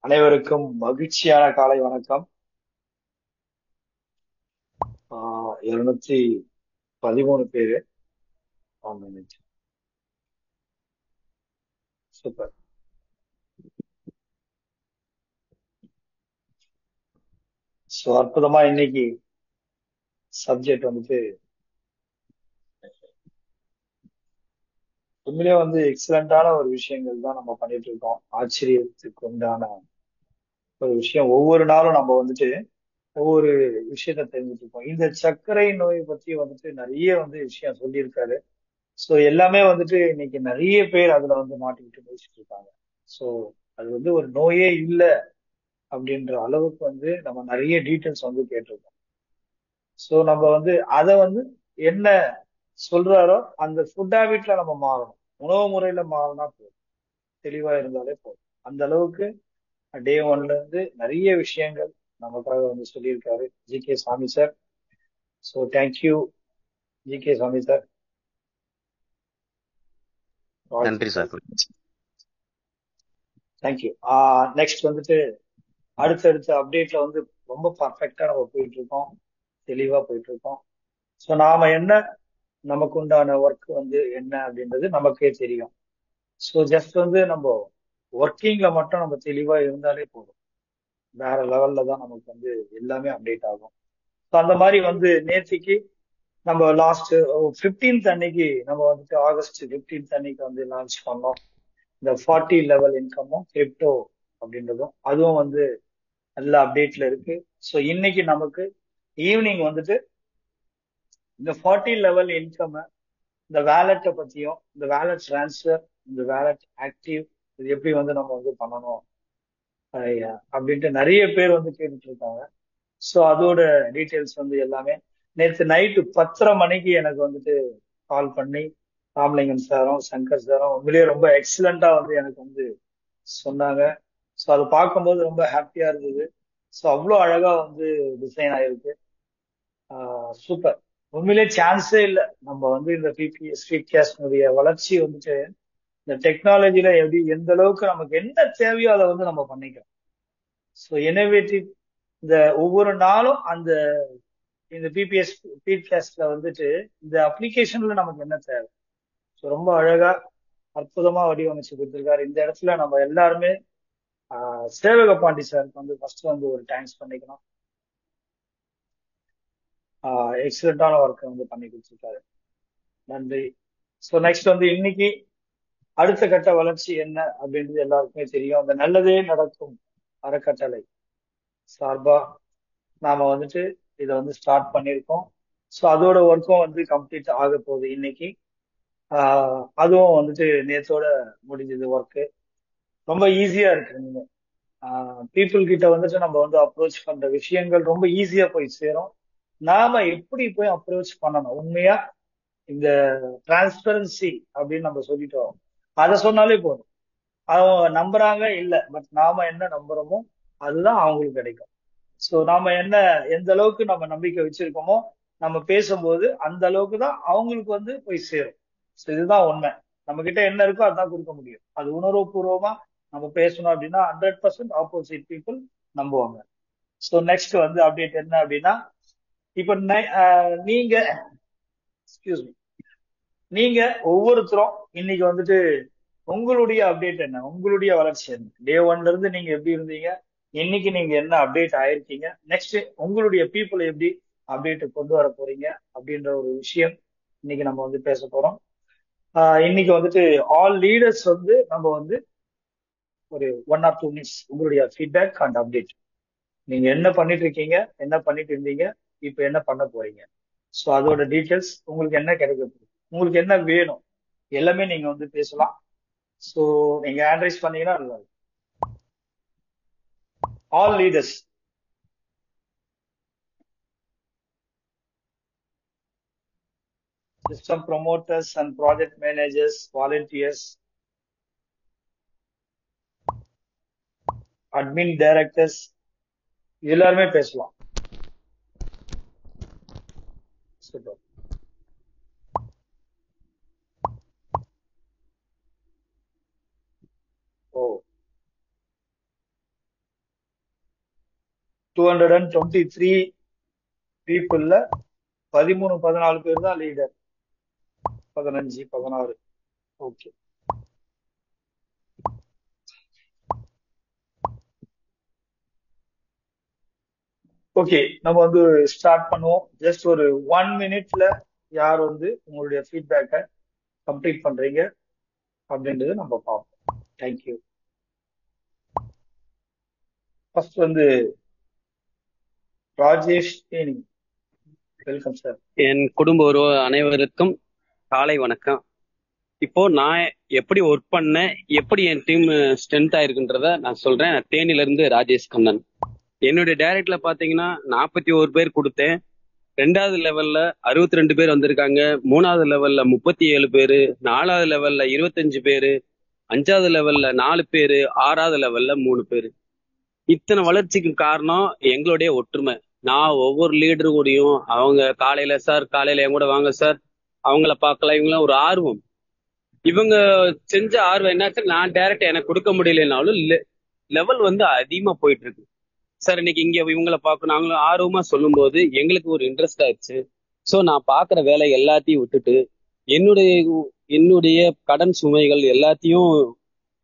அனைவருக்கும் மகிழ்ச்சியான காலை வணக்கம். 213 பேரு. சூப்பர். அற்புதமா இன்னைக்கு சப்ஜெக்ட் வந்துட்டு உண்மையிலே எக்ஸலண்டான ஒரு விஷயங்கள் தான் நம்ம பண்ணிட்டு இருக்கோம். ஆச்சரியத்துக்கு உண்டான ஒரு விஷயம். ஒவ்வொரு நாளும் நம்ம ஒவ்வொரு விஷயத்த தெரிஞ்சுட்டு இருக்கோம். இந்த சர்க்கரை நோய் பத்தி நிறைய விஷயம் சொல்லியிருக்காரு. எல்லாமே இன்னைக்கு நிறைய பேர் அதுல மாட்டிக்கிட்டு பேசிட்டு இருக்காங்க. சோ அது ஒரு நோயே இல்லை அப்படின்ற அளவுக்கு நம்ம நிறைய டீட்டெயில்ஸ் கேட்டிருக்கோம். சோ நம்ம அதை என்ன சொல்றாரோ அந்த ஃபுட் ஹேபிட்ல நம்ம மாறணும். உணவு முறையில மாறினா போதும், தெளிவா இருந்தாலே போதும். அந்த அளவுக்கு டே ஒன்ல இருந்து நிறைய விஷயங்கள் நமக்காக சொல்லியிருக்காரு ஜி கே சாமி sir. So thank you G K சாமி சார். நன்றி சார். தேங்க்யூ. நெக்ஸ்ட் அடுத்தடுத்த அப்டேட்ல ரொம்ப பர்ஃபெக்டா நம்ம போயிட்டு இருக்கோம், தெளிவா போயிட்டு இருக்கோம். ஸோ நாம என்ன, நமக்கு உண்டான ஒர்க் என்ன அப்படின்றது நமக்கே தெரியும். ஸோ ஜஸ்ட் நம்ம ஒர்க்கிங்ல மட்டும் நம்ம தெளிவா இருந்தாலே போதும். வேற லெவல்ல தான் நமக்கு எல்லாமே அப்டேட் ஆகும். ஸோ அந்த மாதிரி நேற்றுக்கு நம்ம லாஸ்ட் 15th அன்னைக்கு நம்ம ஆகஸ்ட் 15th அன்னைக்கு லான்ச் பண்ணோம் இந்த 40 லெவல் இன்கமும் கிரிப்டோ அப்படின்றதும். அதுவும் நல்ல அப்டேட்ல இருக்கு. ஸோ இன்னைக்கு நமக்கு ஈவினிங் இந்த 40 லெவல் இன்கம், இந்த வேலெட்டை பத்தியும், இந்த வேலெட் டிரான்ஸ்ஃபர், இந்த வேலெட் ஆக்டிவ், இது எப்படி நம்ம பண்ணணும் அப்படின்ட்டு நிறைய பேர் கேட்டுட்டு இருக்காங்க. ஸோ அதோட டீட்டெயில்ஸ் எல்லாமே நேற்று நைட்டு 10:30 மணிக்கு எனக்கு கால் பண்ணி ராமலிங்கம் சாரும் சங்கர் சாரும் உண்மையிலேயே ரொம்ப எக்ஸலண்டா எனக்கு சொன்னாங்க. ஸோ அதை பார்க்கும்போது ரொம்ப ஹாப்பியா இருந்தது. ஸோ அவ்வளோ அழகா டிசைன் ஆயிருக்கு. சூப்பர். உண்மையிலே சான்ஸே இல்லை. நம்ம இந்த பிபிஎஸ் ஸ்ட்ரீட் கேஸ்னுடைய வளர்ச்சி இந்த டெக்னாலஜில எப்படி எந்த அளவுக்கு நமக்கு என்ன தேவையோ அதை நம்ம பண்ணிக்கிறோம். ஸோ இனோவேட்டிவ் இந்த ஒவ்வொரு நாளும் இந்த பிபிஎஸ் பீட்காஸ்ட்ல இந்த அப்ளிகேஷன்ல நமக்கு என்ன தேவை, ஸோ ரொம்ப அழகா அற்புதமா வடிவமைச்சு கொடுத்திருக்காரு. இந்த இடத்துல நம்ம எல்லாருமே சேவக பாண்டி சாருக்கு ஃபர்ஸ்ட் ஒரு தேங்க்ஸ் பண்ணிக்கணும். எக்ஸலண்டான ஒர்க் பண்ணி கொடுத்துருக்காரு. நன்றி. ஸோ நெக்ஸ்ட் இன்னைக்கு அடுத்த கட்ட வளர்ச்சி என்ன அப்படின்றது எல்லாருக்குமே தெரியும். அந்த நல்லதே நடக்கும் அறக்கட்டளை சார்பா நாம இதை ஸ்டார்ட் பண்ணியிருக்கோம். ஸோ அதோட ஒர்க்கும் கம்ப்ளீட் ஆக போகுது இன்னைக்கு. அதுவும் நேத்தோட முடிஞ்சது ஒர்க்கு. ரொம்ப ஈஸியா இருக்கு. நீங்க பீப்புள் கிட்ட நம்ம அப்ரோச் பண்ற விஷயங்கள் ரொம்ப ஈஸியா போய் சேரும். நாம எப்படி போய் அப்ரோச் பண்ணணும், உண்மையா இந்த டிரான்ஸ்பரன்சி அப்படின்னு நம்ம சொல்லிட்டோம், அதை சொன்னாலே போதும். அவங்க நம்புறாங்க இல்ல, பட் நாம என்ன நம்புறோமோ அதுதான் அவங்களுக்கு கிடைக்கும். ஸோ நாம என்ன எந்த அளவுக்கு நம்ம நம்பிக்கை வச்சிருக்கோமோ நம்ம பேசும்போது அந்த அளவுக்கு தான் அவங்களுக்கு போய் சேரும். ஸோ இதுதான் உண்மை. நம்ம கிட்ட என்ன இருக்கோ அதான் கொடுக்க முடியும். அது உணர்வுபூர்வமா நம்ம பேசணும் அப்படின்னா 100% ஆப்போசிட் பீப்புள் நம்புவாங்க. ஸோ நெக்ஸ்ட் அப்டேட் என்ன அப்படின்னா, இப்ப நீங்க எக்ஸ்கியூஸ் மீ, நீங்க ஒவ்வொருத்தரும் இன்னைக்கு உங்களுடைய அப்டேட் என்ன, உங்களுடைய வளர்ச்சி என்ன, டே ஒன்ல இருந்து நீங்க எப்படி இருந்தீங்க, இன்னைக்கு நீங்க என்ன அப்டேட் ஆயிருக்கீங்க, நெக்ஸ்ட் உங்களுடைய பீப்புள் எப்படி அப்டேட் கொண்டு வர போறீங்க அப்படின்ற ஒரு விஷயம் இன்னைக்கு நம்ம பேச போறோம். இன்னைக்கு ஆல் லீடர்ஸ் நம்ம ஒரு 1 or 2 மினிட்ஸ் உங்களுடைய ஃபீட்பேக் அண்ட் அப்டேட். நீங்க என்ன பண்ணிட்டு இருக்கீங்க, என்ன பண்ணிட்டு இருந்தீங்க, இப்ப என்ன பண்ண போறீங்க, ஸோ அதோட டீட்டெயில்ஸ், உங்களுக்கு என்ன கிடைக்கும், உங்களுக்கு என்ன வேணும், எல்லாமே நீங்க பேசலாம். ஸோ நீங்க ஆண்ட்ரைஸ் பண்ணீங்கன்னா நல்லது. All leaders, system promoters and project managers, volunteers, admin directors, எல்லாருமே பேசலாம். சூப்பர். ஓ 223 பீப்புள்ல 13-14 பேர் தான் லீடர். 15-16. ஓகே. ஓகே, நம்ம வந்து ஸ்டார்ட் பண்ணுவோம். ஜஸ்ட் ஒரு 1 மினிட்ல யார் வந்து உங்களுடைய ஃபீட்பேக்கை கம்ப்ளீட் பண்றீங்க அப்படின்றது நம்ம பார்ப்போம். தேங்க்யூ. ஃபர்ஸ்ட் வந்து ராஜேஷ் தேனி. Welcome sir. என் குடும்ப உறவு அனைவருக்கும் காலை வணக்கம். இப்போ நான் எப்படி ஒர்க் பண்ணேன், எப்படி என் டீம் ஸ்ட்ரென்த் ஆயிருக்குன்றத நான் சொல்றேன். நான் தேனில இருந்து ராஜேஷ் கண்ணன். என்னுடைய டைரக்ட்ல பாத்தீங்கன்னா 41 பேர் கொடுத்தேன். 2வது லெவல்ல 62 பேர் வந்திருக்காங்க. 3வது லெவல்ல 37 பேரு, 4வது லெவல்ல 25 பேரு, 5வது லெவல்ல 4 பேரு, 6வது லெவல்ல 3 பேரு. இத்தனை வளர்ச்சிக்கு காரணம் எங்களுடைய ஒற்றுமை. நான் ஒவ்வொரு லீடரு கூடயும் அவங்க காலையில சார் காலையில என் கூட வாங்க சார், அவங்கள பார்க்கலாம், இவங்களாம் ஒரு ஆர்வம். இவங்க செஞ்ச ஆர்வம் என்னாச்சு, நான் டைரக்ட் எனக்கு கொடுக்க முடியலனாலும் லெவல் வந்து அதிகமா போயிட்டு இருக்கு. சார் இன்னைக்கு இங்க இவங்களை பார்க்கணும் நாங்களும் ஆர்வமா சொல்லும் போது எங்களுக்கு ஒரு இன்ட்ரெஸ்ட் ஆயிடுச்சு. ஸோ நான் பாக்குற வேலை எல்லாத்தையும் விட்டுட்டு என்னுடைய கடன் சுமைகள் எல்லாத்தையும்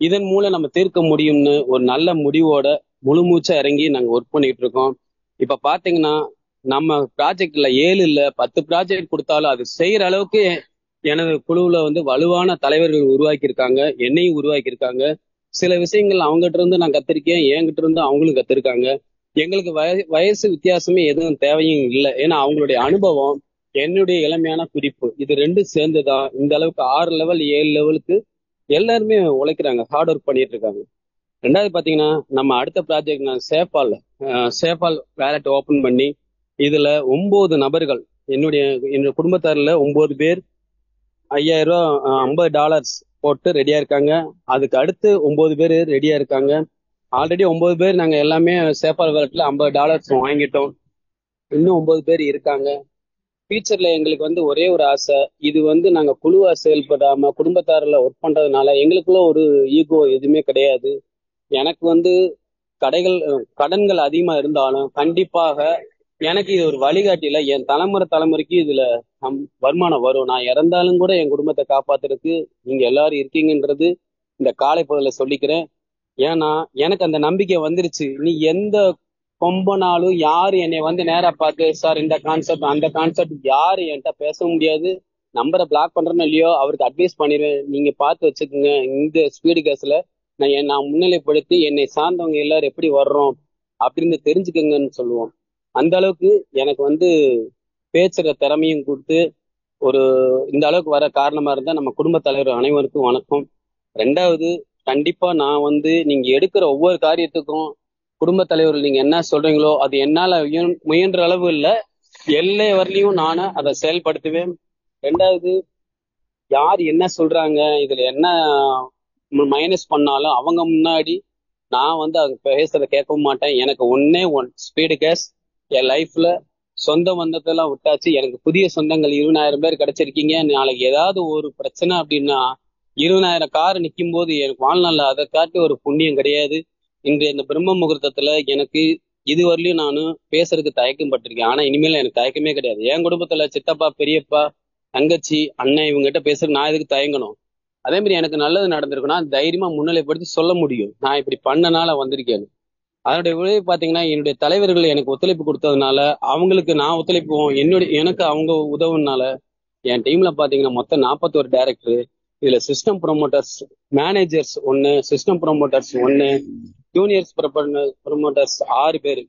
இதன் மூலம் நம்ம தீர்க்க முடியும்னு ஒரு நல்ல முடிவோட முழு மூச்சா இறங்கி நாங்க ஒர்க் பண்ணிட்டு இருக்கோம். இப்ப பாத்தீங்கன்னா நம்ம ப்ராஜெக்ட்ல 7 இல்ல 10 ப்ராஜெக்ட் கொடுத்தாலும் அது செய்யற அளவுக்கு எனது குழுவுல வந்து வலுவான தலைவர்கள் உருவாக்கி இருக்காங்க, என்னையும் உருவாக்கி இருக்காங்க. சில விஷயங்கள் அவங்ககிட்ட இருந்து நான் கத்திருக்கேன், என்கிட்ட இருந்து அவங்களும் கத்திருக்காங்க. எங்களுக்கு வயசு வித்தியாசமே எதுவும் தேவையும் இல்லை. ஏன்னா அவங்களுடைய அனுபவம், என்னுடைய இளமையான குறிப்பு, இது ரெண்டும் சேர்ந்துதான் இந்த அளவுக்கு 6 லெவல் 7 லெவலுக்கு எல்லாருமே உழைக்கிறாங்க, ஹார்ட் ஒர்க் பண்ணிட்டு இருக்காங்க. 2வது பாத்தீங்கன்னா நம்ம அடுத்த ப்ராஜெக்ட் நான் சேஃபால் வேலட் ஓபன் பண்ணி இதுல 9 நபர்கள் என்னுடைய குடும்பத்தாரில் 9 பேர் $5000 $50 போட்டு ரெடியா இருக்காங்க. அதுக்கு அடுத்து 9 பேர் ரெடியா இருக்காங்க. ஆல்ரெடி 9 பேர் நாங்க எல்லாமே சேஃபால் வேலட்ல $50 வாங்கிட்டோம். இன்னும் 9 பேர் இருக்காங்க. ஃபியூச்சர்ல எங்களுக்கு வந்து ஒரே ஒரு ஆசை, இது வந்து நாங்க குழுவா செயல்படாம குடும்பத்தாரில் ஒர்க் பண்றதுனால எங்களுக்குள்ள ஒரு ஈகோ எதுவுமே கிடையாது. எனக்கு வந்து கடன்கள் அதிகமா இருந்தாலும் கண்டிப்பாக எனக்கு இது ஒரு வழிகாட்டில என் தலைமுறைக்கு இதுல வருமானம் வரும். நான் இறந்தாலும் கூட என் குடும்பத்தை காப்பாத்துறதுக்கு நீங்க எல்லாரும் இருக்கீங்கன்றது இந்த காலை பொழுதுல சொல்லிக்கிறேன். ஏன்னா எனக்கு அந்த நம்பிக்கை வந்துருச்சு. நீ எந்த கொம்பனாலும் யாரு என்னை வந்து நேரா பார்த்து சார் இந்த கான்செப்ட் அந்த கான்செப்ட் யாரு என்கிட்ட பேச முடியாது. நம்பரை பிளாக் பண்றேன்னு இல்லையோ அவருக்கு அட்வைஸ் பண்ணிடுவேன், நீங்க பார்த்து வச்சுக்கோங்க. இந்த ஸ்பீடு கேஸ்ல நான் முன்னிலைப்படுத்தி என்னை சார்ந்தவங்க எல்லாரும் எப்படி வர்றோம் அப்படின்னு தெரிஞ்சுக்கங்கன்னு சொல்லுவோம். அந்த அளவுக்கு எனக்கு வந்து பேசுற திறமையும் கொடுத்து ஒரு இந்த அளவுக்கு வர காரணமா இருந்தா நம்ம குடும்ப தலைவர் அனைவருக்கும் வணக்கம். 2வது கண்டிப்பா நான் வந்து நீங்க எடுக்கிற ஒவ்வொரு காரியத்துக்கும் குடும்ப தலைவர் நீங்க என்ன சொல்றீங்களோ அது என்னால முயன்ற அளவு இல்ல, எல்லை வரலையும் நானும் அதை செயல்படுத்துவேன். 2வது யார் என்ன சொல்றாங்க இதுல என்ன மைனஸ் பண்ணாலும் அவங்க முன்னாடி நான் வந்து அவங்க பேசுறத கேட்கவும் மாட்டேன். எனக்கு ஒன்னே ஸ்பீடு கேஸ். என் லைஃப்ல சொந்த பந்தத்தெல்லாம் விட்டாச்சு. எனக்கு புதிய சொந்தங்கள் 20,000 பேர் கிடைச்சிருக்கீங்க. நாளைக்கு ஏதாவது ஒரு பிரச்சனை அப்படின்னா 20,000 கார் நிற்கும் போது எனக்கு வாழ்நாள்ல அதை காட்டி ஒரு புண்ணியம் கிடையாது. இன்றைய இந்த பிரம்ம முகூர்த்தத்துல எனக்கு இதுவரையிலும் நானும் பேசுறதுக்கு தயக்கம் பட்டிருக்கேன். ஆனா இனிமேல் எனக்கு தயக்கமே கிடையாது. என் குடும்பத்துல சித்தப்பா பெரியப்பா தங்கச்சி அண்ணன் இவங்ககிட்ட பேசுறது நான் எதுக்கு தயங்கணும்? அதே மாதிரி எனக்கு நல்லது நடந்திருக்குன்னா தைரியமா முன்னிலைப்படுத்தி சொல்ல முடியும், நான் இப்படி பண்ணனால வந்திருக்கேன். அதனுடைய விளைவு பாத்தீங்கன்னா என்னுடைய தலைவர்கள் எனக்கு ஒத்துழைப்பு கொடுத்ததுனால அவங்களுக்கு நான் ஒத்துழைப்புவோம், எனக்கு அவங்க உதவுனால என் டீம்ல பாத்தீங்கன்னா மொத்தம் 41 டைரக்டர். இதுல system promoters managers 1, system promoters 1, juniors promoters 6 பேர்.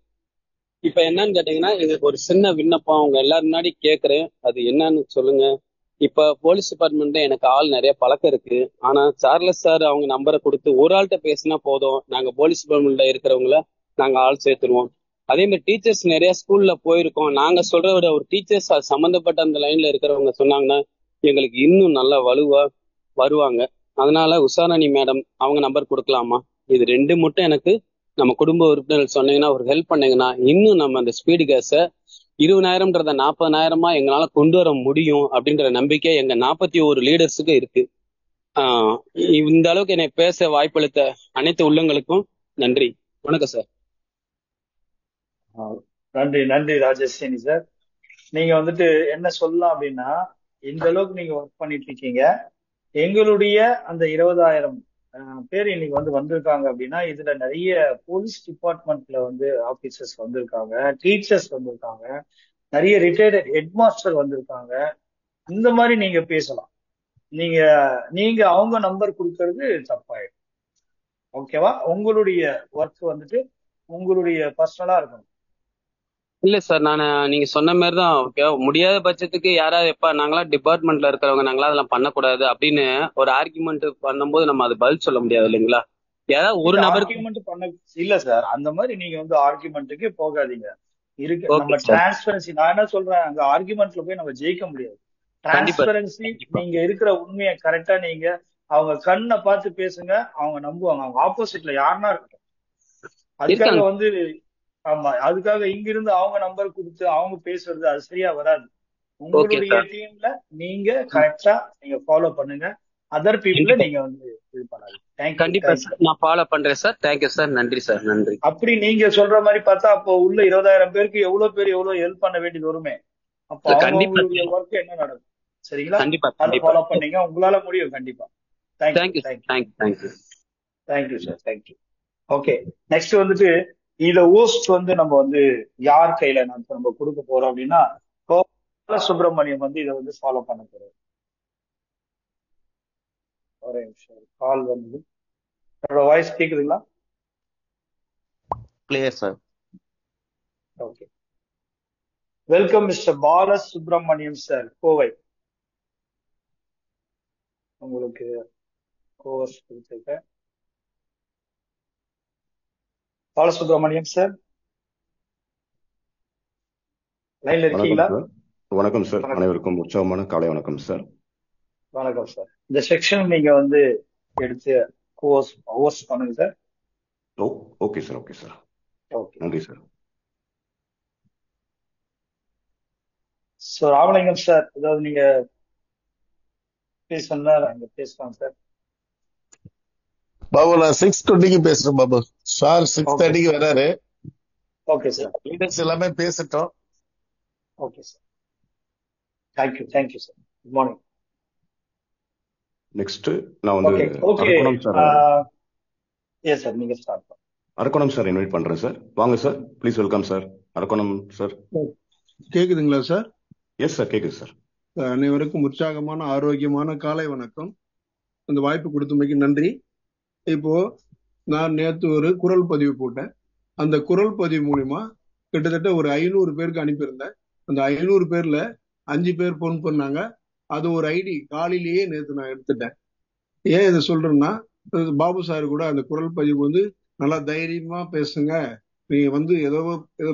இப்ப என்னன்னு கேட்டீங்கன்னா எங்களுக்கு ஒரு சின்ன விண்ணப்பம் அவங்க எல்லாரும் முன்னாடி கேட்கறேன், அது என்னன்னு சொல்லுங்க. இப்ப போலீஸ் டிபார்ட்மெண்ட்ல எனக்கு ஆள் நிறைய பழக்கம் இருக்கு. ஆனா சார்லஸ் சார் அவங்க நம்பரை கொடுத்து ஒரு ஆள்கிட்ட பேசினா போதும், நாங்க போலீஸ் டிபார்ட்மெண்ட்ல இருக்கிறவங்கள நாங்க ஆள் சேர்த்துருவோம். அதே மாதிரி டீச்சர்ஸ் நிறைய ஸ்கூல்ல போயிருக்கோம். நாங்க சொல்ற விட ஒரு டீச்சர்ஸ் சம்பந்தப்பட்ட அந்த லைன்ல இருக்கிறவங்க சொன்னாங்கன்னா எங்களுக்கு இன்னும் நல்லா வலுவா வருவாங்க. அதனால உஷாராணி மேடம் அவங்க நம்பர் கொடுக்கலாமா? இது 2 மட்டும் எனக்கு நம்ம குடும்ப உறுப்பினர்கள் சொன்னீங்கன்னா ஒரு ஹெல்ப் பண்ணீங்கன்னா இன்னும் நம்ம அந்த ஸ்பீடு கேஸை 20,000ன்றத 40,000 எங்களால கொண்டு வர முடியும் அப்படின்ற நம்பிக்கை எங்க 41 லீடர்ஸுக்கு இருக்கு. இந்த அளவுக்கு என்னை பேச வாய்ப்பளித்த அனைத்து உள்ளங்களுக்கும் நன்றி. வணக்கம் சார். ஆஹ் நன்றி நன்றி ராஜேஷ் சார். நீங்க வந்துட்டு என்ன சொல்லலாம் அப்படின்னா, இந்த அளவுக்கு நீங்க ஒர்க் பண்ணிட்டு இருக்கீங்க. எங்களுடைய அந்த 20,000 பேர் இன்னைக்கு வந்திருக்காங்க அப்படின்னா, இதுல நிறைய போலீஸ் டிபார்ட்மெண்ட்ல ஆபீசர்ஸ் வந்திருக்காங்க, டீச்சர்ஸ் வந்திருக்காங்க, நிறைய ரிட்டையர்டு ஹெட் மாஸ்டர் வந்திருக்காங்க. இந்த மாதிரி நீங்க பேசலாம். நீங்க நீங்க அவங்க நம்பர் கொடுக்கறது தப்பாயிடும். ஓகேவா? உங்களுடைய ஒர்க் உங்களுடைய பர்சனலா இருக்கணும். இல்ல சார், நான் நீங்க சொன்ன மாதிரி தான். ஓகே, முடியாத பட்சத்துக்கு யாராவது எப்ப நாங்களா டிபார்ட்மெண்ட்ல இருக்கிறவங்க நாங்களா அதெல்லாம் பண்ணக்கூடாது அப்படின்னு ஒரு ஆர்குமெண்ட் பண்ணும்போது நம்ம அது பதில் சொல்ல முடியாது இல்லைங்களா? யாராவது ஒரு இல்ல நபருக்கு. ஆர்கியூமெண்ட் பண்ண இல்ல சார், அந்த மாதிரி நீங்க ஆர்கியூமெண்ட்டுக்கே போகாதீங்க. ஓகே நம்ம சார். டிரான்ஸ்பரன்சி, நான் என்ன சொல்றேன், அங்க ஆர்கியூமெண்ட்ல போய் நம்ம ஜெயிக்க முடியாது. கண்டிப்பா டிரான்ஸ்பரன்சி, கண்டிப்பா நீங்க இருக்கிற உண்மையை கரெக்டா நீங்க அவங்க கண்ணை பார்த்து பேசுங்க, அவங்க நம்புவாங்க. அவங்க ஆப்போசிட்ல யாருன்னா இருக்கட்டும். அதுக்காக இருக்காங்க. ஆமா, அதுக்காக இங்கிருந்து அவங்க நம்பர் கொடுத்து அவங்க பேசுறது அது சரியா வராது. ஓகே உங்களுடைய சார். டீம்ல நீங்க கரெக்டா நீங்க ஃபாலோ பண்ணுங்க. அதர் பீப்புள கண்டிப்பா நீங்க இது பண்ணாதீங்க. தேங்க்யூ கண்டிப்பா தேங்க்யூ. சார், நான் ஃபாலோ பண்றேன் சார். Thank you sir. நன்றி சார். நன்றி. அப்படி நீங்க சொல்ற மாதிரி பார்த்தா, அப்போ உள்ள 20,000 பேருக்கு எவ்வளவு பேர் எவ்வளவு ஹெல்ப் பண்ண வேண்டியது வருமே. அப்போ அவங்க கண்டிப்பா அவங்களுடைய சார். ஒர்க் என்ன நடக்கும்? சரிங்களா? கண்டிப்பா அதை கண்டிப்பா. ஃபாலோ பண்ணீங்க, உங்களால முடியும் கண்டிப்பா. Thank you thank you thank you. Thank you thank you. Thank you sir. Thank you. Okay. Next இத ஹோஸ்ட் நம்ம யார் கையில நம்ம கொடுக்க போறோம் அப்படின்னா, சுப்பிரமணியம் இதை ஃபாலோ பண்ண போறோம். ஒரே நிமிஷம், கால் என்னோட வாய்ஸ் கேக்குதுங்களா? Clear sir. Okay. Welcome mister Balasubramaniam sir, Kovai. உங்களுக்கு கோர்ஸ் கொடுத்துருக்கேன். பாலசுப்ரமணியம் சார், லைன்ல வணக்கம் இருக்கீங்களா? சார். வணக்கம் சார். வணக்கம். அனைவருக்கும் உற்சாகமான காலை வணக்கம் சார். வணக்கம் சார். இந்த செக்ஷன் நீங்க எடுத்து ஹோஸ்ட் பண்ணுங்க sir. Okay sir. Okay sir. Okay. நன்றி சார். ஸோ ராமலிங்கம் சார், ஏதாவது நீங்க பேசணும்னா நாங்க பேசலாம் சார். பாபு, நான் 6:20 பேசுறேன் பாபு. சார் 6:30 வராரு. Okay sir. லீடர்ஸ் எல்லாமே பேசிட்டோம். Okay sir. Thank you sir. Good morning. Next நான் okay Arakkonam sir. Yes sir, நீங்க ஸ்டார்ட் பண்ணுங்க. அரக்கோணம் சார் இன்வைட் பண்றேன் சார். வாங்க sir, please welcome sir. Arakkonam sir. கேக்குதுங்களா சார்? எஸ் சார், கேக்குது சார். அனைவருக்கும் உற்சாகமான ஆரோக்கியமான காலை வணக்கம். அந்த வாய்ப்பு கொடுத்தமைக்கு நன்றி. இப்போ நான் நேற்று ஒரு குரல் பதிவு போட்டேன். அந்த குரல் பதிவு மூலியமா கிட்டத்தட்ட ஒரு 500 பேருக்கு அனுப்பியிருந்தேன். அந்த 500 பேர்ல 5 பேர் போன் பண்ணாங்க. அது ஒரு ஐடி காலையிலேயே நேற்று நான் எடுத்துட்டேன். ஏன் இதை சொல்றேன்னா, பாபு சார் கூட அந்த குரல் பதிவு நல்லா தைரியமா பேசுங்க, நீங்க ஏதோ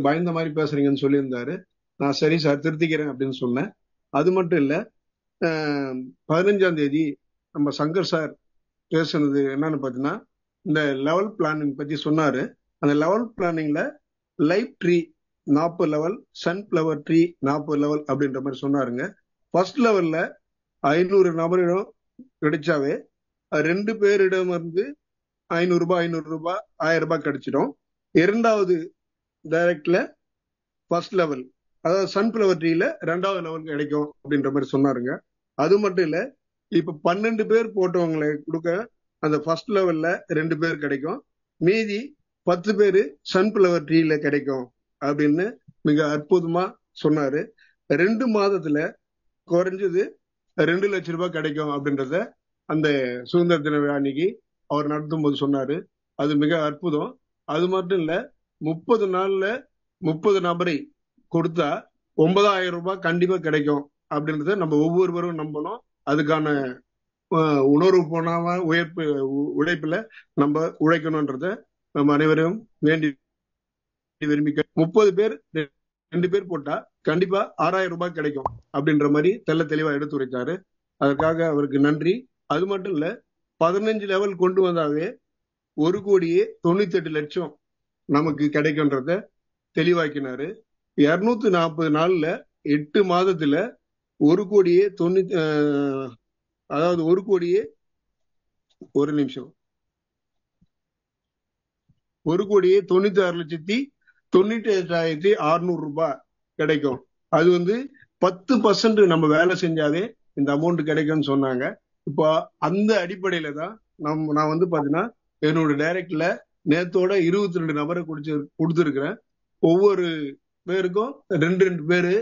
பயந்த மாதிரி பேசுறீங்கன்னு சொல்லியிருந்தாரு. நான் சரி சார் திருத்திக்கிறேன் அப்படின்னு சொன்னேன். அது மட்டும் இல்ல, 15ஆம் தேதி நம்ம சங்கர் சார் பேசுனது என்னன்னு பாத்தீங்கன்னா, இந்த லெவல் பிளானிங் பத்தி சொன்னாரு. அந்த லெவல் பிளானிங்ல life tree 40 level, sunflower tree 40 level அப்படின்ற மாதிரி சொன்னாருங்க. ஃபர்ஸ்ட் லெவல்ல 500 நபரிடம் கிடைச்சாவே 2 பேரிடம் 500 ரூபாய் 500 ரூபாய் 1000 ரூபாய் கிடைச்சிடும். இரண்டாவது டைரக்ட்ல ஃபர்ஸ்ட் லெவல், அதாவது சன்ஃபிளவர் ட்ரீல 2வது லெவல் கிடைக்கும் அப்படின்ற மாதிரி சொன்னாருங்க. அது மட்டும் இல்ல, இப்ப 12 பேர் போட்டவங்களை கொடுக்க அந்த ஃபர்ஸ்ட் லெவல்ல 2 பேர் கிடைக்கும், மீதி 10 பேரு சன்ஃபிளவர் ட்ரீல கிடைக்கும் அப்படின்னு மிக அற்புதமா சொன்னாரு. 2 மாதத்துல குறைஞ்சது 2 லட்சம் ரூபாய் கிடைக்கும் அப்படின்றத அந்த சுதந்திர தின விழா அன்னைக்கு அவர் நடத்தும் போது சொன்னாரு. அது மிக அற்புதம். அது மட்டும் இல்ல, 30 நாள்ல 30 நபரை கொடுத்தா 9,000 ரூபாய் கண்டிப்பா கிடைக்கும் அப்படின்றத நம்ம ஒவ்வொருவரும் நம்பணும். அதுக்கான உணர்வு போனாம உழைப்புல நம்ம உழைக்கணும்ன்றத நம்ம அனைவரும் வேண்டி விரும்பி 30 பேர் 2 பேர் போட்டா கண்டிப்பா 6,000 ரூபாய் கிடைக்கும் அப்படின்ற மாதிரி தெளிவா எடுத்துரைத்தாரு. அதற்காக அவருக்கு நன்றி. அது மட்டும் இல்ல, 15 லெவல் கொண்டு வந்தாவே 1,98,00,000 நமக்கு கிடைக்கும்ன்றத தெளிவாக்கினாரு. 240 நாள்ல 8 மாதத்துல 1,90,00,000, அதாவது 1,96,96,00,000 98,600 ரூபாய் கிடைக்கும். அது 10% நம்ம வேலை செஞ்சாலே இந்த அமௌண்ட் கிடைக்கும்னு சொன்னாங்க. இப்போ அந்த அடிப்படையில தான் நான் பாத்தீங்கன்னா என்னோட டைரக்ட்ல நேத்தோட 22 நபரை கொடுத்துருக்கிறேன். ஒவ்வொரு பேருக்கும் 2 பேரு,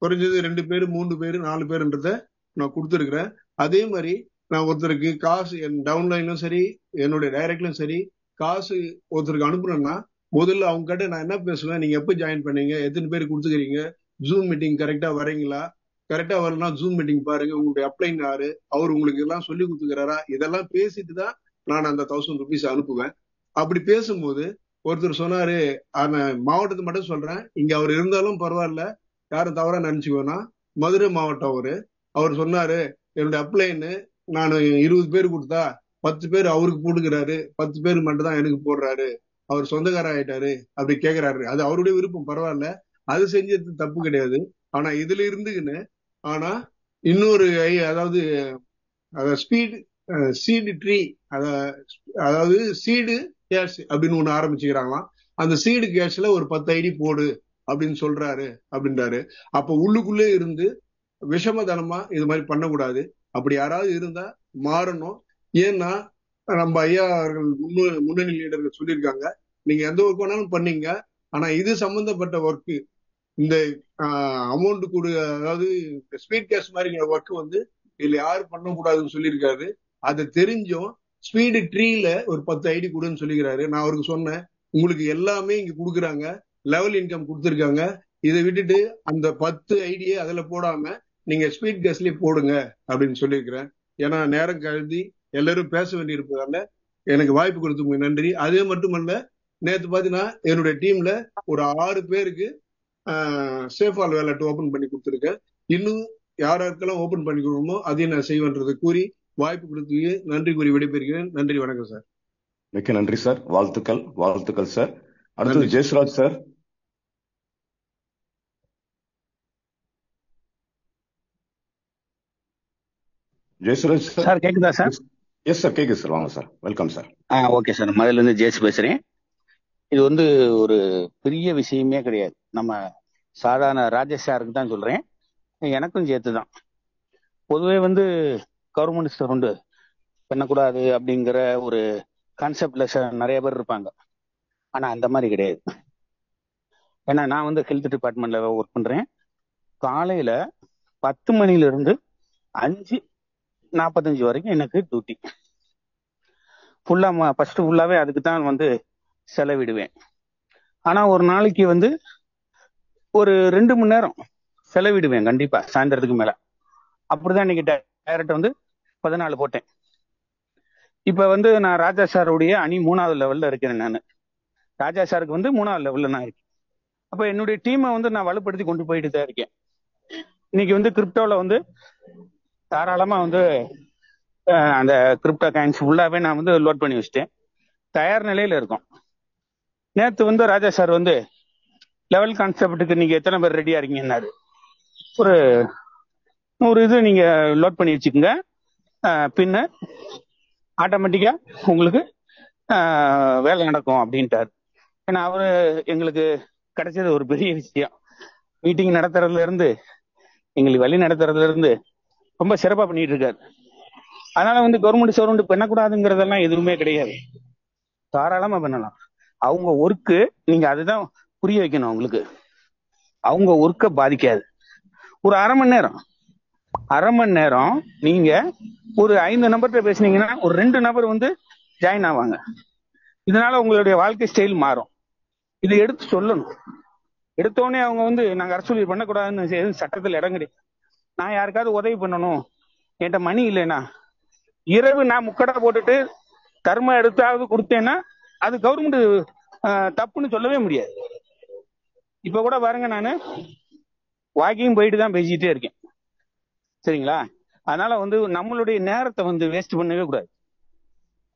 குறைஞ்சது 2 பேரு, 3 பேரு, 4 பேருன்றத நான் கொடுத்துருக்கிறேன். அதே மாதிரி நான் ஒருத்தருக்கு காசு என் டவுன்லைன்லும் சரி, என்னுடைய டைரக்ட்லயும் சரி, காசு ஒருத்தருக்கு அனுப்புறேன்னா முதல்ல அவங்க கிட்ட நான் என்ன பேசுவேன், நீங்க எப்ப ஜாயின் பண்ணீங்க, எத்தனை பேர் கொடுத்துக்கிறீங்க, ஜூம் மீட்டிங் கரெக்டா வரீங்களா, கரெக்டா வரலன்னா ஜூம் மீட்டிங் பாருங்க, உங்களுடைய அப்ளைன் யாரு, அவர் உங்களுக்கு எல்லாம் சொல்லி கொடுத்துக்கிறாரா, இதெல்லாம் பேசிட்டு தான் நான் அந்த 1000 rupees அனுப்புவேன். அப்படி பேசும்போது ஒருத்தர் சொன்னாரு, மாவட்டத்தை மட்டும் சொல்றேன், இங்க அவர் இருந்தாலும் பரவாயில்ல, யாரும் தவறா நினைச்சுக்கோனா, மதுரை மாவட்டம் அவர் சொன்னாரு, என்னுடைய அப்ளைன்னு நான் 20 பேர் கொடுத்தா 10 பேர் அவருக்கு போட்டுக்கிறாரு, 10 பேர் மட்டும் தான் எனக்கு போடுறாரு, அவர் சொந்தக்கார ஆயிட்டாரு அப்படி கேக்குறாரு. அது அவருடைய விருப்பம், பரவாயில்ல, அது செஞ்சது தப்பு கிடையாது. ஆனா இதுல இருந்துக்குன்னு ஆனா இன்னொரு அதாவது சீடு ட்ரீ, அதாவது சீடு கேஷ் அப்படின்னு ஒண்ணு ஆரம்பிச்சுக்கிறாங்களாம். அந்த சீடு கேஷ்ல ஒரு 10 ஐடி போடு அப்படின்னு சொல்றாரு அப்படின்றாரு. அப்ப உள்ளுக்குள்ளே இருந்து விஷமதனமா இது மாதிரி பண்ணக்கூடாது. அப்படி யாராவது இருந்தா மாறணும். ஏன்னா நம்ம ஐயா அவர்கள் முன்னணி லீடர்கள் சொல்லியிருக்காங்க, நீங்க எந்த ஒர்க் வேணாலும் பண்ணீங்க, ஆனா இது சம்பந்தப்பட்ட ஒர்க், இந்த அமௌண்ட் கொடு, அதாவது ஸ்பீட் கேஷ் மாதிரி ஒர்க் இதுல யாரும் பண்ணக்கூடாதுன்னு சொல்லியிருக்காரு. அதை தெரிஞ்சும் ஸ்பீடு ட்ரீல ஒரு 10 ஐடி கொடுன்னு சொல்லிக்கிறாரு. நான் அவருக்கு சொன்னேன், உங்களுக்கு எல்லாமே இங்க கொடுக்குறாங்க, லெவல் இன்கம் கொடுத்துருக்காங்க, இதை விட்டுட்டு அந்த 10 ஐடியை அதுல போடாம நீங்க ஸ்பீட் கேஸ்லயே போடுங்க அப்படின்னு சொல்லியிருக்கிறேன். ஏன்னா நேரம் கருதி எல்லாரும் பேச வேண்டி இருப்பதால எனக்கு வாய்ப்பு கொடுத்தவங்க நன்றி. அதே மட்டுமல்ல, நேற்று பாத்தீங்கன்னா என்னுடைய டீம்ல ஒரு 6 பேருக்கு சேஃபால் வேலட் ஓபன் பண்ணி கொடுத்துருக்கேன். இன்னும் யாருக்கெல்லாம் ஓபன் பண்ணி கொடுக்கணுமோ அதையும் நான் செய்வேன்றதை கூறி வாய்ப்பு கொடுத்து நன்றி கூறி விடைபெறுகிறேன். நன்றி, வணக்கம் சார். மிக்க நன்றி சார். வாழ்த்துக்கள் சார். அடுத்தது ஜெயசுராஜ் சார். ஜெயசுராஜ் சார் கேக்குதா சார்? எஸ் சார், கேக்குது சார். வாங்க sir, welcome sir. Okay sir, மதுரையில இருந்து ஜெயசு பேசுறேன். இது ஒரு பெரிய விஷயமே கிடையாது. நம்ம சாதாரண ராஜேஷ் சாருக்கு தான் சொல்றேன், எனக்கும் சேர்த்துதான். பொதுவே கவர்மெண்ட் ஸ்டூடெண்ட் பண்ணக்கூடாது அப்படிங்கிற ஒரு கான்செப்ட்ல நிறைய பேர் இருப்பாங்க. ஆனா அந்த மாதிரி கிடையாது. ஏன்னா நான் ஹெல்த் டிபார்ட்மெண்ட்ல ஒர்க் பண்றேன். காலையில 10 மணில இருந்து 5:45 வரைக்கும் எனக்கு டியூட்டி. ஃபர்ஸ்ட் ஃபுல்லாவே அதுக்கு தான் செலவிடுவேன். ஆனா ஒரு நாளைக்கு ஒரு 2 மணி நேரம் செலவிடுவேன் கண்டிப்பா, சாயந்தரத்துக்கு மேல. அப்படிதான் இன்னைக்கு டைரக்ட் 14 போட்டேன். இப்ப நான் ராஜா சாருடைய அணி 3வது லெவல்ல இருக்கிறேன். நான் ராஜா சாருக்கு 3வது லெவல்ல நான் இருக்கேன். அப்ப என்னுடைய டீமை நான் வலுப்படுத்தி கொண்டு போயிட்டு தான் இருக்கேன். இன்னைக்கு கிரிப்டோல தாராளமா அந்த கிரிப்டோ காயின்ஸ் ஃபுல்லாவே நான் லோட் பண்ணி வச்சுட்டேன். தயார் நிலையில இருக்கோம். நேத்து ராஜா சார் லெவல் கான்செப்டுக்கு நீங்க எத்தனை பேர் ரெடியா இருக்கீங்கன்னாரு. ஒரு 100 இது நீங்க லோட் பண்ணி வச்சுக்கோங்க, பின்ன ஆட்டோமேட்டிக்கா உங்களுக்கு வேலை நடக்கும் அப்படின்ட்டாரு. ஏன்னா அவரு எங்களுக்கு கிடைச்சது ஒரு பெரிய விஷயம். மீட்டிங் நடத்துறதுல இருந்து எங்களுக்கு வழி நடத்துறதுல இருந்து ரொம்ப சிறப்பா பண்ணிட்டு இருக்காரு. அதனால கவர்மெண்ட் சர்வெண்ட் பண்ணக்கூடாதுங்கிறதெல்லாம் எதுவுமே கிடையாது, தாராளமா பண்ணலாம். அவங்க ஒர்க்கு நீங்க அதுதான் புரிய வைக்கணும் அவங்களுக்கு. அவங்க ஒர்க்கை பாதிக்காது. ஒரு அரை மணி நேரம் நீங்க ஒரு 5 நபர்கிட்ட பேசுனீங்கன்னா ஒரு 2 நபர் ஜாயின் ஆவாங்க. இதனால உங்களுடைய வாழ்க்கை ஸ்டைல் மாறும். இதை எடுத்து சொல்லணும். எடுத்தோடனே அவங்க நாங்க அரசு பண்ணக்கூடாதுன்னு சட்டத்தில் இடம் கிடையாது. நான் யாருக்காவது உதவி பண்ணணும், என்கிட்ட மணி இல்லைன்னா இரவு நான் முக்கடை போட்டுட்டு கர்ம எடுத்தாவது கொடுத்தேன்னா அது கவர்மெண்ட் தப்புன்னு சொல்லவே முடியாது. இப்ப கூட பாருங்க, நானு வாக்கிங் போயிட்டு தான் பேசிட்டே இருக்கேன், சரிங்களா? அதனால நம்மளுடைய நேரத்தை வேஸ்ட் பண்ணவே கூடாது.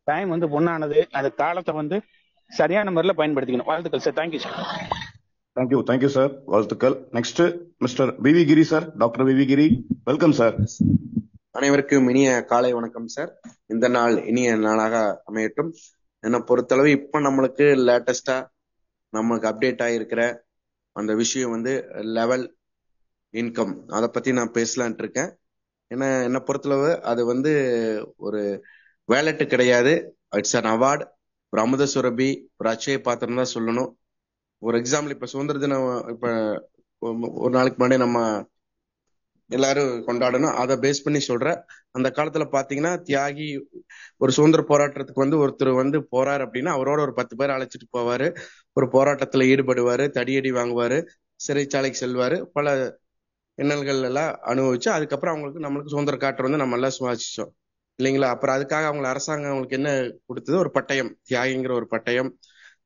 டைம் பொண்ணானது, அது காலத்தை சரியான முறையில் பயன்படுத்திக்கணும். வாழ்த்துக்கள் sir. Thank you sir. Thank you sir, வாழ்த்துக்கள். நெக்ஸ்ட் மிஸ்டர் விவி கிரி சார். டாக்டர் விவி கிரி, வெல்கம் சார். அனைவருக்கும் இனிய காலை வணக்கம் சார். இந்த நாள் இனிய நாளாக அமையட்டும். என்னை பொறுத்தளவு இப்ப நம்மளுக்கு லேட்டஸ்டா நமக்கு அப்டேட் ஆகிருக்கிற அந்த விஷயம் வந்து லெவல் இன்கம். அதை பத்தி நான் பேசலான்ட்டு இருக்கேன். ஏன்னா என்னை பொறுத்தளவு அது வந்து ஒரு வேலெட்டு கிடையாது, இட்ஸ் அன் அவார்டு. ஒரு அமுத சுரபி, ஒரு அச்சய பாத்திரம் தான் சொல்லணும். ஒரு எக்ஸாம்பிள், இப்ப சுதந்திர தினம் இப்ப ஒரு நாளைக்கு முன்னாடி நம்ம எல்லாரும் கொண்டாடணும், அதை பேஸ் பண்ணி சொல்றேன். அந்த காலத்துல பாத்தீங்கன்னா தியாகி, ஒரு சுதந்திர போராட்டத்துக்கு வந்து ஒருத்தர் வந்து போறாரு அப்படின்னா அவரோட ஒரு 10 பேர் அழைச்சிட்டு போவாரு, ஒரு போராட்டத்துல ஈடுபடுவாரு, தடியடி வாங்குவாரு, சிறைச்சாலைக்கு செல்வாரு, பல இன்னல்கள் எல்லாம் அனுபவிச்சு அதுக்கப்புறம் அவங்களுக்கு நம்மளுக்கு சுதந்திர காற்று வந்து நம்ம எல்லாம் சுவாசிச்சோம் இல்லைங்களா. அப்புறம் அதுக்காக அவங்க அரசாங்கம் அவங்களுக்கு என்ன கொடுத்தது, ஒரு பட்டயம், தியாகிங்கிற ஒரு பட்டயம்.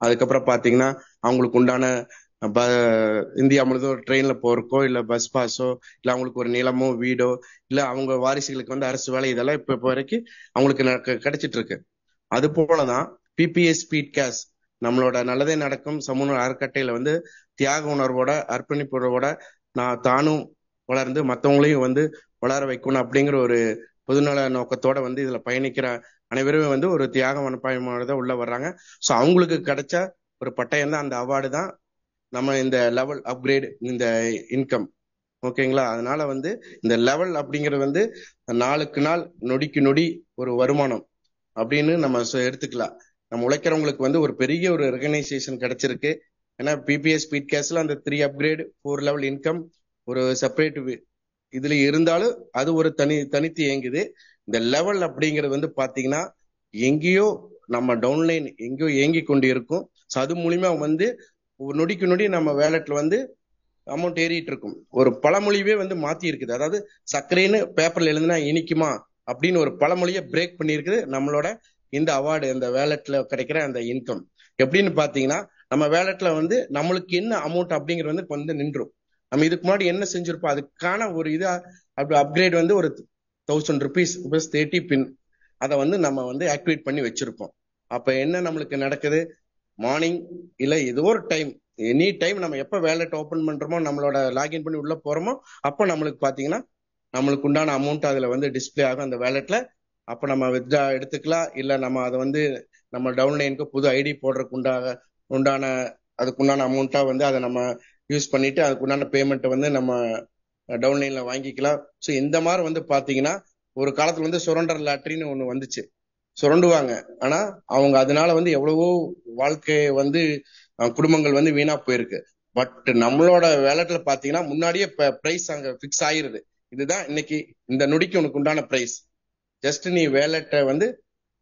அதுக்கப்புறம் பாத்தீங்கன்னா அவங்களுக்கு உண்டான இந்தியா முழுதும் ட்ரெயின்ல போறக்கோ இல்ல பஸ் பாஸோ இல்ல அவங்களுக்கு ஒரு நிலமோ வீடோ இல்ல அவங்க வாரிசுகளுக்கு வந்து அரசு வேலை, இதெல்லாம் இப்ப வரைக்கும் அவங்களுக்கு கிடைச்சிட்டு இருக்கு. அது போலதான் பிபிஎஸ் ஸ்பீட் கேஸ், நம்மளோட நல்லதே நடக்கும் சமூக அறக்கட்டையில வந்து தியாக உணர்வோட அர்ப்பணிப்போட நான் தானும் வளர்ந்து மற்றவங்களையும் வந்து வளர வைக்கணும் அப்படிங்கிற ஒரு பொதுநல நோக்கத்தோட வந்து இதுல பயணிக்கிற அனைவரும் வந்து ஒரு தியாக மனப்பான்மையோட உள்ள வர்றாங்க. ஸோ அவங்களுக்கு கிடைச்ச ஒரு பட்டயம் தான் அந்த அவார்டு தான் நம்ம இந்த லெவல் அப்கிரேட் இந்த இன்கம். ஓகேங்களா. அதனால வந்து இந்த லெவல் அப்படிங்கிறது வந்து நாளுக்கு நாள் நொடிக்கு நொடி ஒரு வருமானம் அப்படின்னு நம்ம எடுத்துக்கலாம். நம்ம உழைக்கிறவங்களுக்கு வந்து ஒரு பெரிய ஒரு ரெகனைசேஷன் கிடைச்சிருக்கு. ஏன்னா பிபிஎஸ் ஸ்பீட் கேஸ்ல அந்த 3 அப்கிரேட் 4 லெவல் இன்கம் ஒரு செப்பரேட் இதுல இருந்தாலும் அது ஒரு தனித்து இயங்குது. இந்த லெவல் அப்படிங்கிறது வந்து பாத்தீங்கன்னா எங்கேயோ நம்ம டவுன்லைன் எங்கேயோ இயங்கி கொண்டு இருக்கும். அது மூலியமா வந்து ஒரு நொடிக்கு நொடி நம்ம வேலெட்ல வந்து அமௌண்ட் ஏறிட்டு இருக்கும். ஒரு பழமொழியே வந்து மாத்தி இருக்குது. அதாவது சர்க்கரைன்னு பேப்பர்ல எழுதுனா இனிக்குமா அப்படின்னு ஒரு பழமொழியை பிரேக் பண்ணியிருக்குது நம்மளோட இந்த அவார்டு, இந்த வேலெட்ல கிடைக்கிற அந்த இன்கம். எப்படின்னு பாத்தீங்கன்னா நம்ம வேலெட்ல வந்து நம்மளுக்கு என்ன அமௌண்ட் அப்படிங்கிறது வந்து நின்றும். நம்ம இதுக்கு முன்னாடி என்ன செஞ்சிருப்போம் அதுக்கான ஒரு இதா அப்கிரேட் வந்து ஒரு 1000 rupees 30 பின் அதை வந்து நம்ம வந்து ஆக்டிவேட் பண்ணி வச்சிருப்போம். அப்ப என்ன நம்மளுக்கு நடக்குது, மார்னிங் இல்ல ஏதோ ஒரு டைம், எனி டைம் நம்ம எப்ப வேலெட் ஓபன் பண்றோமோ நம்மளோட லாகின் பண்ணி உள்ள போறோமோ அப்போ நம்மளுக்கு பாத்தீங்கன்னா நம்மளுக்கு உண்டான அமௌண்ட் அதுல வந்து டிஸ்பிளே ஆகும் அந்த வேலெட்ல. அப்ப நம்ம வித்ட்ரா எடுத்துக்கலாம், இல்ல நம்ம அதை வந்து நம்ம டவுன்லைனுக்கு புது ஐடி போடுறதுக்கு உண்டான அதுக்குண்டான அமௌண்ட்டா வந்து அதை நம்ம யூஸ் பண்ணிட்டு அதுக்குண்டான பேமெண்ட் வந்து நம்ம டவுன்லைன்ல வாங்கிக்கலாம். ஸோ இந்த மாதிரி வந்து பாத்தீங்கன்னா ஒரு காலத்துல வந்து சுரண்டர் லாட்டரின்னு ஒண்ணு வந்துச்சு, சுரண்டுவாங்க. ஆனா அவங்க அதனால வந்து எவ்வளவோ வாழ்க்கையை வந்து குடும்பங்கள் வந்து வீணா போயிருக்கு. பட் நம்மளோட வேலெட்ல பாத்தீங்கன்னா முன்னாடியே பிரைஸ் அங்க பிக்ஸ் ஆயிருது. இதுதான் இன்னைக்கு இந்த நொடிக்கு உனக்கு உண்டான பிரைஸ், ஜஸ்ட் நீ வேலெட்டை வந்து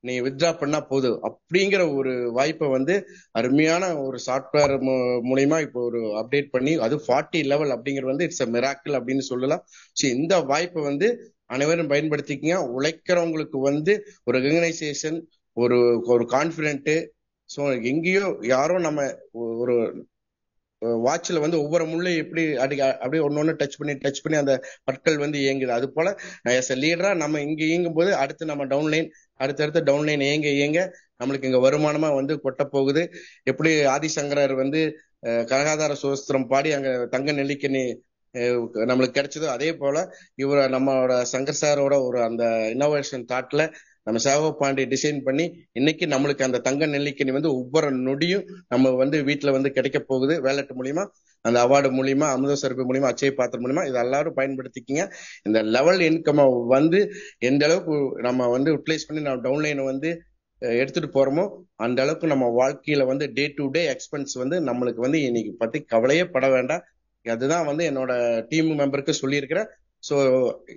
நீ வித்ட்ரா பண்ணா போதும் அப்படிங்கிற ஒரு வாய்ப்பை வந்து அருமையான ஒரு சாஃப்ட்வேர் மூலயமா இப்போ ஒரு அப்டேட் பண்ணி அது 40 லெவல் அப்படிங்கிறது வந்து இட்ஸ் அ மிராக்கிள் அப்படின்னு சொல்லலாம். ஸோ இந்த வாய்ப்பை வந்து அனைவரும் பயன்படுத்திக்கங்க. உழைக்கிறவங்களுக்கு வந்து ஒரு ரெகனைசேஷன், ஒரு ஒரு கான்பிடென்ட். ஸோ எங்கேயோ யாரோ நம்ம ஒரு வாட்ச்ல வந்து ஒவ்வொரு முள்ளையும் எப்படி அப்படியே ஒன்னொன்னு டச் பண்ணி அந்த பற்கள் வந்து இயங்குது. அது போல எஸ் எ லீடரா நம்ம இங்க இயங்கும் போது அடுத்து நம்ம அடுத்தடுத்த டவுன்லைன் இயங்க நம்மளுக்கு இங்க வருமானமா வந்து கொட்ட போகுது. எப்படி ஆதிசங்கரர் வந்து கனகாதார சோஸ்திரம் பாடி அங்க தங்க நெல்லிக்கனி நம்மளுக்கு கிடைச்சதோ அதே போல இவர நம்மளோட சங்கர் சாரோட ஒரு அந்த இன்னோவேஷன் தாட்ல நம்ம சேவ பாண்டி டிசைன் பண்ணி இன்னைக்கு நம்மளுக்கு அந்த தங்க நெல்லிக்கனி வந்து ஒவ்வொரு நொடியும் நம்ம வந்து வீட்டுல வந்து கிடைக்க போகுது. வேலெட் மூலியமா, அந்த அவார்டு மூலியமா, அமுத சரபி மூலியமா, அச்சய பாத்திரம் மூலியமா இது எல்லாரும் பயன்படுத்திக்கிங்க. இந்த லெவல் இன்கம் வந்து எந்த அளவுக்கு நம்ம வந்து யூட்டிலைஸ் பண்ணி நம்ம டவுன்லைனை வந்து எடுத்துட்டு போறோமோ அந்த அளவுக்கு நம்ம வாழ்க்கையில வந்து டே டு டே எக்ஸ்பென்ஸ் வந்து நம்மளுக்கு வந்து இன்னைக்கு பத்தி கவலையே பட வேண்டாம். அதுதான் வந்து என்னோட டீம் மெம்பருக்கு சொல்லியிருக்கிறேன். ஸோ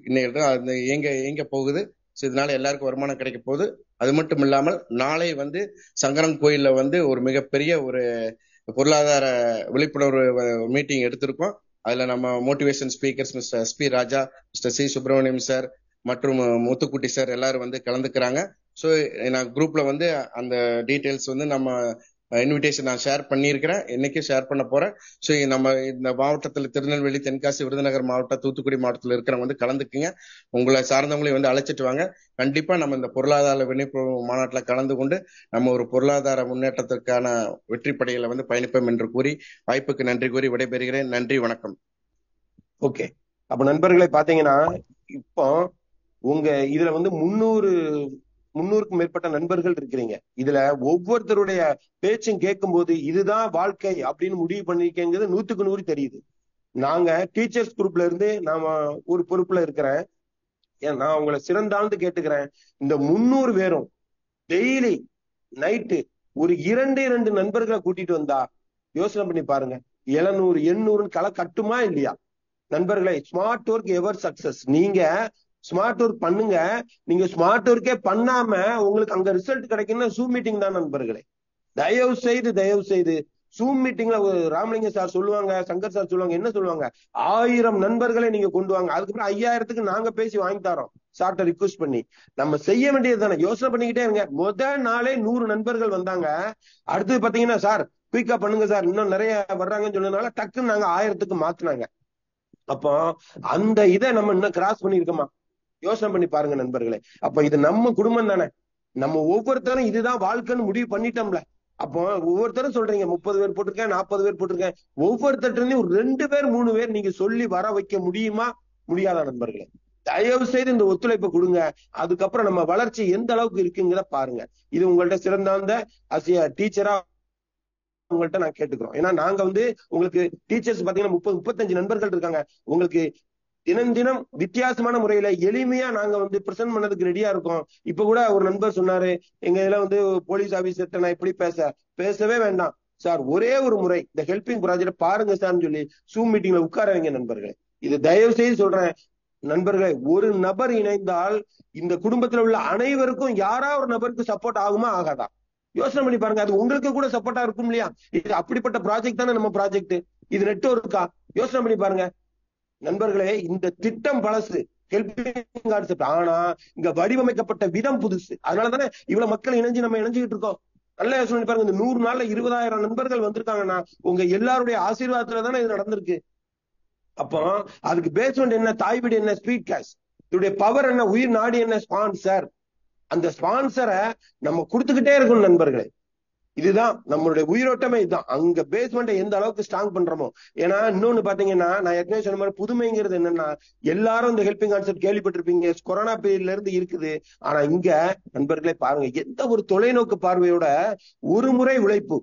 இன்னைக்கு எங்க போகுது. ஸோ இதனால எல்லாருக்கும் வருமானம் கிடைக்க போகுது. அது மட்டும் இல்லாமல் நாளை வந்து சங்கரன் கோயில்ல வந்து ஒரு மிகப்பெரிய ஒரு பொருளாதார விழிப்புணர்வு மீட்டிங் எடுத்திருக்கோம். அதுல நம்ம மோட்டிவேஷன் ஸ்பீக்கர்ஸ் மிஸ்டர் SP ராஜா, மிஸ்டர் C சுப்பிரமணியம் சார் மற்றும் முத்துக்குட்டி சார் எல்லாரும் வந்து கலந்துக்கிறாங்க. ஸோ நான் குரூப்ல வந்து அந்த டீட்டெயில்ஸ் வந்து நம்ம இன்விடேஷன் நான் ஷேர் பண்ணியிருக்கிறேன், இன்னைக்கு ஷேர் பண்ண போறேன். ஸோ நம்ம இந்த மாவட்டத்தில் திருநெல்வேலி, தென்காசி, விருதுநகர் மாவட்டம், தூத்துக்குடி மாவட்டத்தில் இருக்கிறவங்க வந்து கலந்துக்குங்க. உங்களை சார்ந்தவங்களையும் வந்து அழைச்சிட்டு வாங்க. கண்டிப்பா நம்ம இந்த பொருளாதார விழிப்புணர்வு மாநாட்டில் கலந்து கொண்டு நம்ம ஒரு பொருளாதார முன்னேற்றத்திற்கான வெற்றி படைகளை வந்து பயணிப்போம் என்று கூறி வாய்ப்புக்கு நன்றி கூறி விடைபெறுகிறேன். நன்றி, வணக்கம். ஓகே, அப்ப நண்பர்களை பாத்தீங்கன்னா இப்போ உங்க இதுல வந்து 300 300க்கும் மேற்பட்ட நண்பர்கள் இருக்கிறீங்க. இதுல ஒவ்வொருத்தருடைய பேச்சும் கேட்கும் போது இதுதான் வாழ்க்கை அப்படின்னு முடிவு பண்ணிருக்கேங்கிறது 100க்கு 100 தெரியுது. நாங்க டீச்சர்ஸ் குரூப்ல இருந்து நாம ஒரு பொறுப்புல இருக்கிறேன். நான் உங்களை சிறந்தாழ்ந்து கேட்டுக்கிறேன், இந்த 300 பேரும் டெய்லி நைட்டு ஒரு 2 நண்பர்களை கூட்டிட்டு வந்தா யோசனை பண்ணி பாருங்க, 700 800 களை கட்டுமா இல்லையா? நண்பர்களே, ஸ்மார்ட் ஒர்க் எவர் சக்சஸ். நீங்க ஸ்மார்ட் ஒர்க் பண்ணுங்க. நீங்க ஸ்மார்ட் ஒர்க்கே பண்ணாம உங்களுக்கு அங்க ரிசல்ட் கிடைக்கும்னா ஜூம் மீட்டிங் தான் நண்பர்களே. தயவு செய்து ஜூம் மீட்டிங்ல ராமலிங்க சார் சொல்லுவாங்க, சங்கர் சார் சொல்லுவாங்க, என்ன சொல்லுவாங்க, 1000 நண்பர்களை நீங்க கொண்டு வாங்க, அதுக்கப்புறம் 5000க்கு நாங்க பேசி வாங்கி தரோம் சார்ட்ட ரிக்வஸ்ட் பண்ணி. நம்ம செய்ய வேண்டியது தானே, யோசனை பண்ணிக்கிட்டே இருங்க. முதல் நாளே 100 நண்பர்கள் வந்தாங்க. அடுத்தது பாத்தீங்கன்னா, சார் குயிக்கா பண்ணுங்க சார், இன்னும் நிறைய வர்றாங்கன்னு சொன்னதுனால டக்குன்னு நாங்க 1000க்கு மாத்தினாங்க. அப்போ அந்த இதை நம்ம இன்னும் கிராஸ் பண்ணிருக்கோமா? யோசனை பண்ணி பாருங்க நண்பர்களே. அப்ப இது நம்ம குடும்பம் தானே, நம்ம ஒவ்வொருத்தரும் இதுதான் வாழ்க்கைன்னு முடிவு பண்ணிட்டோம்ல. அப்போ ஒவ்வொருத்தரும் சொல்றீங்க 30 பேர் போட்டிருக்கேன், 40 பேர் போட்டிருக்கேன், ஒவ்வொருத்தரும் ஒரு 2 பேர் 3 பேர் நீங்க சொல்லி வர வைக்க முடியுமா? முடியாதா நண்பர்களே? தயவு செய்து இந்த ஒத்துழைப்பை கொடுங்க. அதுக்கப்புறம் நம்ம வளர்ச்சி எந்த அளவுக்கு இருக்குங்கிறத பாருங்க. இது உங்கள்ட்ட சிறந்தாந்த டீச்சரா உங்கள்ட்ட நான் கேட்டுக்கிறோம். ஏன்னா நாங்க உங்களுக்கு டீச்சர்ஸ் பாத்தீங்கன்னா 30-35 நண்பர்கள் இருக்காங்க. உங்களுக்கு தினம் வித்தியாசமான முறையில எளிமையா நாங்க பிரசன்ட் பண்ணதுக்கு ரெடியா இருக்கோம். இப்ப கூட ஒரு நண்பர் சொன்னாரு, எங்க இதுல போலீஸ் ஆபீசர்ட்ட நான் எப்படி பேசவே வேண்டாம் சார், ஒரே ஒரு முறை இந்த ஹெல்பிங் ப்ராஜெக்ட் பாருங்க சார்னு சொல்லி ஜூம் மீட்டிங்ல உட்கார வைங்க நண்பர்களே. இது தயவு செய்து சொல்றேன் நண்பர்களே, ஒரு நபர் இணைந்தால் இந்த குடும்பத்துல உள்ள அனைவருக்கும் யாரா ஒரு நபருக்கு சப்போர்ட் ஆகுமா ஆகாதா? யோசனை பண்ணி பாருங்க. அது உங்களுக்கு கூட சப்போர்ட்டா இருக்கும் இல்லையா? இது அப்படிப்பட்ட ப்ராஜெக்ட் தானே நம்ம ப்ராஜெக்ட். இது நெட்வொர்க்கா? யோசனை பண்ணி பாருங்க நண்பர்களே. இந்த திட்டம் பழசு, ஹெல்பிங் கான்செப்ட். ஆனா இங்க வடிவமைக்கப்பட்ட விதம் புதுசு. அதனாலதானே இவ்வளவு மக்கள் நம்ம இணைஞ்சுக்கிட்டு இருக்கோம். நல்லா யோசனை பண்ணி பாருங்க. இந்த 100 நாள்ல 20,000 நண்பர்கள் வந்திருக்காங்கன்னா உங்க எல்லாருடைய ஆசீர்வாதத்துல தானே இது நடந்திருக்கு. அப்போ அதுக்கு பேஸ்மெண்ட் என்ன? தாய் வீடு என்ன? Speed cash. இதோடைய பவர் என்ன? உயிர் நாடி என்ன? ஸ்பான்சர். அந்த ஸ்பான்சரை நம்ம கொடுத்துக்கிட்டே இருக்கணும் நண்பர்களே. இதுதான் நம்மளுடைய உயிரோட்டமே. இதுதான் அங்க பேஸ்மெண்ட்டை எந்த அளவுக்கு ஸ்ட்ராங் பண்றோமோ. ஏன்னா இன்னொன்னு பாத்தீங்கன்னா, நான் ஏற்கனவே சொன்ன மாதிரி புதுமைங்கிறது என்னன்னா, எல்லாரும் இந்த ஹெல்பிங் கான்செப்ட் கேள்விப்பட்டிருப்பீங்க, கொரோனா பீரியட்ல இருந்து இருக்குது. ஆனா இங்க நண்பர்களே பாருங்க, எந்த ஒரு தொலைநோக்கு பார்வையோட ஒரு முறை உழைப்பு.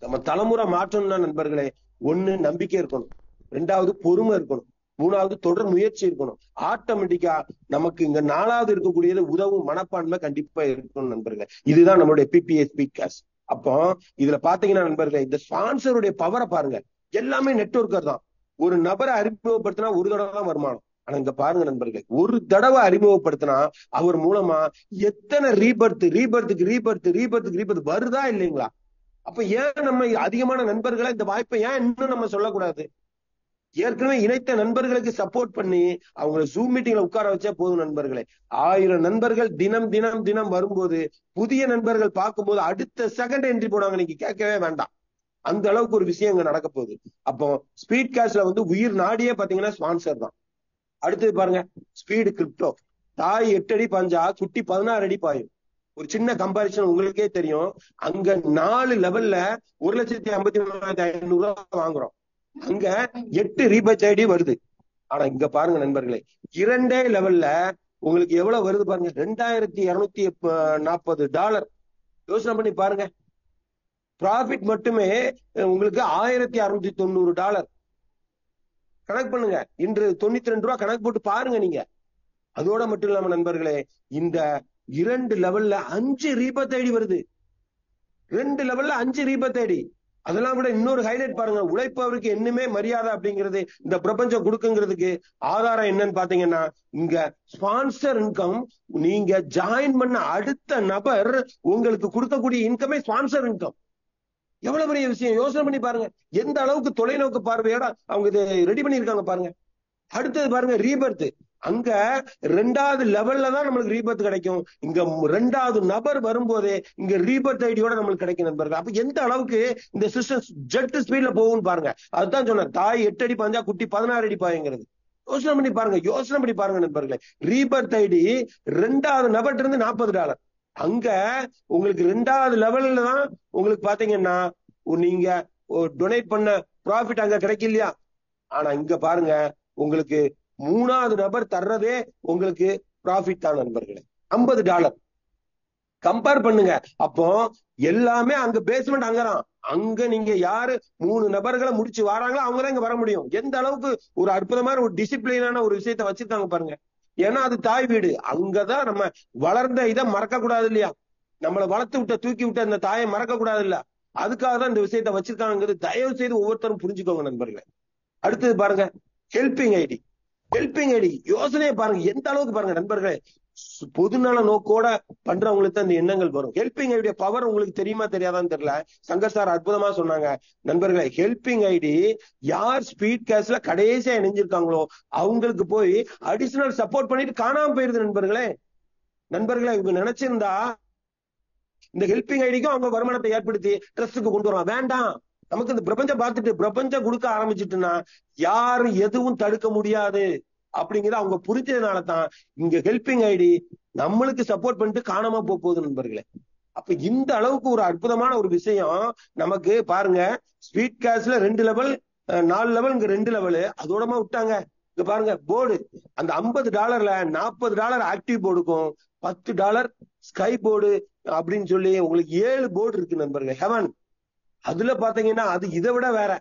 நம்ம தலைமுறை மாற்றம்னா நண்பர்களே, 1 நம்பிக்கை இருக்கணும், 2வது பொறுமை இருக்கணும், 3வது தொடர் முயற்சி இருக்கணும். ஆட்டோமேட்டிக்கா நமக்கு இங்க 4வது இருக்கக்கூடியது உதவும் மனப்பான்மை கண்டிப்பா இருக்கணும் நண்பர்களே. இதுதான் நம்மளுடைய PPA ஸ்பீட் கேஷ். அப்போ இதுல பாத்தீங்கன்னா நண்பர்களே, இந்த ஸ்பான்சருடைய பவரை பாருங்க. எல்லாமே நெட்வொர்க்கர் தான். ஒரு நபரை அறிமுகப்படுத்தினா ஒரு தடவை தான் வருமானம். ஆனா இங்க பாருங்க நண்பர்களே, ஒரு தடவை அறிமுகப்படுத்தினா அவர் மூலமா எத்தனை ரீபர்த்துக்கு வருதா இல்லைங்களா? அப்ப ஏன் நம்ம அதிகமான நண்பர்களை இந்த வாய்ப்பை ஏன் இன்னும் நம்ம சொல்லக்கூடாது? ஏற்கனவே இணைத்த நண்பர்களுக்கு சப்போர்ட் பண்ணி அவங்களை ஜூம் மீட்டிங்ல உட்கார வச்சா போதும் நண்பர்களே. 1000 நண்பர்கள் தினம் வரும்போது புதிய நண்பர்கள் பார்க்கும்போது அடுத்த செகண்ட் என்ட்ரி போடுவாங்க. நீங்க கேட்கவே வேண்டாம், அந்த அளவுக்கு ஒரு விஷயம் இங்க நடக்க போகுது. அப்போ ஸ்பீட் கேஷ்ல உயிர் நாடியே பாத்தீங்கன்னா ஸ்பான்சர் தான். அடுத்தது பாருங்க, ஸ்பீடு கிரிப்டோ. தாய் 8 அடி பாஞ்சா குட்டி 16 அடி பாயும். ஒரு சின்ன கம்பாரிசன் உங்களுக்கே தெரியும். அங்க 4 லெவல்ல 1,53,500 வாங்குறோம். அங்க 8 ரீபர்த் ஐடி வருது. ஆனா இங்க பாருங்க நண்பர்களே, 2 லெவல்ல உங்களுக்கு எவ்வளவு வருது பாருங்க, $2,240. யோசனை பண்ணி பாருங்க. ப்ராஃபிட் மட்டுமே உங்களுக்கு $1,690. கணக்கு பண்ணுங்க. இன்று 92 ரூபா கணக்கு போட்டு பாருங்க நீங்க. அதோட மட்டும் இல்லாம நண்பர்களே, இந்த 2 லெவல்ல 5 ரீபர்த் ஐடி வருது. 2 லெவல்ல 5 ரீபர்த் ஐடி. அதெல்லாம் விட இன்னொரு ஹைலைட் பாருங்க, உழைப்பவருக்கு என்னமே மரியாதை அப்படிங்கிறது இந்த பிரபஞ்சம் கொடுக்குங்கிறதுக்கு ஆதாரம் என்னன்னு பாத்தீங்கன்னா, இங்க ஸ்பான்சர் இன்கம். நீங்க ஜாயின் பண்ண அடுத்த நபர் உங்களுக்கு கொடுக்கக்கூடிய இன்கமே ஸ்பான்சர் இன்கம். எவ்வளவு பெரிய விஷயம், யோசனை பண்ணி பாருங்க. எந்த அளவுக்கு தொலைநோக்கு பார்வையோட அவங்க இதை ரெடி பண்ணிருக்காங்க பாருங்க. அடுத்தது பாருங்க, ரீபர்த். அங்க 2வது லெவல்ல தான் நம்மளுக்கு ரீபர்த் கிடைக்கும். இங்க 2வது நபர் வரும்போதே இங்க ரீபர்த் ஐடியோட நம்மளுக்கு கிடைக்கும் நண்பர்கள். அப்ப எந்த அளவுக்கு இந்த சிஸ்டம் ஜெட் ஸ்பீட்ல போகும்னு பாருங்க. அதுதான் சொன்னேன், தாய் 8 அடி பாஞ்சா குட்டி 16 அடி பாயுங்கிறது. யோசனை பண்ணி பாருங்க நண்பர்களே. ரீபர்த் ஐடி 2வது நபர்கிட்ட இருந்து $40. அங்க உங்களுக்கு 2வது லெவல்ல தான் உங்களுக்கு பாத்தீங்கன்னா நீங்க டொனேட் பண்ண ப்ராஃபிட் அங்க கிடைக்கும் இல்லையா? ஆனா இங்க பாருங்க, உங்களுக்கு 3வது நபர் தர்றதே உங்களுக்கு ப்ராஃபிட் தான் நண்பர்களே, $50. கம்பேர் பண்ணுங்க. அப்போ எல்லாமே அங்க பேஸ்மெண்ட் அங்கதான். அங்க நீங்க யாரு 3 நபர்களை முடிச்சு வராங்களோ அவங்கதான் இங்க வர முடியும். எந்த அளவுக்கு ஒரு அற்புதமான ஒரு டிசிப்ளினான ஒரு விஷயத்த வச்சிருக்காங்க பாருங்க. ஏன்னா அது தாய் வீடு. அங்கதான் நம்ம வளர்ந்த இதை மறக்க கூடாது இல்லையா? நம்மளை வளர்த்து விட்ட தூக்கி விட்ட அந்த தாயை மறக்க கூடாது இல்ல? அதுக்காக தான் இந்த விஷயத்த வச்சிருக்காங்கிறது தயவு செய்து ஒவ்வொருத்தரும் புரிஞ்சுக்கோங்க நண்பர்களே. அடுத்தது பாருங்க, ஹெல்பிங் ஐடி. ஹெல்பிங் ஐடி யோசனையை பாருங்க எந்த அளவுக்கு பாருங்க நண்பர்களே. பொதுநல நோக்கோட பண்றவங்களுக்கு தான் இந்த எண்ணங்கள் வரும். ஹெல்பிங் ஐடிய பவர் உங்களுக்கு தெரியுமா தெரியாதான்னு தெரியல. சங்கர் சார் அற்புதமா சொன்னாங்க நண்பர்களே. ஹெல்பிங் ஐடி யார் ஸ்பீட் கேஸ்ல கடைசியா இணைஞ்சிருக்காங்களோ அவங்களுக்கு போய் அடிஷனல் சப்போர்ட் பண்ணிட்டு காணாம போயிருது நண்பர்களே. இவங்க நினைச்சிருந்தா இந்த ஹெல்பிங் ஐடிக்கும் அவங்க வருமானத்தை ஏற்படுத்தி ட்ரஸ்டுக்கு கொண்டு வருவாங்க. வேண்டாம், நமக்கு இந்த பிரபஞ்சம் பார்த்துட்டு பிரபஞ்சம் கொடுக்க ஆரம்பிச்சுட்டுன்னா யாரும் எதுவும் தடுக்க முடியாது அப்படிங்கிறத அவங்க புரிஞ்சதுனாலதான் இங்க ஹெல்பிங் ஐடி நம்மளுக்கு சப்போர்ட் பண்ணிட்டு காணாம போகுது நண்பர்களே. அப்ப இந்த அளவுக்கு ஒரு அற்புதமான ஒரு விஷயம் நமக்கு பாருங்க. ஸ்பீட் கேஸ்ல 2 லெவல் 4 லெவல், இங்க 2 லெவலு அதோடமா விட்டாங்க. இங்க பாருங்க போர்டு, அந்த $50 $40 ஆக்டிவ் போர்டுக்கும் $10 ஸ்கை போர்டு அப்படின்னு சொல்லி உங்களுக்கு 7 போர்டு இருக்கு நண்பர்களே. ஹெவன் அதுல பாத்தீங்கன்னா அது இதை விட வேற.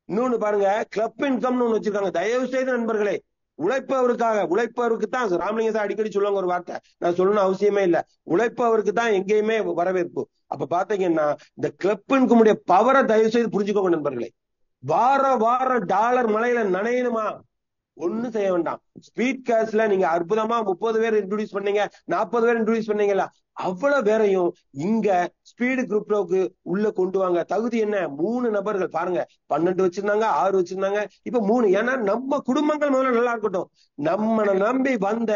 இன்னொன்னு பாருங்க, கிளப் இன்கம்னு ஒண்ணு வச்சிருக்காங்க. தயவு செய்து நண்பர்களே, உழைப்பவருக்கு தான் ராமலிங்க சார் அடிக்கடி சொல்லுவாங்க ஒரு வார்த்தை, நான் சொல்லணும் அவசியமே இல்ல. உழைப்பவருக்கு தான் எங்கேயுமே வரவேற்பு. அப்ப பாத்தீங்கன்னா இந்த கிளப் இன்கமுடைய பவரை தயவு செய்து புரிஞ்சுக்கோங்க நண்பர்களே. வார டாலர் மலையில நனையணுமா? ஒண்ணும் செய்ய வேண்டாம். ஸ்பீட் கேஸ்ல நீங்க அற்புதமா 30 பேர் இன்ட்ரோடியூஸ் பண்ணீங்க, 40 பேர் இன்ட்ரோடியூஸ் பண்ணீங்களா, அவ்வளவு பேரையும் இங்க ஸ்பீடு குரூப்க்கு உள்ள கொண்டு வாங்க. தகுதி என்ன? 3 நபர்கள் பாருங்க. 12 வச்சிருந்தாங்க, 6 வச்சிருந்தாங்க, இப்ப 3. ஏன்னா நம்ம குடும்பங்கள் முதல்ல நல்லா இருக்கட்டும். நம்மளை நம்பி வந்த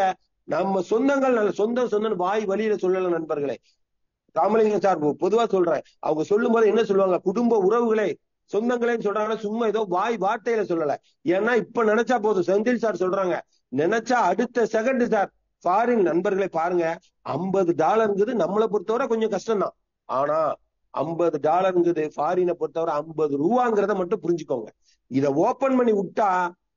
நம்ம சொந்தங்கள் நல்ல சொந்தம் வாய் வழியில சொல்லல நண்பர்களே. ராமலிங்கம் சார் பொதுவா சொல்றேன், அவங்க சொல்லும் போது என்ன சொல்லுவாங்க, குடும்ப உறவுகளே சொந்தங்களேன்னு சொல்றாங்கன்னா சும்மா ஏதோ வாய் வார்த்தையில சொல்லல. ஏன்னா இப்ப நினைச்சா போதும். செந்தில் சார் சொல்றாங்க, நினைச்சா அடுத்த செகண்ட் சார் ஃபாரின் நண்பர்களே பாருங்க. $50 நம்மளை பொறுத்தவரை கொஞ்சம் கஷ்டம் தான். ஆனா $50 ஃபாரினை பொறுத்தவரை 50 ரூபாங்கிறத மட்டும் புரிஞ்சுக்கோங்க. இதை ஓபன் பண்ணி விட்டா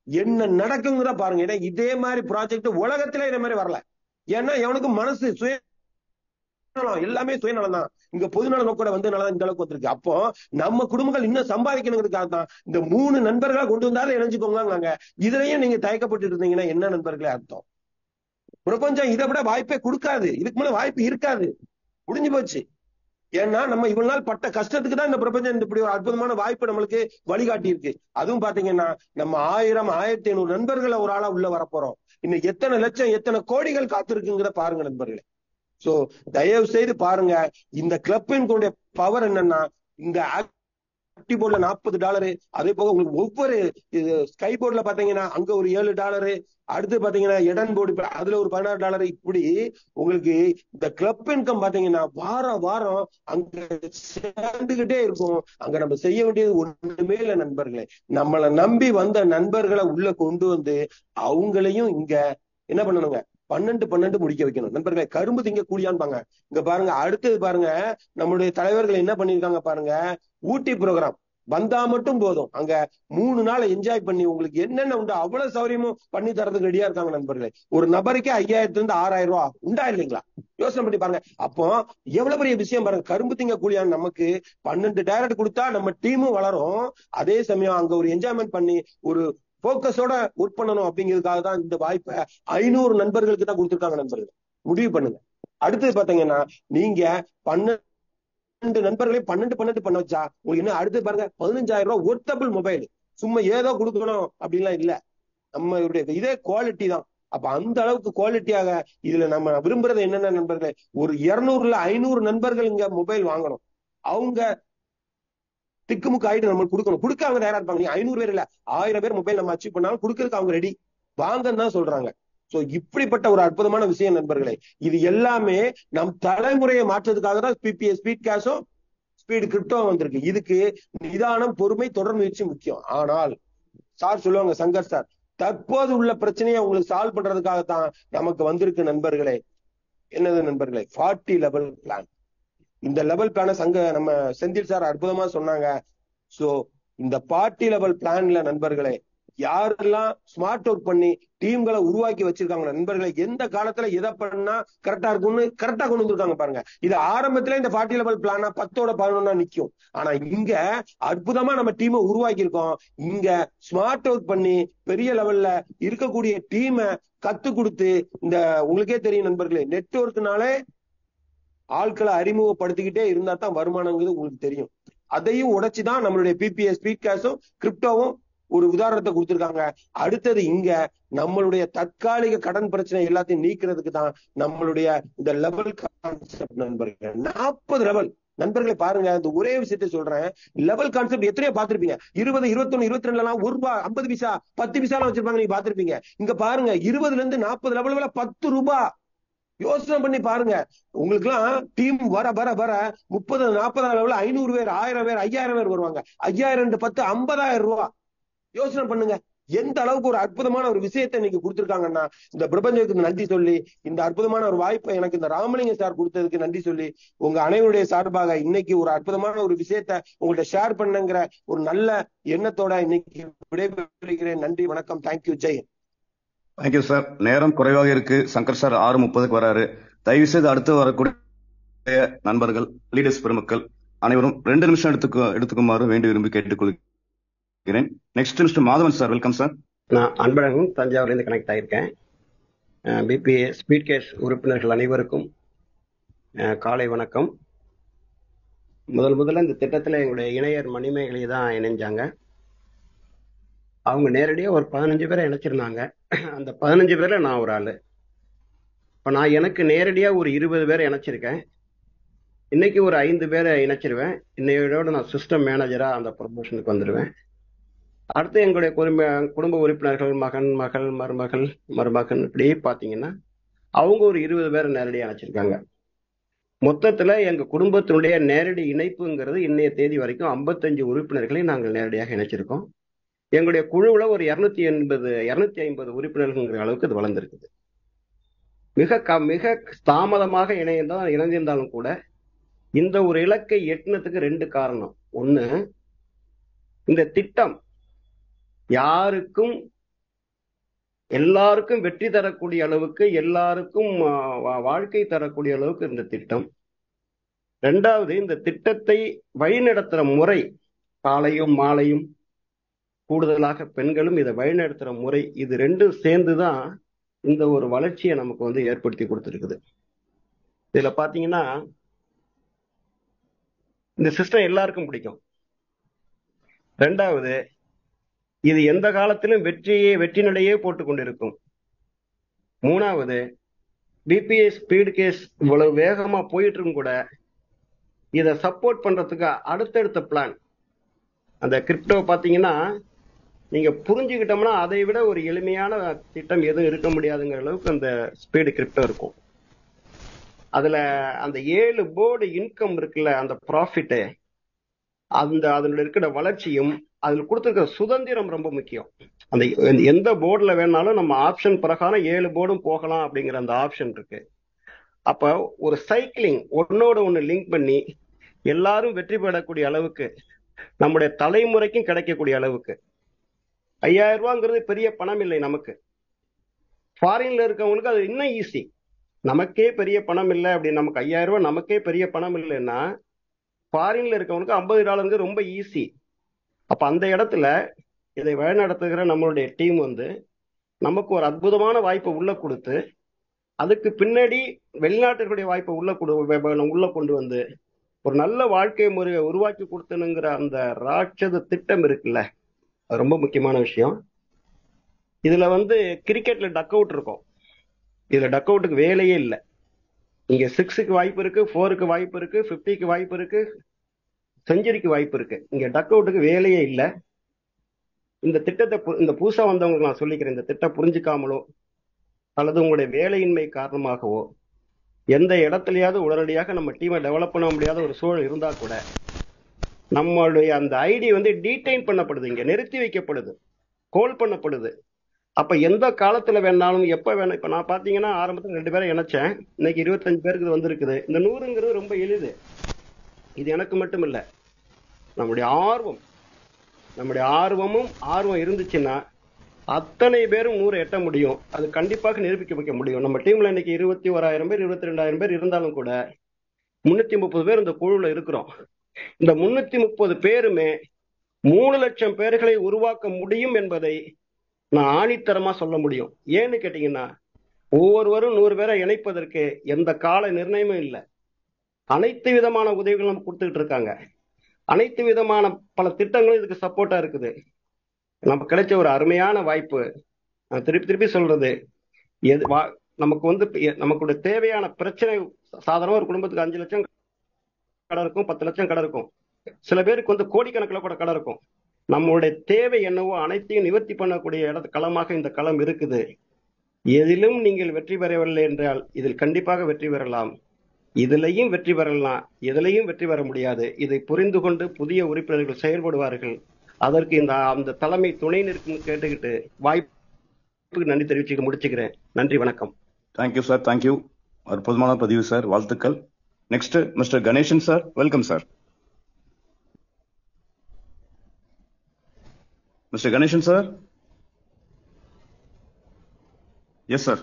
என்ன நடக்குங்கிற பாருங்க. ஏன்னா இதே மாதிரி ப்ராஜெக்ட் உலகத்திலே இதே மாதிரி வரல. ஏன்னா எவனுக்கு மனசு எல்லாமே சுயநலம் தான். இங்க பொதுநல நோக்கோட வந்ததுனால இந்த அளவுக்கு வந்திருக்கு. அப்போ நம்ம குடும்பங்கள் இன்னும் சம்பாதிக்கணுங்கிறதுக்காக தான் இந்த 3 நண்பர்களா கொண்டு வந்தாலும் இணைஞ்சுக்கோங்க. இதுலயும் நீங்க தயக்கப்பட்டு இருந்தீங்கன்னா என்ன நண்பர்களே அர்த்தம்? பிரபஞ்சம் இதை விட வாய்ப்பே கொடுக்காது. இதுக்கு மேல வாய்ப்பு இருக்காது, முடிஞ்சு போச்சு. ஏன்னா நம்ம இவ்வளவு நாள் பட்ட கஷ்டத்துக்கு தான் இந்த பிரபஞ்சம் இப்படி ஒரு அற்புதமான வாய்ப்பு நம்மளுக்கு வழிகாட்டி இருக்கு. அதுவும் பாத்தீங்கன்னா நம்ம 1000 1500 நண்பர்களை ஒரு ஆளா உள்ள வரப்போறோம். இன்னும் எத்தனை லட்சம் எத்தனை கோடிகள் காத்திருக்குங்கிற பாருங்க நண்பர்களே. சோ தயவு செய்து பாருங்க, இந்த கிளப்பினுடைய பவர் என்னன்னா, இந்த ஆக்டிவ் போர்ட்ல $40, அதே போக உங்களுக்கு ஒவ்வொரு ஸ்கை போர்ட்ல பாத்தீங்கன்னா அங்க ஒரு $7, அடுத்து பாத்தீங்கன்னா எடன் போர்டு அதுல ஒரு $16, இப்படி உங்களுக்கு இந்த கிளப் இன்கம் பாத்தீங்கன்னா வாரம் அங்க சேர்ந்துகிட்டே இருக்கும். அங்க நம்ம செய்ய வேண்டியது ஒண்ணுமே இல்லை நண்பர்களே. நம்மளை நம்பி வந்த நண்பர்களை உள்ள கொண்டு வந்து அவங்களையும் இங்க என்ன பண்ணணுங்க, 12 முடிக்க வைக்கணும் நண்பர்களே. கரும்பு திங்க கூலியான்பாங்க. இங்க பாருங்க, அடுத்தது பாருங்க, நம்மளுடைய தலைவர்கள் என்ன பண்ணிருக்காங்க பாருங்க. ஊட்டி ப்ரோக்ராம் வந்தா மட்டும் போதும், அங்க 3 நாள் என்ஜாய் பண்ணி உங்களுக்கு என்னென்ன உண்டு அவ்வளவு சௌரியமும் பண்ணி தரதுக்கு ரெடியா இருக்காங்க நண்பர்களே. ஒரு நபருக்கே 5000 6000 ரூபாய் உண்டா இல்லைங்களா? யோசனை பண்ணி பாருங்க. அப்போ எவ்வளவு பெரிய விஷயம் பாருங்க. கரும்பு திங்க கூலியான் நமக்கு 12 டைரக்ட் கொடுத்தா நம்ம டீமும் வளரும். அதே சமயம் அங்க ஒரு என்ஜாய்மெண்ட் பண்ணி ஒரு போக்கஸோட ஒர்க் பண்ணணும் அப்படிங்கிறதுக்காக தான் இந்த வாய்ப்பை 500 நண்பர்களுக்கு தான் கொடுத்துருக்காங்க நண்பர்கள். முடிவு பண்ணுங்க. அடுத்தது பாத்தீங்கன்னா நீங்க 12 நண்பர்களையும் 12 பண்ண வச்சா உங்களுக்கு என்ன அடுத்து பாருங்க 15000 ரூபாய் ஒர்த்தபிள் மொபைல். சும்மா ஏதோ கொடுக்கணும் அப்படின்லாம் இல்ல, நம்ம இதே குவாலிட்டி தான். அப்ப அந்த அளவுக்கு குவாலிட்டியாக இதுல நம்ம விரும்புறது என்னென்ன நண்பர்களே, ஒரு 200 500 நண்பர்கள் இங்க மொபைல் வாங்கணும். அவங்க திக்குமுக்கு ஆயிட்டு நம்ம கொடுக்கணும். கொடுக்க அவங்க தயாரா இருப்பாங்க. 500 பேர் இல்ல 1000 பேர் மொபைல் நம்ம அச்சீவ் பண்ணாலும் கொடுக்கறதுக்கு அவங்க ரெடி, வாங்கன்னு தான் சொல்றாங்க. சோ இப்படிப்பட்ட ஒரு அற்புதமான விஷயம் நண்பர்களே. இது எல்லாமே நம் தலைமுறையை மாற்றதுக்காக தான் ஸ்பீட் கேஷும் ஸ்பீடு கிரிப்டோ வந்திருக்கு. இதுக்கு நிதானம், பொறுமை, தொடர் முயற்சி முக்கியம். ஆனால் சார் சொல்லுவாங்க, சங்கர் சார், தற்போது உள்ள பிரச்சனையை உங்களுக்கு சால்வ் பண்றதுக்காகத்தான் நமக்கு வந்திருக்கு நண்பர்களே. என்னது நண்பர்களே? 40 லெவல் பிளான். இந்த லெவல் பிளான நம்ம செந்தில் சார் அற்புதமா சொன்னாங்க. சோ இந்த 40 லெவல் பிளான்ல நண்பர்களே யாரெல்லாம் ஸ்மார்ட் ஒர்க் பண்ணி டீம்களை உருவாக்கி வச்சிருக்காங்க நண்பர்களை, எந்த காலத்துல எதை பண்ணா கரெக்டா இருக்கும்னு கரெக்டா கொண்டு வந்திருக்காங்க பாருங்க. இது ஆரம்பத்துல இந்த 40 லெவல் பிளானா 10ஓட 11 நிக்கும். ஆனா இங்க அற்புதமா நம்ம டீமை உருவாக்கி இருக்கோம். இங்க ஸ்மார்ட் ஒர்க் பண்ணி பெரிய லெவல்ல இருக்கக்கூடிய டீமை கத்து கொடுத்து, இந்த உங்களுக்கே தெரியும் நண்பர்களே, நெட்வொர்க்னாலே ஆட்களை அறிமுகப்படுத்திக்கிட்டே இருந்தா தான் வருமானங்கிறது உங்களுக்கு தெரியும். அதையும் உடைச்சுதான் நம்மளுடைய பிபிஎஸ் ஸ்பீட் கேஷும் கிரிப்டோவும் ஒரு உதாரணத்தை கொடுத்திருக்காங்க. அடுத்தது இங்க நம்மளுடைய தற்காலிக கடன் பிரச்சனை எல்லாத்தையும் நீக்கிறதுக்கு தான் நம்மளுடைய இந்த லெவல் கான்செப்ட் நண்பர்கள். 40 லெவல் நண்பர்களை பாருங்க. இந்த ஒரே விஷயத்தை சொல்றேன், லெவல் கான்செப்ட் எத்தனையோ பார்த்திருப்பீங்க. 20, 21, 22 எல்லாம் ₹1, 50 பைசா, 10 பைசா வச்சிருப்பாங்க, நீங்க பார்த்திருப்பீங்க. இங்க பாருங்க 20ல இருந்து 40 லெவல் ₹10. யோசனை பண்ணி பாருங்க. உங்களுக்கு எல்லாம் டீம் வர வர வர 30, 40 லெவல்ல 500 பேர், 1000 பேர், 5000 பேர் வருவாங்க. 5000 × 10 ₹50,000. யோசனை பண்ணுங்க, எந்த அளவுக்கு ஒரு அற்புதமான ஒரு விஷயத்தை இன்னைக்கு கொடுத்திருக்காங்கன்னா, இந்த பிரபஞ்சத்துக்கு நன்றி சொல்லி, இந்த அற்புதமான ஒரு வாய்ப்பை எனக்கு இந்த ராமலிங்க சார் கொடுத்ததுக்கு நன்றி சொல்லி, உங்க அனைவருடைய சார்பாக இன்னைக்கு ஒரு அற்புதமான ஒரு விஷயத்தை உங்கள்ட்ட ஷேர் பண்ணுங்கிற ஒரு நல்ல எண்ணத்தோட இன்னைக்கு விடைபெறுகிறேன். நன்றி, வணக்கம், தேங்க்யூ, ஜெய். Thank you sir. நேரம் குறைவாக இருக்கு. சங்கர் சார் 6:30க்கு வராரு. தயவு செய்து அடுத்து வரக்கூடிய நண்பர்கள், லீடர்ஸ் பெருமக்கள் அனைவரும் 2 நிமிஷம் எடுத்துக்குமாறு வேண்டி விரும்பி கேட்டுக்கொள்கிறேன். Next mister Madhavan sir, welcome sir. நான் அன்பழகன், தஞ்சாவூர்லேருந்து கனெக்ட் ஆகியிருக்கேன். பிபிஏ ஸ்பீட் கேஸ் உறுப்பினர்கள் அனைவருக்கும் காலை வணக்கம். முதல்ல இந்த திட்டத்தில் எங்களுடைய இணையர் மணிமேகலை தான் இணைஞ்சாங்க. அவங்க நேரடியாக ஒரு 15 பேரை இணைச்சிருந்தாங்க. அந்த 15 பேரில் நான் ஒரு ஆள். இப்போ நான் எனக்கு நேரடியாக ஒரு 20 பேரை இணைச்சிருக்கேன். இன்னைக்கு ஒரு 5 பேரை இணைச்சிருவேன். இன்னையோட நான் சிஸ்டம் மேனேஜராக அந்த ப்ரொமோஷனுக்கு வந்துடுவேன். அடுத்து எங்களுடைய குடும்ப உறுப்பினர்கள், மகன், மகள், மருமகன் இப்படியே பார்த்தீங்கன்னா அவங்க ஒரு 20 பேரை நேரடியாக இணைச்சிருக்காங்க. மொத்தத்தில் எங்கள் குடும்பத்தினுடைய நேரடி இணைப்புங்கிறது இன்னைய தேதி வரைக்கும் 55 உறுப்பினர்களை நாங்கள் நேரடியாக இணைச்சிருக்கோம். எங்களுடைய குழுவில் ஒரு 250 உறுப்பினர்கள்ங்கிற அளவுக்கு இது வளர்ந்துருக்குது. மிக தாமதமாக இணைந்திருந்தாலும் கூட இந்த ஒரு இலக்கை எட்டினதுக்கு 2 காரணம். ஒன்று, இந்த திட்டம் எல்லாருக்கும் வெற்றி தரக்கூடிய அளவுக்கு, எல்லாருக்கும் வாழ்க்கை தரக்கூடிய அளவுக்கு இந்த திட்டம். 2வது, இந்த திட்டத்தை வழிநடத்துற முறை, காலையும் மாலையும் கூடுதலாக பெண்களும் இதை வழிநடத்துற முறை, இது 2ம் சேர்ந்துதான் இந்த ஒரு வளர்ச்சியை நமக்கு ஏற்படுத்தி கொடுத்துருக்குது. இதுல பாத்தீங்கன்னா இந்த சிஸ்டம் எல்லாருக்கும் பிடிக்கும். 2வது, இது எந்த காலத்திலும் வெற்றி நடையே போட்டு கொண்டிருக்கும். 3வது, பிபிஎஸ் ஸ்பீட் கேஸ் இவ்வளவு வேகமா போயிட்டு இருக்கும் கூட இதை சப்போர்ட் பண்றதுக்கு அடுத்தடுத்த பிளான், அந்த கிரிப்டோ பாத்தீங்கன்னா நீங்க புரிஞ்சுக்கிட்டோம்னா அதை விட ஒரு எளிமையான திட்டம் எதுவும் இருக்க முடியாதுங்கிற அளவுக்கு அந்த ஸ்பீடு கிரிப்டோ இருக்கும். அதுல அந்த 7 போர்டு இன்கம் இருக்குல்ல, அந்த ப்ராஃபிட்டு, அதனுடைய இருக்கிற வளர்ச்சியும் அதில் கொடுத்துருக்கிற சுதந்திரம் ரொம்ப முக்கியம். அந்த எந்த போர்டுல வேணாலும் நம்ம ஆப்ஷன் பிரகாரம் 7 போர்டும் போகலாம் அப்படிங்கிற அந்த ஆப்ஷன் இருக்கு. அப்ப ஒரு சைக்கிளிங் ஒன்னோட ஒண்ணு லிங்க் பண்ணி எல்லாரும் வெற்றி பெறக்கூடிய அளவுக்கு, நம்முடைய தலைமுறைக்கும் கிடைக்கக்கூடிய அளவுக்கு 5000 ரூபாங்கிறது பெரிய பணம் இல்லை நமக்கு. ஃபாரின்ல இருக்கவங்களுக்கு அது இன்னும் ஈஸி. நமக்கே பெரிய பணம் இல்லை அப்படி, நமக்கு 5000 ரூபாய் நமக்கே பெரிய பணம் இல்லைன்னா ஃபாரின்ல இருக்கவனுக்கு $50 ரொம்ப ஈஸி. அப்ப அந்த இடத்துல இதை வழிநடத்துகிற நம்மளுடைய டீம் நமக்கு ஒரு அற்புதமான வாய்ப்பை உள்ள கொடுத்து, அதுக்கு பின்னாடி வெளிநாட்டுடைய வாய்ப்பை உள்ள கொண்டு வந்து ஒரு நல்ல வாழ்க்கை முறையை உருவாக்கி கொடுத்தனுங்கிற அந்த ராட்சத திட்டம் இருக்குல்ல, அது ரொம்ப முக்கியமான விஷயம். இதுல கிரிக்கெட்ல டக் அவுட் இருக்கும். இதுல டக் அவுட்டுக்கு வேலையே இல்லை. இங்க 6க்கு வாய்ப்பு இருக்கு, 4க்கு வாய்ப்பு இருக்கு, 50க்கு வாய்ப்பு இருக்கு, செஞ்சுரிக்கு வாய்ப்பு இருக்கு. இங்க டக் அவுட்டுக்கு வேலையே இல்லை. இந்த திட்டத்தை இந்த புதுசா வந்தவங்களுக்கு நான் சொல்லிக்கிறேன், இந்த திட்டம் புரிஞ்சுக்காமலோ அல்லது உங்களுடைய வேலையின்மை காரணமாகவோ எந்த இடத்துலயாவது உடனடியாக நம்ம டீமை டெவலப் பண்ண முடியாத ஒரு சூழல் இருந்தா கூட நம்மளுடைய அந்த ஐடி டீடைன் பண்ணப்படுது, இங்க நிறுத்தி வைக்கப்படுது, கோல் பண்ணப்படுது. அப்ப எந்த காலத்துல வேணாலும் எப்ப வேணும். இப்ப நான் பாத்தீங்கன்னா ஆரம்பத்துல 2 பேரை இணைச்சேன், இன்னைக்கு 25 பேருக்கு வந்திருக்குது. இந்த 100ங்கிறது ரொம்ப எளிது. இது எனக்கு மட்டும் இல்ல, நம்முடைய ஆர்வம் இருந்துச்சுன்னா அத்தனை பேரும் 100 எட்ட முடியும். அது கண்டிப்பாக நிரூபிக்க வைக்க முடியும். நம்ம டீம்ல இன்னைக்கு 21,000 பேர் 22,000 பேர் இருந்தாலும் கூட 330 பேர் இந்த குழுல இருக்கிறோம். இந்த 330 பேருமே 3 லட்சம் பேர்களை உருவாக்க முடியும் என்பதை நான் ஆணித்தரமா சொல்ல முடியும். ஏன்னு கேட்டீங்கன்னா, ஒவ்வொருவரும் 100 பேரை இணைப்பதற்கு எந்த கால நிர்ணயமும் இல்லை. அனைத்து விதமான உதவிகளும் நம்ம கொடுத்துக்கிட்டு இருக்காங்க. அனைத்து விதமான பல திட்டங்களும் இதுக்கு சப்போர்ட்டா இருக்குது. நமக்கு கிடைச்ச ஒரு அருமையான வாய்ப்பு. நான் திருப்பி திருப்பி சொல்றது, நமக்கு நமக்குடைய தேவையான பிரச்சனை, சாதாரண ஒரு குடும்பத்துக்கு 5 லட்சம் கடை இருக்கும், 10 லட்சம் கடை இருக்கும், சில பேருக்கு கோடிக்கணக்கில் கூட கடை இருக்கும். நம்மளுடைய தேவை என்னவோ அனைத்தையும் நிவர்த்தி பண்ணக்கூடிய களமாக இந்த களம் இருக்குது. எதிலும் நீங்கள் வெற்றி பெறவில்லை என்றால் இதில் கண்டிப்பாக வெற்றி பெறலாம். இதிலையும் வெற்றி பெறலாம், எதிலையும் வெற்றி பெற முடியாது. இதை புரிந்து கொண்டு புதிய உறுப்பினர்கள் செயல்படுவார்கள். அதற்கு அந்த தலைமை துணை நிற்கும் கேட்டுக்கிட்டு வாய்ப்புக்கு நன்றி தெரிவிச்சு முடிச்சுக்கிறேன். நன்றி, வணக்கம். Thank you sir, thank you. அற்புதமான பதிவு சார், வாழ்த்துக்கள். Next mister Ganesan sir, welcome sir. Mister Ganesan sir. Yes sir.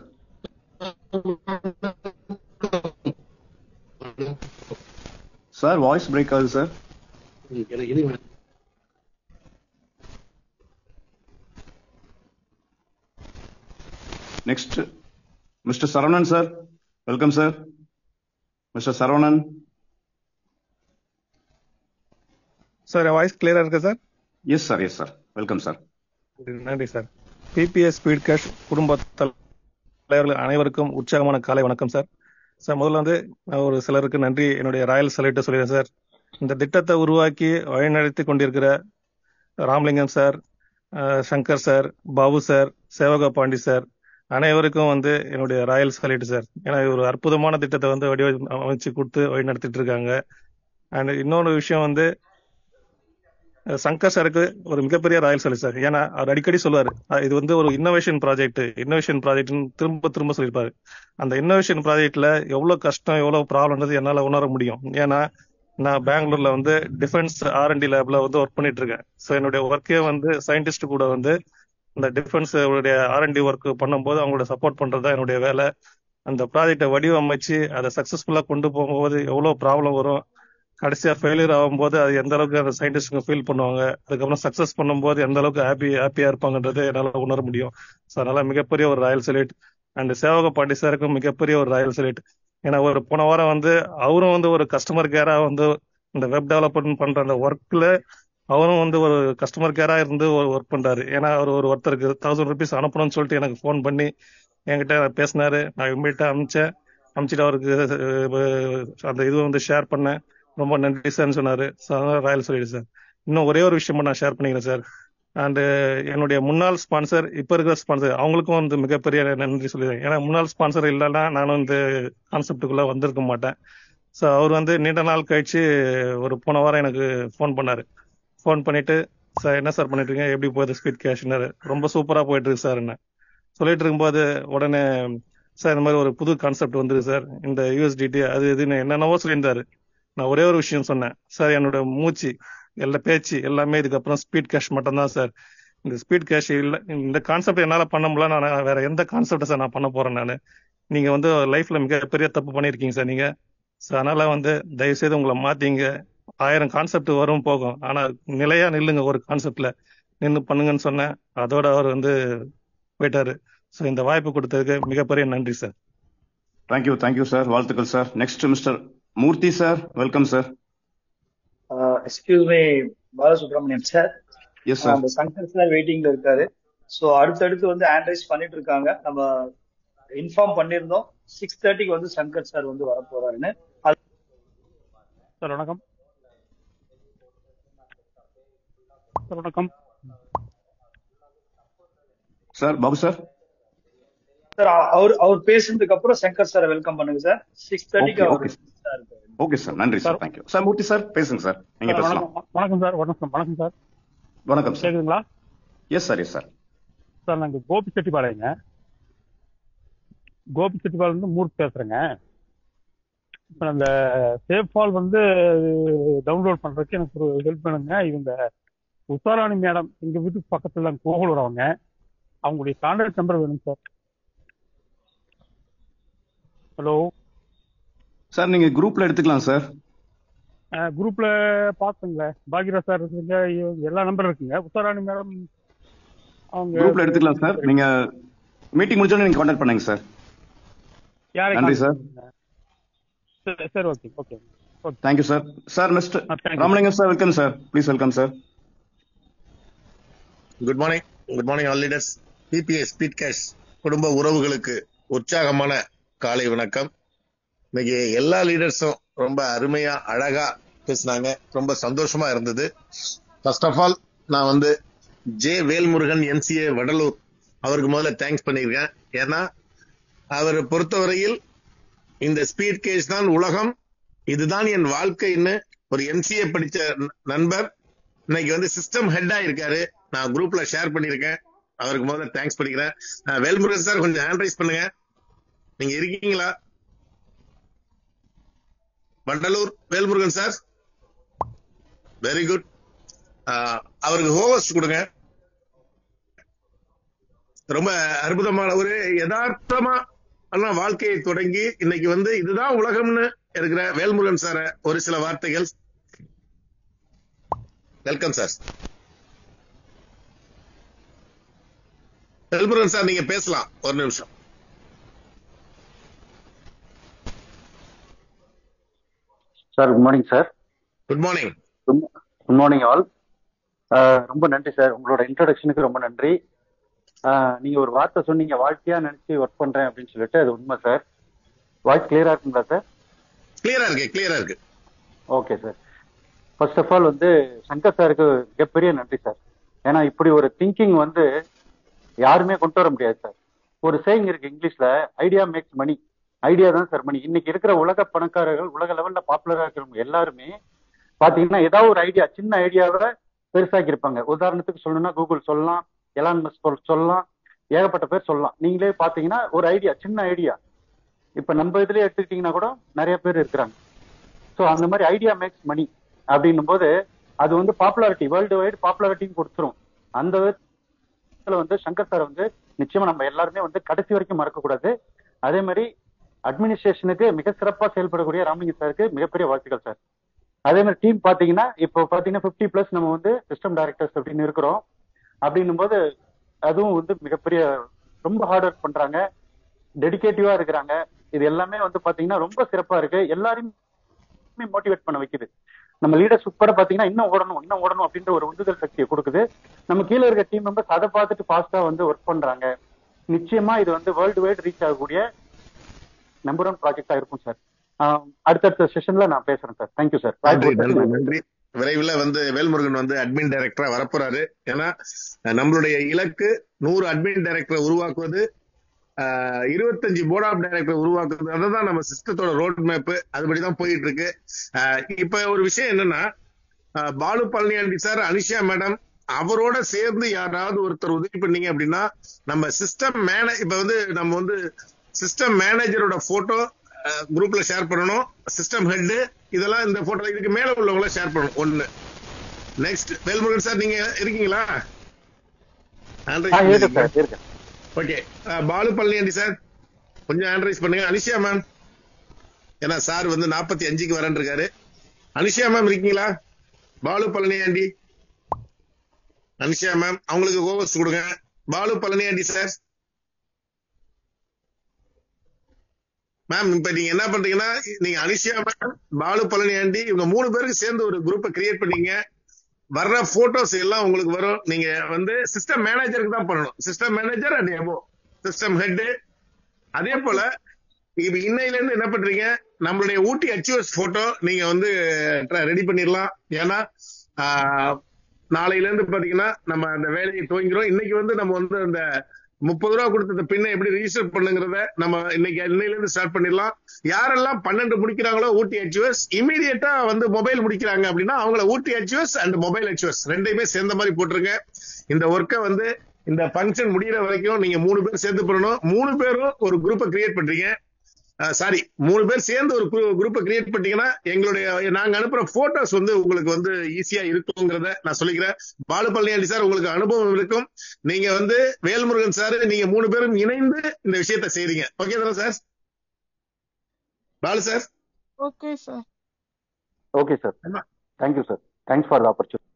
Sir voice break ஆகுது sir. Next mister Saravanan sir, welcome sir. Mister Saravanan sir, voice கிளியரா இருக்கா sir? Yes sir, yes sir, welcome sir. நன்றி sir. PPS speed cash குடும்ப தலைவர்கள் அனைவருக்கும் உற்சாகமான காலை வணக்கம் சார். சார், முதல்ல ஒரு சிலருக்கு நன்றி, என்னுடைய ராயல் சல்யூட் சொல்லிடுறேன் சார். இந்த திட்டத்தை உருவாக்கி வழிநடத்தி கொண்டிருக்கிற Ramalingam sir, Shankar sir, Babu sir, Sevaka Pandi sir அனைவருக்கும் என்னுடைய ராயல் சல்யூட் சார். ஏன்னா ஒரு அற்புதமான திட்டத்தை வடிவமைச்சு கொடுத்து வழி நடத்திட்டு இருக்காங்க. அண்ட் இன்னொரு விஷயம் சங்கர் சாருக்கு ஒரு மிகப்பெரிய ராயல் சல்யூட் சார். ஏன்னா அவர் அடிக்கடி சொல்லுவாரு, இது ஒரு இன்னோவேஷன் ப்ராஜெக்ட் திரும்ப திரும்ப சொல்லியிருப்பாரு. அந்த இன்னோவேஷன் ப்ராஜெக்ட்ல எவ்வளவு கஷ்டம், எவ்வளவு ப்ராப்ளம்ன்றது என்னால உணர முடியும். ஏன்னா நான் பெங்களூர்ல டிஃபென்ஸ் R&D லேப்ல ஒர்க் பண்ணிட்டு இருக்கேன். ஸோ என்னுடைய ஒர்க்கே சயின்டிஸ்ட் கூட இந்த டிஃபென்ஸ் R&D ஒர்க் பண்ணும்போது அவங்களோட சப்போர்ட் பண்றது தான் என்னுடைய வேலை. அந்த ப்ராஜெக்டை வடிவமைச்சு அதை சக்சஸ்ஃபுல்லா கொண்டு போகும்போது எவ்வளவு ப்ராப்ளம் வரும், கடைசியா ஃபெயிலியர் ஆகும்போது அது எந்த அளவுக்கு அந்த சயின்டிஸ்டுங்க ஃபீல் பண்ணுவாங்க, அதுக்கப்புறம் சக்சஸ் பண்ணும்போது எந்த அளவுக்கு ஹாப்பியா இருப்பாங்கன்றது என்னால உணர முடியும். ஸோ அதனால மிகப்பெரிய ஒரு ராயல் சல்யூட். அண்ட் சேவக பாண்டி சாருக்கும் மிகப்பெரிய ஒரு ராயல் சல்யூட். ஏன்னா ஒரு போன வாரம் அவரும் ஒரு கஸ்டமர் கேரா இந்த வெப் டெவலப்மெண்ட் பண்ற அந்த ஒர்க்ல அவரும் ஒரு கஸ்டமர் கேரா இருந்து ஒர்க் பண்றாரு. ஏன்னா அவர் ஒருத்தருக்கு 1000 rupees அனுப்பணும்னு சொல்லிட்டு எனக்கு ஃபோன் பண்ணி என்கிட்ட பேசினாரு. நான் இம்மீடியட்டா அனுப்பிச்சிட்டு அவருக்கு அந்த இது ஷேர் பண்ணேன். ரொம்ப நன்றி சார்னு சொன்னாரு. ராயல் சொல்லிடு சார். இன்னும் ஒரே ஒரு விஷயம் நான் ஷேர் பண்ணிக்கிறேன் சார். அண்ட் என்னுடைய முன்னாள் ஸ்பான்சர், இப்ப இருக்கிற ஸ்பான்சர், அவங்களுக்கும் மிகப்பெரிய நன்றி சொல்லிடுறேன். ஏன்னா முன்னாள் ஸ்பான்சர் இல்லைன்னா நானும் இந்த கான்செப்டுக்குள்ள வந்திருக்க மாட்டேன். ஸோ அவர் நீண்ட நாள் கழிச்சு ஒரு போன வாரம் எனக்கு ஃபோன் பண்ணாரு. ஃபோன் பண்ணிட்டு, சார் என்ன சார் பண்ணிட்டு இருக்கீங்க, எப்படி போகுது ஸ்பீட் கேஷ்னாரு. ரொம்ப சூப்பரா போயிட்டு இருக்கு சார் என்ன சொல்லிட்டு இருக்கும்போது உடனே, சார் இந்த மாதிரி ஒரு புது கான்செப்ட் வந்துருக்கு சார், இந்த USDT அது இதுன்னு என்னென்னவோ சொல்லியிருந்தாரு. நான் ஒரே ஒரு விஷயம் சொன்னேன், சார் என்னோட மூச்சு பேச்சு எல்லாமே இதுக்கப்புறம் ஸ்பீட் கேஷ் மட்டும்தான் சார். இந்த ஸ்பீட் கேஷ் இல்லை, இந்த கான்செப்ட் என்னால பண்ண முடியல, நான் வேற எந்த கான்செப்ட் சார் நான் பண்ண போறேன். நான் நீங்க லைஃப்ல மிகப்பெரிய தப்பு பண்ணிருக்கீங்க சார் நீங்க. ஸோ அதனால தயவு செய்து உங்களை மாத்தீங்க. 1000 கான்செப்ட் வரும் போகும், ஆனா நிலையா நில்லுங்க, ஒரு கான்செப்ட்ல நின்று பண்ணுங்கன்னு சொன்னேன். அதோட அவர் போயிட்டாரு. ஸோ இந்த வாய்ப்பு கொடுத்ததுக்கு மிகப்பெரிய நன்றி சார். தேங்க்யூ, தேங்க்யூ சார், வாழ்த்துக்கள் sir. Next mister Murthy sir, welcome sir. Excuse me Balasubramaniam sir. Yes sir. அந்த சங்கர் சார் வெயிட்டிங்ல இருக்காரு. ஸோ அடுத்தடுத்து ஹேண்ட் பண்ணிட்டு இருக்காங்க. நம்ம இன்ஃபார்ம் பண்ணிருந்தோம் 6:30க்கு சங்கர் சார் வர போறாருன்னு. சார் வணக்கம். சார் வணக்கம் சார். பாபு சார். சார் அவர் பேசுனதுக்கு அப்புறம் சங்கர் சார் வெல்கம் பண்ணுங்க சார். 6:30க்கு ஓகே சார், நன்றி சார், தேங்க்யூ சார். மூர்த்தி சார் பேசுங்க சார், நீங்க பேசலாம். வணக்கம் சார். வணக்கம் சார். வணக்கம் சார். கேக்குதுங்களா? S sir, yes sir. Sir நாங்க கோபி செட்டிப்பாளையங்க. கோபி செட்டிப்பாளையம் மூர்த்தி பேசுறேங்க. இப்போ அந்த சேஃப் ஃபால் டவுன்லோட் பண்றதுக்கு எனக்கு ஒரு ஹெல்ப் பண்ணுங்க. இவங்க உஷாராணி மேடம் எங்க வீட்டுக்கு பக்கத்துல கோகுலூர் அவங்க. அவங்களுடைய கான்டாக்ட் நம்பர் வேணும் சார். ஹலோ சார் நீங்க குரூப்ல எடுத்துக்கலாம் சார். குரூப்ல பாத்துங்களேன், பாக்யராஜ் சார் இருக்குங்க, எல்லா நம்பர் இருக்குங்க. உஷாராணி மேடம் அவங்க குரூப்ல எடுத்துக்கலாம் சார். நீங்க மீட்டிங் முடிச்சோடனே நீங்க கான்டாக்ட் பண்ணுங்க சார். யாரை நன்றி சார். சரி okay okay okay. Thank you sir. Sir mister thank you. Ramalingam sir, welcome sir. Please welcome sir. Good morning all leaders. PBS speed cash குடும்ப உறவுகளுக்கு உற்சாகமான காலை வணக்கம். இன்னைக்கு எல்லா லீடர்ஸும் ரொம்ப அருமையா அழகா பேசினாங்க, ரொம்ப சந்தோஷமா இருந்தது. ஃபர்ஸ்ட் ஆஃப் ஆல் நான் வந்து ஜே வேல்முருகன் எம்சிஏ வடலூர் அவருக்கு முதல்ல தேங்க்ஸ் பண்ணியிருக்கேன். ஏன்னா அவரை பொறுத்தவரையில் இந்த ஸ்பீட் கேஸ் தான் உலகம், இதுதான் என் வாழ்க்கைன்னு ஒரு எம்சிஏ படிச்ச நண்பர் இன்னைக்கு வந்து சிஸ்டம் ஹெட்டா இருக்காரு. நான் குரூப்ல ஷேர் பண்ணிருக்கேன், அவருக்கு முதல்ல தேங்க்ஸ் பண்ணிக்கிறேன். வேல்முருகன் சார் கொஞ்சம் ஹேண்ட் ரைஸ் பண்ணுங்க, நீங்க இருக்கீங்களா? Vandalur Velmurugan sir, very good. அவருக்கு ஹோஸ்ட் கொடுங்க. ரொம்ப அற்புதமான ஒரு யதார்த்தமா வாழ்க்கையை தொடங்கி இன்னைக்கு வந்து இதுதான் உலகம்னு இருக்கிற வேல்முருகன் சார ஒரு சில வார்த்தைகள். Welcome sir. வேல்முருகன் சார் நீங்க பேசலாம், ஒரு நிமிஷம். Sir good morning sir. Good morning. Good morning all. ரொம்ப நன்றி சார், உங்களோட இன்ட்ரோடக்ஷனுக்கு ரொம்ப நன்றி. நீங்க ஒரு வார்த்தை சொன்னீங்க, வாழ்க்கையா நினைச்சு ஒர்க் பண்றேன் அப்படின்னு சொல்லிட்டு, அது உண்மை சார். வாய்ஸ் கிளியரா இருக்குங்களா சார்? கிளியரா இருக்கு. Okay sir. First of all வந்து சங்கர் சாருக்கு மிகப்பெரிய நன்றி சார். ஏன்னா இப்படி ஒரு திங்கிங் வந்து யாருமே கொண்டு வர முடியாது சார். ஒரு சேயிங் இருக்கு இங்கிலீஷ்ல, ஐடியா மேக்ஸ் மணி. ஐடியா தான் சார் மணி. இன்னைக்கு இருக்கிற உலக பணக்காரர்கள், உலக லெவல்ல பாப்புலரா இருக்கிறவங்க எல்லாருமே பாத்தீங்கன்னா ஏதாவது ஒரு ஐடியா, சின்ன ஐடியாவை பெருசாக்கி இருப்பாங்க. உதாரணத்துக்கு சொல்லணும்னா கூகுள் சொல்லலாம், எலான் மஸ்க் சொல்லலாம், ஏகப்பட்ட பேர் சொல்லலாம். நீங்களே பாத்தீங்கன்னா ஒரு ஐடியா, சின்ன ஐடியா, இப்ப நம்ம இதுலயே எடுத்துக்கிட்டீங்கன்னா கூட நிறைய பேர் இருக்கிறாங்க. ஸோ அந்த மாதிரி ஐடியா மேக்ஸ் மணி அப்படின்னும் போது அது வந்து பாப்புலாரிட்டி, வேர்ல்டு வைடு பாப்புலாரிட்டின்னு கொடுத்துரும். அந்த விதத்துல வந்து சங்கர் சார் வந்து நிச்சயமா நம்ம எல்லாருமே வந்து கடைசி வரைக்கும் மறக்கக்கூடாது. அதே மாதிரி அட்மினிஸ்ட்ரேஷனுக்கு மிக சிறப்பாக செயல்படக்கூடிய ராமலிங்கம் சாருக்கு மிகப்பெரிய வாழ்த்துக்கள் சார். அதே மாதிரி டீம் பாத்தீங்கன்னா இப்போ பாத்தீங்கன்னா 50+ நம்ம வந்து சிஸ்டம் டைரக்டர்ஸ் அப்படின்னு இருக்கிறோம். அப்படின்னும் போது அதுவும் வந்து மிகப்பெரிய ரொம்ப ஹார்ட் ஒர்க் பண்றாங்க, டெடிகேட்டிவா இருக்கிறாங்க. இது எல்லாமே வந்து பாத்தீங்கன்னா ரொம்ப சிறப்பா இருக்கு, எல்லாரையுமே மோட்டிவேட் பண்ண வைக்குது. நம்ம லீடர்ஸ் உட்பட பாத்தீங்கன்னா இன்னும் ஓடணும் அப்படின்ற ஒரு உந்துதல் சக்தியை கொடுக்குது. நம்ம கீழே இருக்க டீம் மெம்பர்ஸ் அதை பார்த்துட்டு ஃபாஸ்டா வந்து ஒர்க் பண்றாங்க. நிச்சயமா இது வந்து வேர்ல்டு வைடு ரீச் ஆகக்கூடிய நம்பர் 1 ப்ராஜெக்டா இருக்கும் சார். அடுத்தடுத்த செஷன்ல நான் பேசுறேன் சார். Thank you sir. நன்றி. விரைவில் வந்து வேல்முருகன் வந்து அட்மின் டைரக்டரா வரப்போறாரு. ஏன்னா நம்மளுடைய இலக்கு 100 அட்மின் டைரக்டரை உருவாக்குவது, 25 போர்ட் ஆஃப் டைரக்டர் உருவாக்குறது. அதுதான் நம்ம சிஸ்டத்தோட ரோட் மேப், அதுபடிதான் போயிட்டு இருக்கு. இப்ப ஒரு விஷயம் என்னன்னா, பாலு பழனியாண்டி சார், அனிஷா மேடம் அவரோட சேர்ந்து யாராவது ஒருத்தர் உதவி பண்ணீங்க அப்படின்னா நம்ம சிஸ்டம் இப்ப வந்து நம்ம வந்து சிஸ்டம் மேனேஜரோட போட்டோ குரூப்ல ஷேர் பண்ணணும், சிஸ்டம் ஹெட் இதெல்லாம் இந்த போட்டோ இதுக்கு மேல உள்ளவங்கள ஷேர் பண்ணணும். ஒண்ணு. நெக்ஸ்ட் வேல்முருகன் சார் நீங்க இருக்கீங்களா? ஓகே. பாலு பழனியாண்டி சார் கொஞ்சம் ஹேண்ட் ரைஸ் பண்ணுங்க. அனிஷா மேம், ஏன்னா சார் வந்து 45க்கு வரேன் இருக்காரு. அனிஷா மேம் இருக்கீங்களா? பாலு பழனியாண்டி, அனிஷா மேம் அவங்களுக்கு கோவஸ் கொடுங்க. பாலு பழனியாண்டி சார். மேம் இப்ப நீங்க என்ன பண்றீங்கன்னா, நீங்க அனிஷா மேம், பாலு பழனியாண்டி இவங்க 3 பேருக்கு சேர்ந்து ஒரு குரூப்பை கிரியேட் பண்ணீங்க. வர்ற போட்டோஸ் எல்லாம் உங்களுக்கு வரும். நீங்க வந்து சிஸ்டம் மேனேஜருக்கு தான் பண்ணணும். System manager and above system head. அதே போல இப்ப இன்னையில இருந்து என்ன பண்றீங்க, நம்மளுடைய ஊட்டி அச்சீவர்ஸ் போட்டோ நீங்க வந்து ரெடி பண்ணிடலாம். ஏன்னா நாளையில இருந்து பாத்தீங்கன்னா நம்ம அந்த வேலையை துவங்கிறோம். இன்னைக்கு வந்து நம்ம வந்து அந்த 30 ரூபா கொடுத்த பின்ன எப்படி ரிஜிஸ்டர் பண்ணுங்கிறத நம்ம இன்னையில இருந்து ஸ்டார்ட் பண்ணிடலாம். யாரெல்லாம் 12 முடிக்கிறாங்களோ ஊட்டி அச்சீவர்ஸ், இமீடியட்டா வந்து மொபைல் முடிக்கிறாங்க அப்படின்னா அவங்கள ஊட்டி அச்சீவர்ஸ் அண்ட் மொபைல் அச்சீவர்ஸ் ரெண்டையுமே சேர்ந்த மாதிரி போட்டுருங்க. இந்த ஒர்க்கை வந்து இந்த ஃபங்க்ஷன் முடிகிற வரைக்கும் நீங்க 3 பேர் சேர்ந்து பண்ணணும். 3 பேரும் ஒரு குரூப்பை கிரியேட் பண்றீங்க. சாரி 3 பேர் சேர்ந்து ஒரு குரூப்பை கிரியேட் பண்ணீங்கன்னா நாங்க அனுப்புற போட்டோஸ் வந்து உங்களுக்கு வந்து ஈஸியா இருக்குங்கிறத நான் சொல்லிக்கிறேன். பாலு பழனியாண்டி சார் உங்களுக்கு அனுபவம் இருக்கும். நீங்க வந்து வேல்முருகன் சார் நீங்க 3 பேரும் இணைந்து இந்த விஷயத்த செய்றீங்க. ஓகே தானே sir? Balu sir. Okay sir. Okay sir. Thank you sir. Thanks for the opportunity.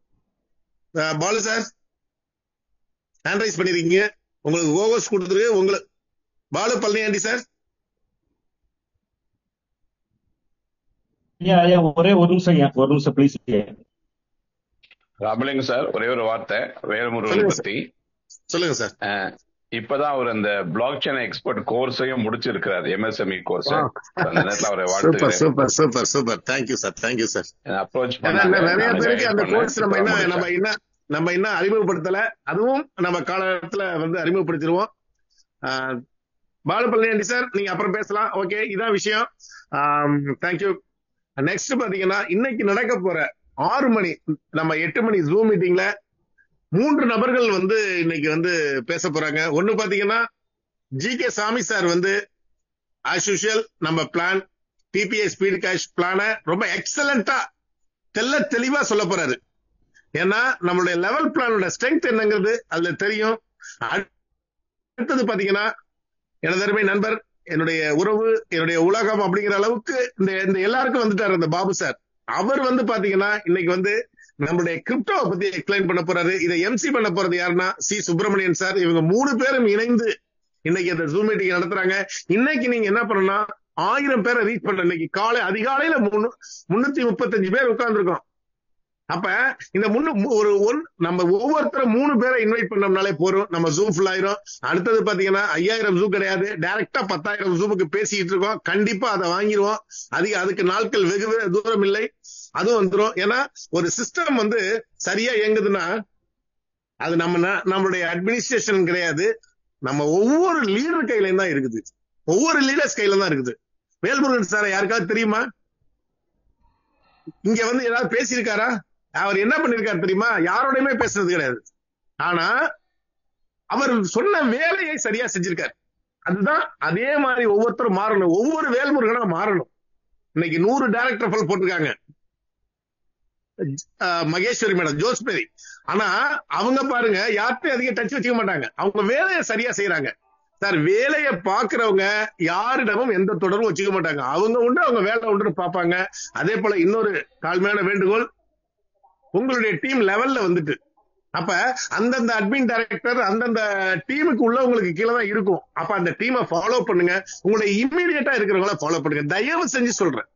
Balu sir hand raise பண்ணிருக்கீங்க. உங்களுக்கு ஓவர்ஸ் கொடுத்துருக்கு. உங்களுக்கு பாலு பழனியாண்டி சார். ஒரே ஒரு நிமிஷம் ப்ளீஸ். ராமலிங்க சார், ஒரே ஒரு வார்த்தை வேல்முருகன் பத்தி சொல்லுங்க சார். இப்பதான் அவர் அந்த பிளாக் செயின் எக்ஸ்பர்ட் கோர்ஸையும் முடிச்சிருக்கிறார், எம்எஸ்எம்இ கோர்ஸ். அந்த நேரத்துல அவரை வாழ்த்துக்கிறேன். Super super super. Thank you sir. Thank you sir. Approach நிறைய பேருக்கு அந்த கோர்ஸ் நம்ம இன்னும் அறிமுகப்படுத்தல. அதுவும் நம்ம காலத்துல வந்து அறிமுகப்படுத்திடுவோம். பாலு பழனியாண்டி சார் நீங்க அப்புறம் பேசலாம். ஓகே, இதான் விஷயம். தேங்க்யூ. நெக்ஸ்ட் பாத்தீங்கன்னா இன்னைக்கு நடக்க போற 6 மணி நம்ம 8 மணி ஜூம் மீட்டிங்ல 3 நபர்கள் வந்து இன்னைக்கு வந்து பேச போறாங்க. ஒண்ணு பாத்தீங்கன்னா ஜி.கே. சாமி சார் வந்து ஆஸ் யூஷுவல் நம்ம பிளான் டிபிஐ ஸ்பீட் கேஷ் பிளான ரொம்ப எக்ஸலண்டா தெளிவா சொல்ல போறாரு. ஏன்னா நம்மளுடைய லெவல் பிளானோட ஸ்ட்ரென்த் என்னங்கிறது அதுல தெரியும். அடுத்தது பாத்தீங்கன்னா எனது அருமை நண்பர், என்னுடைய உறவு, என்னுடைய உலகம் அப்படிங்கிற அளவுக்கு இந்த எல்லாருக்கும் வந்துட்டாரு இந்த பாபு சார். அவர் வந்து பாத்தீங்கன்னா இன்னைக்கு வந்து நம்மளுடைய கிரிப்டோவை பத்தி எக்ஸ்பிளைன் பண்ண போறாரு. இதை எம்சி பண்ண போறது யாருன்னா சி. சுப்பிரமணியன் சார். இவங்க 3 பேரும் இணைந்து இன்னைக்கு அந்த ஜூம் மீட்டிங் நடத்துறாங்க. இன்னைக்கு நீங்க என்ன பண்ணணும்னா 1000 பேரை ரீச் பண்ண. இன்னைக்கு அதிகாலையில 335 பேர் உட்கார்ந்துருக்கோம். அப்ப இந்த நம்ம ஒவ்வொருத்தரும் 3 பேரை இன்வைட் பண்ணோம்னாலே போறோம், நம்ம ஜூம் ஃபுல் ஆயிரும். அடுத்தது பாத்தீங்கன்னா 5000 ஜூம் கிடையாது, டைரக்டா 10,000 ஜூமுக்கு பேசிட்டு இருக்கோம். கண்டிப்பா அதை வாங்கிடுவோம். அதுக்கு நாட்கள் வெகு தூரம் இல்லை, அதுவும் வந்துடும். ஏன்னா ஒரு சிஸ்டம் வந்து சரியா இயங்குதுன்னா அது நம்மளுடைய அட்மினிஸ்ட்ரேஷன் கிடையாது, நம்ம ஒவ்வொரு லீடர் கையில தான் இருக்குது. ஒவ்வொரு லீடர்ஸ் கையில தான் இருக்குது. வேல்முருகன் சார் யாருக்காவது தெரியுமா? இங்க வந்து ஏதாவது பேசியிருக்காரா? அவர் என்ன பண்ணிருக்காரு தெரியுமா? யாரோடையுமே பேசுறது கிடையாது. ஆனா அவர் சொன்ன வேலையை சரியா செஞ்சிருக்காரு. அதுதான் அதே மாதிரி ஒவ்வொருத்தரும் மாறணும். ஒவ்வொரு வேல்முருகனா மாறணும். இன்னைக்கு 100 டைரக்டர் போட்டிருக்காங்க. மகேஸ்வரி மேடம், ஜோஸ்பேரி. ஆனா அவங்க பாருங்க யார்கிட்டையும் அதிக டச் வச்சுக்க மாட்டாங்க. அவங்க வேலையை சரியா செய்யறாங்க சார். வேலையை பாக்குறவங்க யாரிடமும் எந்த தொடர்பும் வச்சுக்க மாட்டாங்க. அவங்க உண்டு, அவங்க வேலை உண்டு பார்ப்பாங்க. அதே போல இன்னொரு தாழ்மையான வேண்டுகோள், உங்களுடைய டீம் லெவல்ல வந்துட்டு அப்ப அந்தந்த அட்மின் டைரக்டர் அந்தந்த டீமுக்கு உள்ளவங்களுக்கு கீழே தான் இருக்கும். அப்ப அந்த டீமை ஃபாலோ பண்ணுங்க. உங்களுடைய இம்மீடியட்டா இருக்கிறவங்கள ஃபாலோ பண்ணுங்க. தயவு செஞ்சு சொல்றேன்,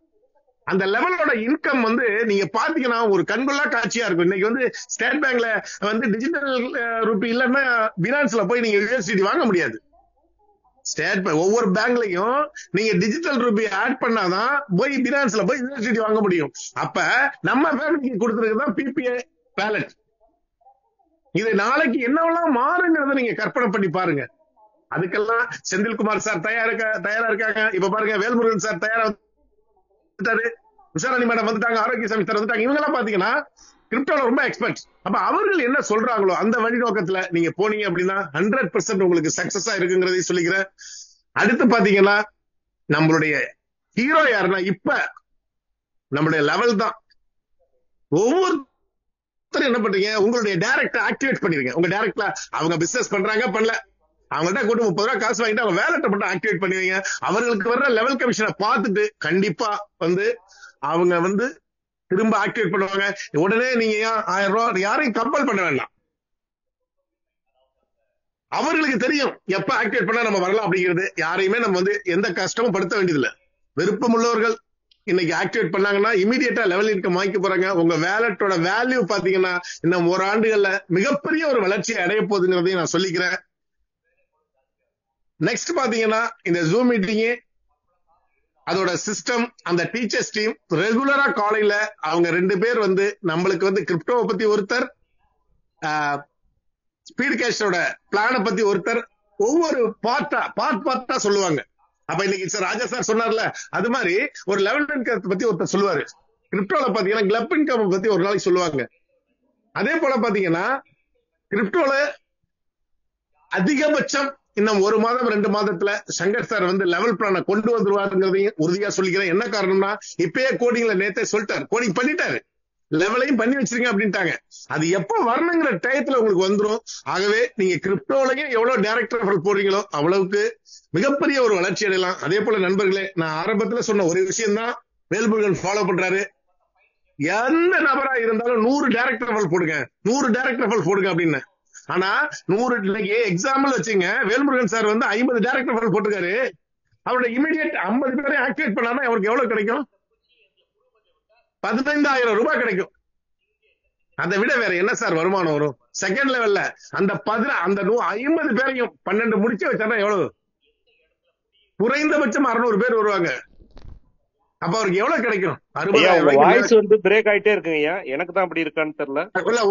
அந்த லெவலோட இன்கம் வந்து நீங்க பாத்தீங்கன்னா ஒரு கண்கொள்ளா காட்சியா இருக்கும். இன்னைக்கு வந்து ஸ்டேட் பேங்க்ல வந்து டிஜிட்டல் ரூபி இல்லைன்னா பினான்ஸ்ல போய் நீங்க யூஎஸ்டிடி வாங்க முடியாது. ஒவ்வொரு பேங்க்லயும் நீங்க டிஜிட்டல் ரூபி ஆட் பண்ணாதான் போய் பினான்ஸ்ல போய் யூனிவர்சிட்டி வாங்க முடியும். அப்ப நம்ம ஃபேமிலிக்கு கொடுத்துருக்குதான் பிபிஐ வேலட். இது நாளைக்கு என்னவெல்லாம் மாறுங்கிறத நீங்க கற்பனை பண்ணி பாருங்க. அதுக்கெல்லாம் செந்தில்குமார் சார் தயாரா இருக்காங்க. இப்ப பாருங்க வேல்முருகன் சார் தயாரா வந்துட்டாரு, உஷாராணி மேடம் வந்துட்டாங்க, ஆரோக்கியசாமி சார் வந்துட்டாங்க. இவங்க எல்லாம் பாத்தீங்கன்னா கிரிப்டோல ரொம்ப எக்ஸ்பர்ட். அப்ப அவர்கள் என்ன சொல்றாங்களோ அந்த வழி நோக்கத்துல நீங்க போனீங்க அப்படின்னா 100% உங்களுக்கு சக்சஸா இருக்குங்கிறதையும் சொல்லிக்கிறேன். அடுத்து பாத்தீங்கன்னா நம்மளுடைய ஹீரோ யாருன்னா இப்ப நம்மளுடைய லெவல் தான். ஒவ்வொருத்தரும் என்ன பண்றீங்க, உங்களுடைய டைரக்டா ஆக்டிவேட் பண்ணிருங்க. உங்க டைரக்ட்ல அவங்க பிசினஸ் பண்றாங்க பண்ணல, அவங்கள்ட்ட கூட்டு 30 ரூபாய் காசு வாங்கிட்டு அவங்க வேலட்டை மட்டும் ஆக்டிவேட் பண்ணுவீங்க. அவர்களுக்கு வர்ற லெவல் கமிஷனை பார்த்துட்டு கண்டிப்பா வந்து அவங்க வந்து திரும்ப ஆக்டிவேட் பண்ணுவாங்க. உடனே நீங்க 1000 ரூபாய் யாரையும் கம்பல் பண்ண வேண்டாம். அவர்களுக்கு தெரியும் எப்ப ஆக்டிவேட் பண்ணா நம்ம வரலாம் அப்படிங்கிறது. யாரையுமே நம்ம வந்து எந்த கஷ்டமும் படுத்த வேண்டியதில்லை. விருப்பம் உள்ளவர்கள் இன்னைக்கு ஆக்டிவேட் பண்ணாங்கன்னா இமீடியட்டா லெவல் இன்கம் வாங்கிக்க போறாங்க. உங்க வேலட்டோட வேல்யூ பாத்தீங்கன்னா இன்னும் 1 ஆண்டுகள்ல மிகப்பெரிய ஒரு வளர்ச்சியை அடைய போகுதுங்கிறதையும் நான் சொல்லிக்கிறேன். நெக்ஸ்ட் பாத்தீங்கன்னா இந்த ஜூம் மீட்டிங் அதோட சிஸ்டம், அந்த டீச்சர்ஸ் டீம் ரெகுலரா காலையில அவங்க 2 பேர் வந்து நம்மளுக்கு வந்து கிரிப்டோவை பத்தி ஒருத்தர், ஸ்பீட் கேஷோட பிளான பத்தி ஒருத்தர், ஒவ்வொரு பார்ட்டா சொல்லுவாங்க. அப்ப இன்னைக்கு சார் ராஜா சார் சொன்னார்ல, அது மாதிரி ஒரு லெவல் இன்கம் பத்தி ஒருத்தர் சொல்லுவாரு. கிரிப்டோல பாத்தீங்கன்னா கிளப் இன்கம் பத்தி ஒரு நாளைக்கு சொல்லுவாங்க. அதே போல பாத்தீங்கன்னா கிரிப்டோல அதிகபட்சம் இன்னும் 1 மாதம் 2 மாதத்துல சங்கர் சார் வந்து லெவல் பிளான கொண்டு வந்துருவாருங்கிறதையும் உறுதியா சொல்லிக்கிறேன். என்ன காரணம்னா இப்பயே கோடிங்ல நேத்தே சொல்லிட்டாரு, கோடிங் பண்ணிட்டாரு, லெவலையும் பண்ணி வச்சிருங்க அப்படின்ட்டாங்க. அது எப்ப வரணுங்கிற டயத்துல உங்களுக்கு வந்துரும். ஆகவே நீங்க கிரிப்டோலயும் எவ்வளவு டைரக்ட் ரெஃபரல் போடுறீங்களோ அவ்வளவுக்கு மிகப்பெரிய ஒரு வளர்ச்சி அடையலாம். அதே போல நண்பர்களே, நான் ஆரம்பத்துல சொன்ன ஒரு விஷயம் தான் வேல்முருகன் ஃபாலோ பண்றாரு. எந்த நபரா இருந்தாலும் 100 டைரக்ட் ரெஃபரல் போடுங்க, 100 டைரக்ட் ரெஃபரல் போடுங்க அப்படின்னு. ஆனா 100 இன்னைக்கு எக்ஸாம்பிள் வச்சுங்க, வேல்முருகன் சார் வந்து 50 டைரக்ட் ரெஃபரல் போட்டுருக்காரு. அவரோட இமிடியேட் 50 பேரை ஆக்டிவேட் பண்ணாம அவருக்கு எவ்வளவு கிடைக்கும்? 15,000 ரூபாய் கிடைக்கும். அதை விட வேற என்ன சார் வருமானம் வரும்? செகண்ட் லெவல்ல அந்த 50 பேரையும் 12 முடிச்சு வச்சானா எவ்வளவு? குறைந்தபட்சம் 600 பேர் வருவாங்க. அப்ப அவருக்கு எவ்வளவு கிடைக்கும்? 60,000 வாய்ஸ் வந்து பிரேக் ஆயிட்டே இருக்குங்க. எனக்கு தான் அப்படி இருக்கான்னு தெரியல.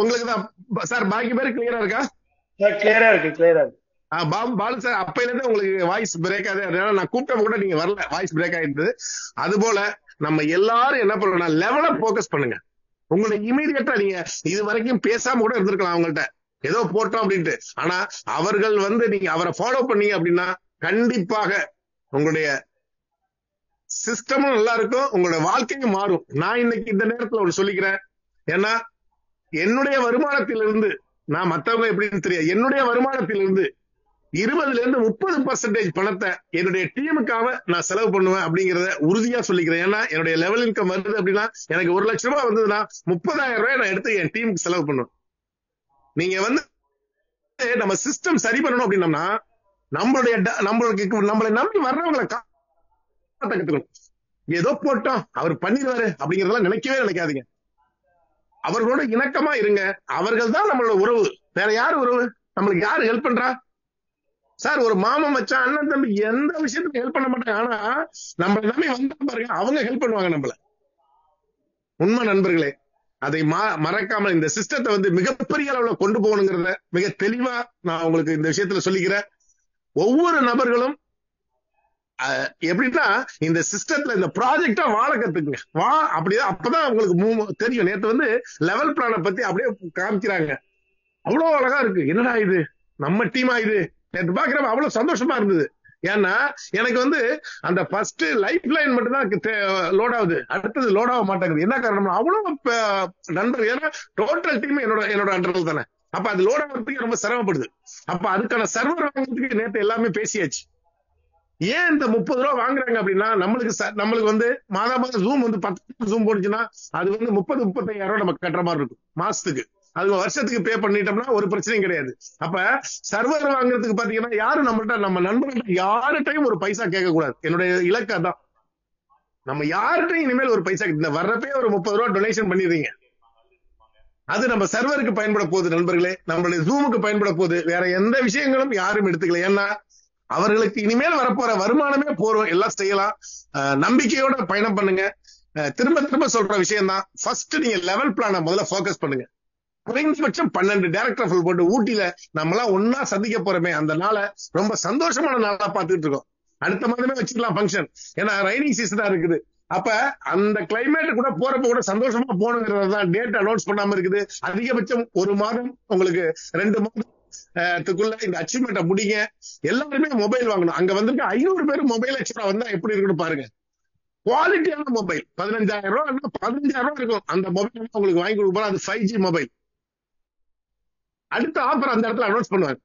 உங்களுக்கு தான் சார். பாக்கி பேரு கிளியரா இருக்கா? கிளியரா இருக்கு. பாலு சார், அப்பையில இருந்து உங்களுக்கு வாய்ஸ் பிரேக் ஆகுது. நான் கூப்பிட்ட கூட நீங்க வரல, வாய்ஸ் பிரேக் ஆயிடுது. அது போல நம்ம எல்லாரும் என்ன பண்ணணும், லெவல போக்கஸ் பண்ணுங்க. உங்களை இமீடியட்டா நீங்க இது வரைக்கும் பேசாம கூட இருந்திருக்கலாம் அவங்கள்ட்ட, ஏதோ போட்டோம் அப்படின்ட்டு. ஆனா அவர்கள் வந்து நீங்க அவரை ஃபாலோ பண்ணீங்க அப்படின்னா கண்டிப்பாக உங்களுடைய சிஸ்டமும் நல்லா இருக்கும், உங்களோட வாழ்க்கையும் மாறும். நான் இன்னைக்கு இந்த நேரத்துல ஒரு சொல்லிக்கிறேன். ஏன்னா என்னுடைய வருமானத்திலிருந்து, நான் மத்தவங்க எப்படின்னு தெரியாது, என்னுடைய வருமானத்திலிருந்து 20-30% பணத்தை என்னுடைய டீமுக்காக நான் செலவு பண்ணுவேன் அப்படிங்கறத உறுதியா சொல்லிக்கிறேன். ஏன்னா என்னுடைய லெவல் இன்கம் வருது அப்படின்னா எனக்கு 1 லட்சம் ரூபாய் வந்ததுன்னா 30,000 ரூபாய் நான் எடுத்து என் டீமுக்கு செலவு பண்ணுவேன். நீங்க வந்து நம்ம சிஸ்டம் சரி பண்ணணும் அப்படின்னம்னா நம்மளை நம்பி வர்றவங்களை கத்துக்கணும். ஏதோ போட்டோம் அவர் பண்ணிடுவாரு அப்படிங்கறதெல்லாம் நினைக்காதீங்க. அவர்களோட இணக்கமா இருங்க. அவர்கள் தான் நம்மளோட உறவு, வேற யாரு உறவு? நம்மளுக்கு யாரு ஹெல்ப் பண்றா? சார், ஒரு மாமன் மச்சான் அண்ணன் தம்பி எந்த விஷயத்துக்கும் ஹெல்ப் பண்ண மாட்டாங்க. ஆனா நம்மள நம்பி வந்தா பாருங்க, அவங்க ஹெல்ப் பண்ணுவாங்க நம்மள. உண்மை நண்பர்களே, அதை மறக்காம இந்த சிஸ்டத்தை வந்து மிகப்பெரிய அளவுல கொண்டு போகணுங்கிறத மிக தெளிவா நான் உங்களுக்கு இந்த விஷயத்துல சொல்லிக்கிறேன். ஒவ்வொரு நபர்களும் எப்படின்னா இந்த சிஸ்டத்துல இந்த ப்ராஜெக்டா வாழ கத்துக்குங்க. அப்படிதான், அப்பதான் உங்களுக்கு தெரியும். நேத்து வந்து லெவல் பிளான பத்தி அப்படியே காமிக்கிறாங்க, அவ்வளவு அழகா இருக்கு. என்னடா இது நம்ம டீமா? இது நேற்று பாக்குறப்ப அவ்வளவு சந்தோஷமா இருந்தது. ஏன்னா எனக்கு வந்து அந்த ஃபர்ஸ்ட் லைஃப் லைன் மட்டும் தான் லோட் ஆகுது, அடுத்தது லோட் ஆக மாட்டேங்குது. என்ன காரணம்? அவ்வளவு நண்பர், ஏன்னா டோட்டல் டீம் என்னோட அண்டர்ல தானே. அப்ப அது லோட் ஆகிறதுக்கு ரொம்ப சிரமப்படுது. அப்ப அதுக்கான சர்வர் வாங்குறதுக்கு நேற்று எல்லாமே பேசியாச்சு. ஏன் இந்த 30 ரூபா வாங்குறாங்க அப்படின்னா, நம்மளுக்கு வந்து மாதம் ஜூம் வந்து 10 ஜூம் போனுச்சுன்னா அது வந்து 30-35 ரூபாய் நம்ம கட்டுற மாதிரி இருக்கும் மாசத்துக்கு. அது வருஷத்துக்கு பே பண்ணிட்டோம்னா ஒரு பிரச்சனையும் கிடையாது. அப்ப சர்வர் வாங்குறதுக்கு பாத்தீங்கன்னா யாரும் நம்ம நண்பர்கள்ட்ட யார்கிட்டையும் ஒரு பைசா கேட்க கூடாது. என்னுடைய இலக்கு அதான். நம்ம யார்கிட்டையும் இனிமேல் ஒரு பைசா இந்த வர்றப்பே ஒரு 30 ரூபா டொனேஷன் பண்ணிடுறீங்க. அது நம்ம சர்வருக்கு பயன்பட போகுது நண்பர்களே, நம்மளுடைய ஜூமுக்கு பயன்பட போகுது. வேற எந்த விஷயங்களும் யாரும் எடுத்துக்கல. ஏன்னா அவர்களுக்கு இனிமேல் வரப்போற வருமானமே போறோம், எல்லாம் செய்யலாம். நம்பிக்கையோட பயணம் பண்ணுங்க. திரும்ப சொல்ற விஷயம் தான், ஃபர்ஸ்ட் நீங்க லெவல் பிளான முதல்ல போக்கஸ் பண்ணுங்க. குறைந்தபட்சம் 12 டைரக்ட் ரெஃபரல் போட்டு ஊட்டியில நம்மளாம் ஒன்னா சந்திக்க போறோமே, அந்த நாளை ரொம்ப சந்தோஷமான நாளா பாத்துட்டு இருக்கோம். அடுத்த மாதமே வச்சுக்கலாம் ஃபங்க்ஷன், ஏன்னா ரைனிங் சீசனா இருக்குது. அப்ப அந்த கிளைமேட் கூட போறப்ப கூட சந்தோஷமா போகணுங்கிறதான் டேட் அனௌன்ஸ் பண்ணாம இருக்குது. அதிகபட்சம் 1 மாதம், உங்களுக்கு 2 மாதத்துக்குள்ள இந்த அச்சீவ்மெண்ட்டை முடிங்க. எல்லாருமே மொபைல் வாங்கணும். அங்க வந்து 500 பேர் மொபைல் எக்ஸ்ட்ரா வந்தா எப்படி இருக்குன்னு பாருங்க. குவாலிட்டியான மொபைல் 15,000 ரூபாய் 15,000 ரூபாய் இருக்கும். அந்த மொபைல் உங்களுக்கு வாங்கி கொடுப்போம். அது 5G மொபைல். அடுத்த ஆஃபர் அந்த இடத்துல அனௌன்ஸ் பண்ணுவாங்க.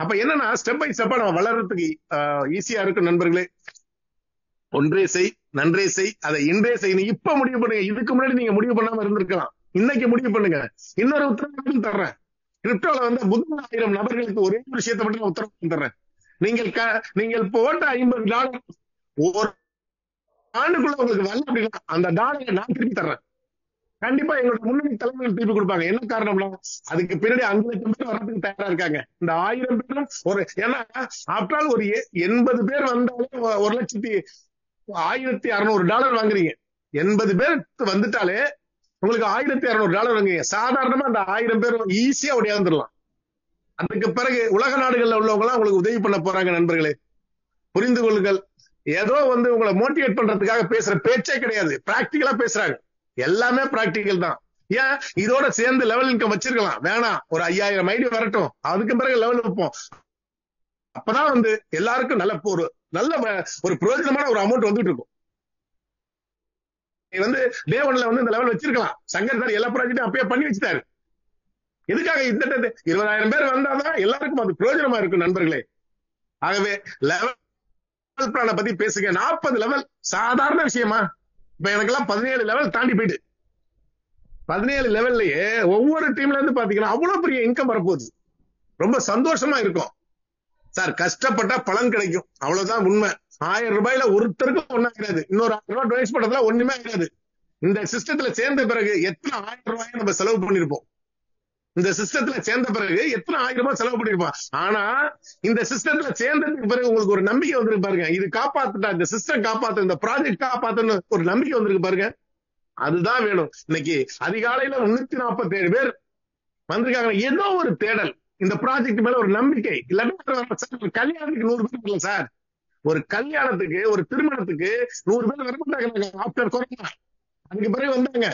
அப்ப என்னன்னா ஸ்டெப் பை ஸ்டெப்பா நம்ம வளர்றதுக்கு ஈஸியா இருக்கும் நண்பர்களே. ஒன்றே செய், நன்றே செய், அதை இன்றே செய்யணும். இப்ப முடிவு பண்ணுங்க. இதுக்கு முன்னாடி நீங்க முடிவு பண்ணாம இருந்திருக்கலாம், இன்னைக்கு முடிவு பண்ணுங்க. இன்னொரு உத்தரவாதம் தர்றேன். கிரிப்டோல வந்து முதல் 1000 நபர்களுக்கு ஒரே ஒரு விஷயத்தை மட்டும் நான் உத்தரவாதம் தர்றேன். நீங்கள் போட்ட $50 ஒரு ஆண்டுக்குள்ள உங்களுக்கு வரல அப்படின்னா அந்த டாலரை நான் திருப்பி தர்றேன். கண்டிப்பா எங்களோட முன்னணி தலைமைகள் திருப்பி கொடுப்பாங்க. என்ன காரணம்னா அதுக்கு பின்னாடி 5 லட்சம் பேர் வர்றதுக்கு தயாரா இருக்காங்க. இந்த 1000 பேரும் ஒரு, ஏன்னா ஆப்டால் ஒரு 80 பேர் வந்தாலே $1,1600 வாங்குறீங்க. 80 பேர் வந்துட்டாலே உங்களுக்கு $1,600 வாங்குறீங்க. சாதாரணமா அந்த 1000 பேர் ஈஸியா உடையாந்துடலாம். அதுக்கு பிறகு உலக நாடுகள்ல உள்ளவங்க எல்லாம் உங்களுக்கு உதவி பண்ண போறாங்க. நண்பர்களே, புரிந்து கொள்ளுங்கள். ஏதோ வந்து உங்களை மோட்டிவேட் பண்றதுக்காக பேசுற பேச்சே கிடையாது. பிராக்டிகலா பேசுறாங்க. எல்லாமே பிராக்டிகல் தான். ஏன் இதோட சேர்ந்து லெவல் இன்கம் வச்சிருக்கலாம்? வேணாம், ஒரு 5000 ஐடி வரட்டும், அதுக்கு பிறகு லெவல் வைப்போம். அப்பதான் வந்து எல்லாருக்கும் ஒரு பிரயோஜனமான ஒரு அமௌண்ட் வந்துட்டு இருக்கும். வந்து டே ஒன்ல வந்து இந்த லெவல் வச்சிருக்கலாம். சங்கர் சார் எல்லா ப்ராஜெக்டும் அப்பயே பண்ணி வச்சுட்டாரு. எதுக்காக இந்த 20,000 பேர் வந்தாதான் எல்லாருக்கும் அது பிரயோஜனமா இருக்கும் நண்பர்களே. ஆகவே லெவல் பிளான பத்தி பேசுங்க. 40 லெவல் சாதாரண விஷயமா? இப்ப எனக்கெல்லாம் 17 லெவல் தாண்டி போயிட்டு 17 லெவல்லயே ஒவ்வொரு டீம்ல இருந்து பாத்தீங்கன்னா அவ்வளவு பெரிய இன்கம் வரப்போகுது. ரொம்ப சந்தோஷமா இருக்கும் சார். கஷ்டப்பட்டா பலன் கிடைக்கும், அவ்வளவுதான் உண்மை. 1000 ரூபாயில ஒருத்தருக்கும் ஒண்ணும் ஆகாது. இன்னொரு 1000 ரூபாய் டொனேட் பண்றதுல ஒண்ணுமே ஆகாது. இந்த சிஸ்டத்துல சேர்ந்த பிறகு எத்தனை 1000 ரூபாய் நம்ம செலவு பண்ணிருப்போம். இந்த சிஸ்டத்துல சேர்ந்த பிறகு எத்தனை 1000 ரூபாய் செலவு பண்ணிருப்போம். ஆனா இந்த சிஸ்டத்துல சேர்ந்ததுக்கு பிறகு உங்களுக்கு ஒரு நம்பிக்கை வந்திருக்கு பாருங்க. இது காப்பாத்துட்டா, இந்த சிஸ்டம் காப்பாத்து, இந்த ப்ராஜெக்ட் காப்பாத்துன்னு ஒரு நம்பிக்கை வந்திருக்கு பாருங்க. அதுதான் வேணும். இன்னைக்கு அதிகாலையில 347 பேர் வந்திருக்காங்க. ஏதோ ஒரு தேடல், இந்த ப்ராஜெக்ட் மேல ஒரு நம்பிக்கை. இல்லாட்டி கல்யாணத்துக்கு 100 பேர் இல்ல சார். ஒரு கல்யாணத்துக்கு, ஒரு திருமணத்துக்கு 100 பேர் வரமாட்டாங்க ஆஃப்டர் கொரோனா. அதுக்கு பிறகு வந்தாங்க.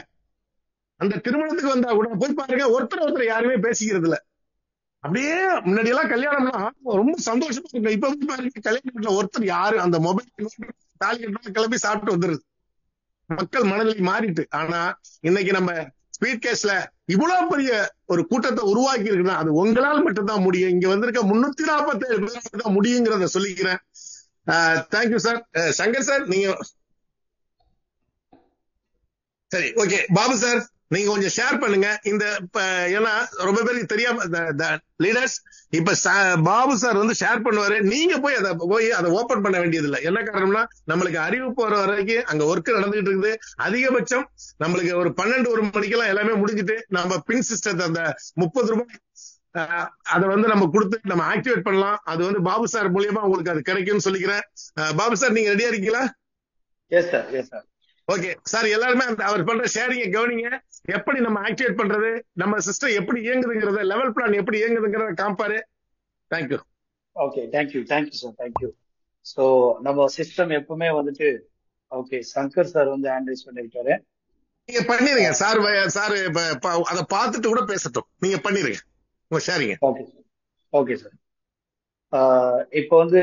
அந்த திருமணத்துக்கு வந்தா கூட போய் பாருங்க, ஒருத்தர் யாருமே பேசிக்கிறது இல்ல. அப்படியே முன்னாடி எல்லாம் கல்யாணம்னா ரொம்ப சந்தோஷமா இருக்கு. இப்ப வந்து பாருங்க, கல்யாணத்துல ஒருத்தர் யாரு அந்த மொபைல் தாலி கிளம்பி சாப்பிட்டு வந்துருது. மக்கள் மனநிலை மாறிட்டு. ஆனா இன்னைக்கு நம்ம ஸ்பீட் கேஸ்ல இவ்வளவு பெரிய ஒரு கூட்டத்தை உருவாக்கி இருக்குன்னா அது உங்களால் மட்டும்தான் முடியும். இங்க வந்திருக்க 347 பேருக்கு தான் முடியுங்கிறத சொல்லிக்கிறேன். Thank you sir. சங்கர் சார் நீங்க சரி, ஓகே. பாபு சார் நீங்க கொஞ்சம் ஷேர் பண்ணுங்க. இந்த ஏன்னா ரொம்ப பேருக்கு தெரியாம லீடர்ஸ் இப்ப பாபு சார் வந்து ஷேர் பண்ணுவாரு. நீங்க போய் அதை ஓபன் பண்ண வேண்டியது இல்லை. என்ன காரணம்னா நம்மளுக்கு அறிவிப்பு வர வரைக்கும் அங்க ஒர்க் நடந்துகிட்டு இருக்குது. அதிகபட்சம் நம்மளுக்கு ஒரு 12-1 மணிக்கெல்லாம் எல்லாமே முடிஞ்சுட்டு நம்ம பின் சிஸ்டத்தை அந்த 30 ரூபாய் அதை வந்து நம்ம கொடுத்து நம்ம ஆக்டிவேட் பண்ணலாம். அது வந்து பாபு சார் மூலியமா உங்களுக்கு அது கிடைக்கும்னு சொல்லிக்கிறேன். பாபு சார் நீங்க ரெடியா இருக்கீங்களா? S sir, yes sir. Okay sir, எல்லாருமே அவர் பண்ற ஷேரிங்க கவனிங்க. எப்படி நம்ம ஆக்டிவேட் பண்றது, நம்ம சிஸ்டம் எப்படி இயங்குதுங்கிறத, லெவல் பிளான் எப்படி இயங்குதுங்கிறத compare. Thank you. Okay, thank you sir, thank you. So நம்ம சிஸ்டம் எப்பவுமே வந்துட்டு ஓகே சங்கர் சார் வந்து ஹேண்டில் பண்ணிருக்காரு. நீங்க பண்ணிருங்க சார். சார் அதை பார்த்துட்டு கூட பேசட்டும். நீங்க பண்ணிருங்க உங்க ஷேரிங்க. Okay sir, okay sir. இப்போ வந்து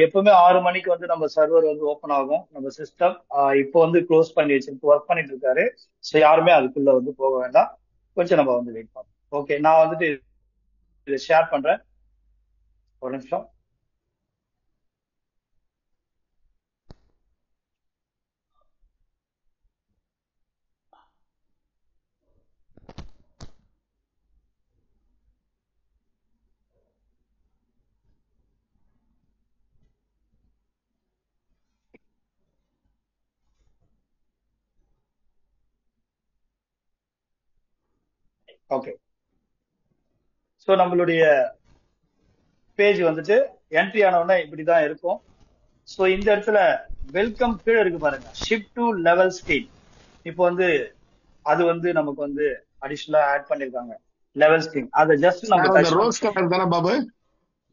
எப்பவுமே 6 மணிக்கு வந்து நம்ம சர்வர் வந்து ஓப்பன் ஆகும் நம்ம சிஸ்டம். இப்போ வந்து க்ளோஸ் பண்ணி வச்சிருக்கு, ஒர்க் பண்ணிட்டு இருக்காரு. ஸோ யாருமே அதுக்குள்ள வந்து போக வேண்டாம், கொஞ்சம் நம்ம வந்து வெயிட் பண்ணோம். ஓகே, நான் வந்துட்டு இதை ஷேர் பண்றேன். ஒரு நிமிஷம். ஓகே, ஸோ நம்மளுடைய பேஜ் வந்துட்டு என்ட்ரி ஆனவுடனே இப்படிதான் இருக்கும். ஸோ இந்த இடத்துல வெல்கம் கீழே இருக்கு பாருங்க, ஷிஃப்ட் டு லெவல் ஸ்டேட். இப்போ வந்து அது வந்து நமக்கு வந்து அடிஷனலா ஆட் பண்ணிருக்காங்க லெவல் ஸ்டேட். அதை ஜஸ்ட் நம்ம ரோஸ் கலர் தானே Babu?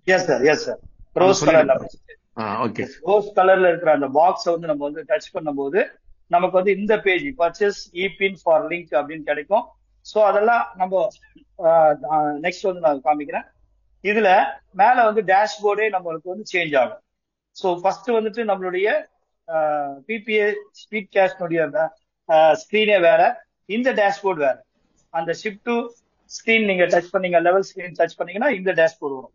S sir, yes sir. Rose கலர்ல ஓகே, ரோஸ் கலர்ல இருக்கிற அந்த பாக்ஸை வந்து நம்ம வந்து டச் பண்ணும்போது நமக்கு வந்து இந்த page purchase ibn for link அப்படின்னு கிடைக்கும். ஸோ அதெல்லாம் நம்ம நெக்ஸ்ட் வந்து நான் காமிக்கிறேன். இதுல மேல வந்து டேஷ்போர்டே நம்மளுக்கு வந்து சேஞ்ச் ஆகும். ஸோ ஃபர்ஸ்ட் வந்துட்டு நம்மளுடைய பிபிஏ ஸ்பீட் கேஷ்னுடைய ஸ்கிரீனே வேற, இந்த டேஷ்போர்டு வேற. அந்த ஷிஃப்ட் டு ஸ்கிரீன் நீங்க டச் பண்ணீங்க, லெவல் ஸ்கிரீன் டச் பண்ணீங்கன்னா இந்த டேஷ்போர்டு வரும்.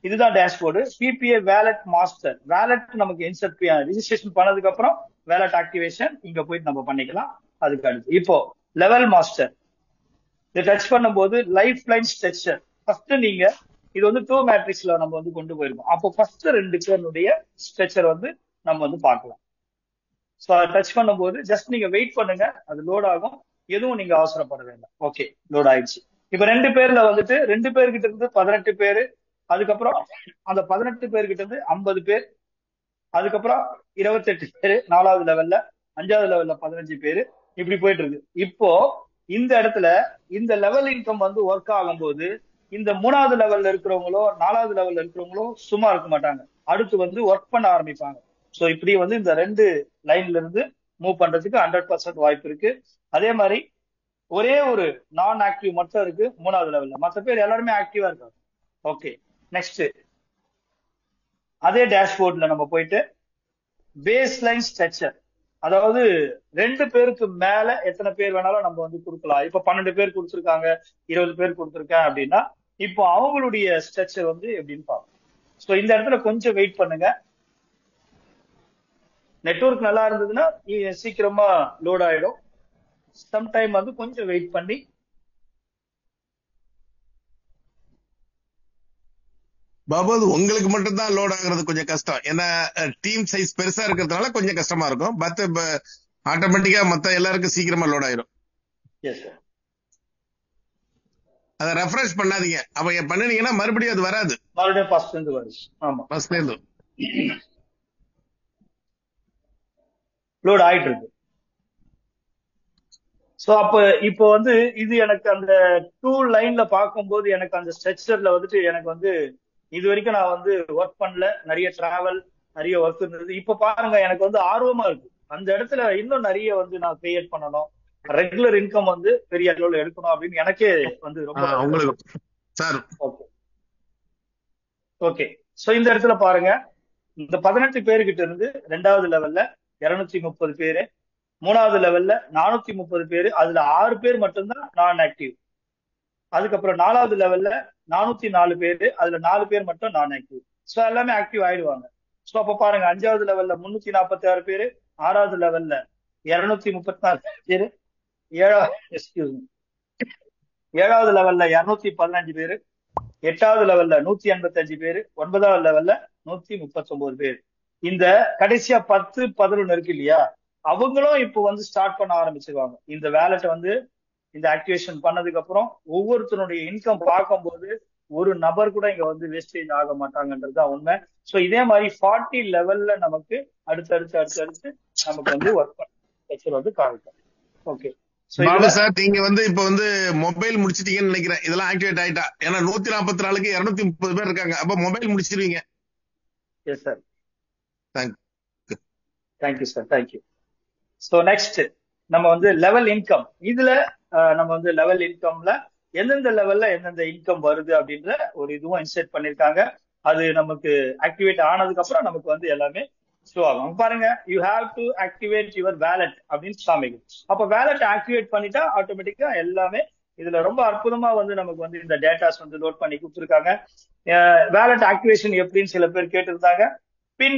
இதுதான் dashboard. BBA wallet master, wallet நமக்கு இன்சர்ட் ரிஜிஸ்ட்ரேஷன் பண்ணதுக்கு அப்புறம் வேலட் ஆக்டிவேஷன் இங்க போயிட்டு நம்ம பண்ணிக்கலாம். அதுக்கு அடுத்து இப்போ லெவல் மாஸ்டர் இதை டச் பண்ணும்போது லைஃப் லைன் ஸ்ட்ரக்சர். ஃபர்ஸ்ட் நீங்க இது வந்து 2 மேட்ரிக்ஸ்ல நம்ம வந்து கொண்டு போயிருக்கோம். அப்போ ஃபர்ஸ்ட் 2 பேருடைய ஸ்ட்ரக்சர் வந்து நம்ம வந்து பார்க்கலாம். ஸோ அதை டச் பண்ணும்போது ஜஸ்ட் நீங்க வெயிட் பண்ணுங்க, அது லோட் ஆகும். எதுவும் நீங்க அவசரப்பட வேண்டாம். ஓகே, லோட் ஆயிடுச்சு. இப்ப 2 பேர்ல வந்துட்டு 2 பேர்கிட்ட இருந்து 18 பேரு, அதுக்கப்புறம் அந்த 18 பேர்கிட்ட இருந்து 50 பேர், அதுக்கப்புறம் 28 பேரு 4வது லெவல்ல, 5வது லெவல்ல 15 பேரு, இப்படி போயிட்டு இருக்கு. இப்போ இந்த இடத்துல இந்த லெவல் இன்கம் வந்து ஒர்க் ஆகும்போது இந்த 3வது லெவல்ல இருக்கிறவங்களோ 4வது லெவல்ல இருக்கிறவங்களோ சும்மா இருக்க மாட்டாங்க, அடுத்து வந்து ஒர்க் பண்ண ஆரம்பிப்பாங்க. ஸோ இப்படி வந்து இந்த 2 லைன்ல இருந்து மூவ் பண்றதுக்கு 100% வாய்ப்பு இருக்கு. அதே மாதிரி ஒரே ஒரு நான் ஆக்டிவ் மட்டும் இருக்கு 3வது லெவல்ல, மற்ற பேர் எல்லாருமே ஆக்டிவா இருக்காங்க. ஓகே, நெக்ஸ்ட் அதே டேஷ்போர்ட்ல நம்ம போயிட்டு பேஸ் லைன் ஸ்ட்ரக்சர், அதாவது 2 பேருக்கு மேல எத்தனை பேர் வேணாலும் நம்ம வந்து கொடுக்கலாம். இப்ப 12 பேர் கொடுத்துருக்காங்க, 20 பேர் கொடுத்துருக்கேன் அப்படின்னா இப்போ அவங்களுடைய ஸ்ட்ரக்சர் வந்து எப்படின்னு பார்ப்போம். ஸோ இந்த இடத்துல கொஞ்சம் வெயிட் பண்ணுங்க. நெட்வொர்க் நல்லா இருந்ததுன்னா சீக்கிரமா லோட் ஆயிடும். சம்டைம் வந்து கொஞ்சம் வெயிட் பண்ணி பாபு அது உங்களுக்கு மட்டும் தான் லோட் ஆகுறது கொஞ்சம் கஷ்டம். ஏன்னா டீம் சைஸ் பெருசா இருக்கிறதுனால கொஞ்சம் கஷ்டமா இருக்கும். பட் ஆட்டோமேட்டிக்கா மத்த எல்லாருக்கும் சீக்கிரமா லோட் ஆயிரும். Yes sir. அதை ரெஃப்ரெஷ் பண்ணாதீங்க. அப்ப பண்ணினீங்கன்னா மறுபடியும் அது வராது, மறுபடியும் ஃபர்ஸ்ட்ல இருந்து வருது. ஆமா, ஃபர்ஸ்ட்ல இருந்து லோட் ஆயிட்டு இருக்கு. சோ அப்ப இப்போ வந்து இது எனக்கு அந்த 2 லைன்ல பார்க்கும்போது எனக்கு அந்த ஸ்ட்ரக்சர்ல வந்துட்டு எனக்கு வந்து இது வரைக்கும் நான் வந்து ஒர்க் பண்ணல, நிறைய டிராவல் நிறைய ஒர்க் இருந்தது. இப்ப பாருங்க எனக்கு வந்து ஆர்வமா இருக்கு அந்த இடத்துல இன்னும் நிறைய வந்து நான் கிரியேட் பண்ணணும், ரெகுலர் இன்கம் வந்து பெரிய அளவுல எடுக்கணும் அப்படின்னு எனக்கே வந்து ரொம்ப உங்களுக்கு சார். Okay okay. சோ இந்த இடத்துல பாருங்க, இந்த 18 பேருக்கிட்ட இருந்து 2வது லெவல்ல 230 பேரு, 3வது லெவல்ல 430 பேரு, அதுல 6 பேர் மட்டும்தான் நான் ஆக்டிவ். அதுக்கப்புறம் 4வது லெவல்ல 404 பேரு, அதுல 4 பேர் மட்டும் நான் ஆக்டிவ். சோ எல்லாமே ஆக்டிவ் ஆயிடுவாங்க. சோ அப்ப பாருங்க 5வது லெவல்ல 346 பேரு, 6வது லெவல்ல 234 பேரு, 7வது லெவல்ல 215 பேரு, 8வது லெவல்ல 185 பேரு, 9வது லெவல்ல 139 பேரு. இந்த கடைசியா 10, 11 இருக்கு இல்லையா, அவங்களும் இப்போ வந்து ஸ்டார்ட் பண்ண ஆரம்பிச்சிருவாங்க. இந்த வேலெட்டை வந்து இந்த ஆக்டிவேஷன் பண்ணதுக்கு அப்புறம் ஒவ்வொருத்தருடைய இன்கம் பார்க்கும்போது ஒரு நபர் கூட இங்க வந்து வேஸ்டேஜ் ஆக மாட்டாங்கன்றதுதான் உண்மை. சோ இதே மாதிரி 40 லெவல்ல நமக்கு அடுத்து நமக்கு வந்து ஒர்க் பண்ண வந்து காமிக்கும். ஓகே சார், நீங்க வந்து இப்ப வந்து மொபைல் முடிச்சிட்டீங்கன்னு நினைக்கிறேன். இதெல்லாம் ஆக்டிவேட் ஆயிட்டா, ஏன்னா 144க்கு 230 பேர் இருக்காங்க. அப்ப மொபைல் முடிச்சிருவீங்க. Yes sir. Thank you sir, thank you. So next நம்ம வந்து லெவல் இன்கம். இதுல நம்ம வந்து லெவல் இன்கம்ல எந்தெந்த லெவல்ல எந்தெந்த இன்கம் வருது அப்படின்ற ஒரு இதுவும் இன்செர்ட் பண்ணிருக்காங்க. அது நமக்கு ஆக்டிவேட் ஆனதுக்கு அப்புறம் நமக்கு வந்து எல்லாமே ஷோ ஆகும். பாருங்க, you have to activate your wallet அப்படின்னு காமிக்கும். அப்ப வேலட் ஆக்டிவேட் பண்ணிட்டா ஆட்டோமேட்டிக்கா எல்லாமே இதுல ரொம்ப அற்புதமா வந்து நமக்கு வந்து இந்த டேட்டாஸ் வந்து லோட் பண்ணி கொடுத்துருக்காங்க. வேலட் ஆக்டிவேஷன் எப்படின்னு சில பேர் கேட்டிருந்தாங்க. பின்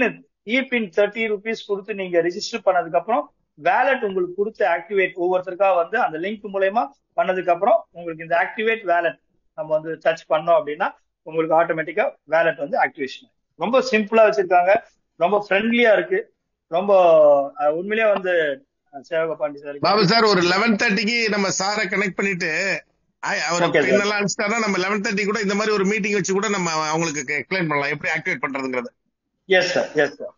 இ-பின் 30 rupees கொடுத்து நீங்க ரிஜிஸ்டர் பண்ணதுக்கு அப்புறம் வேலட் உங்களுக்கு கொடுத்து ஆக்டிவேட் ஒவ்வொருத்தருக்கா வந்து அந்த லிங்க் மூலயமா பண்ணதுக்கு அப்புறம் உங்களுக்கு இந்த ஆக்டிவேட் வேலட் நம்ம வந்து டச் பண்ணோம் அப்படின்னா உங்களுக்கு ஆட்டோமேட்டிக்கா வேலட் வந்து ஆக்டிவேஷன். ரொம்ப சிம்பிளா வச்சிருக்காங்க, ரொம்ப ஃப்ரெண்ட்லியா இருக்கு, ரொம்ப உண்மையிலேயே வந்து சேவகபாண்டி சார். பாபு சார், ஒரு 11:30க்கு நம்ம சாரை கனெக்ட் பண்ணிட்டு அவர் பின்னெல்லாம் அனுப்பிச்சிட்டாருன்னா நம்ம 11:30 கூட இந்த மாதிரி ஒரு மீட்டிங் வச்சு கூட நம்ம அவங்களுக்கு எக்ஸ்பிளைன் பண்ணலாம் எப்படி ஆக்டிவேட் பண்றதுங்கிறது. Yes sir, yes sir.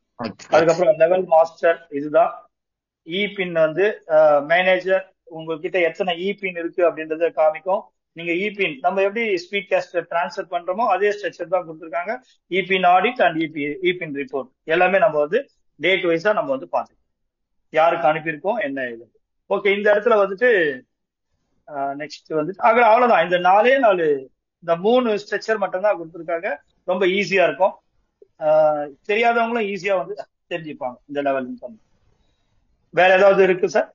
அதுக்கப்புறம் லெவல் மாஸ்டர் இதுதான். இ-பின் வந்து மேனேஜர் உங்ககிட்ட எத்தனை இ-பின் இருக்கு அப்படின்றத காமிக்கும். நீங்க இ-பின் நம்ம எப்படி ஸ்பீட் கேஸ்டர் டிரான்ஸ்ஃபர் பண்றோமோ அதே ஸ்ட்ரக்சர் தான் கொடுத்துருக்காங்க. இ-பின் ஆடிட் அண்ட் இ-பின் ரிப்போர்ட் எல்லாமே நம்ம வந்து டேட் வைஸா நம்ம வந்து பார்த்துக்கோம், யாருக்கு அனுப்பியிருக்கோம் என்ன இது. ஓகே, இந்த இடத்துல வந்துட்டு நெக்ஸ்ட் வந்துட்டு அவ்வளவுதான். இந்த 4 இந்த 3 ஸ்ட்ரக்சர் மட்டும் தான் கொடுத்துருக்காங்க. ரொம்ப ஈஸியா இருக்கும், தெரியாதவங்களும் ஈஸியா வந்து தெரிஞ்சுப்பாங்க இந்த லெவல் இன்கம். வேற ஏதாவது இருக்கு சார்?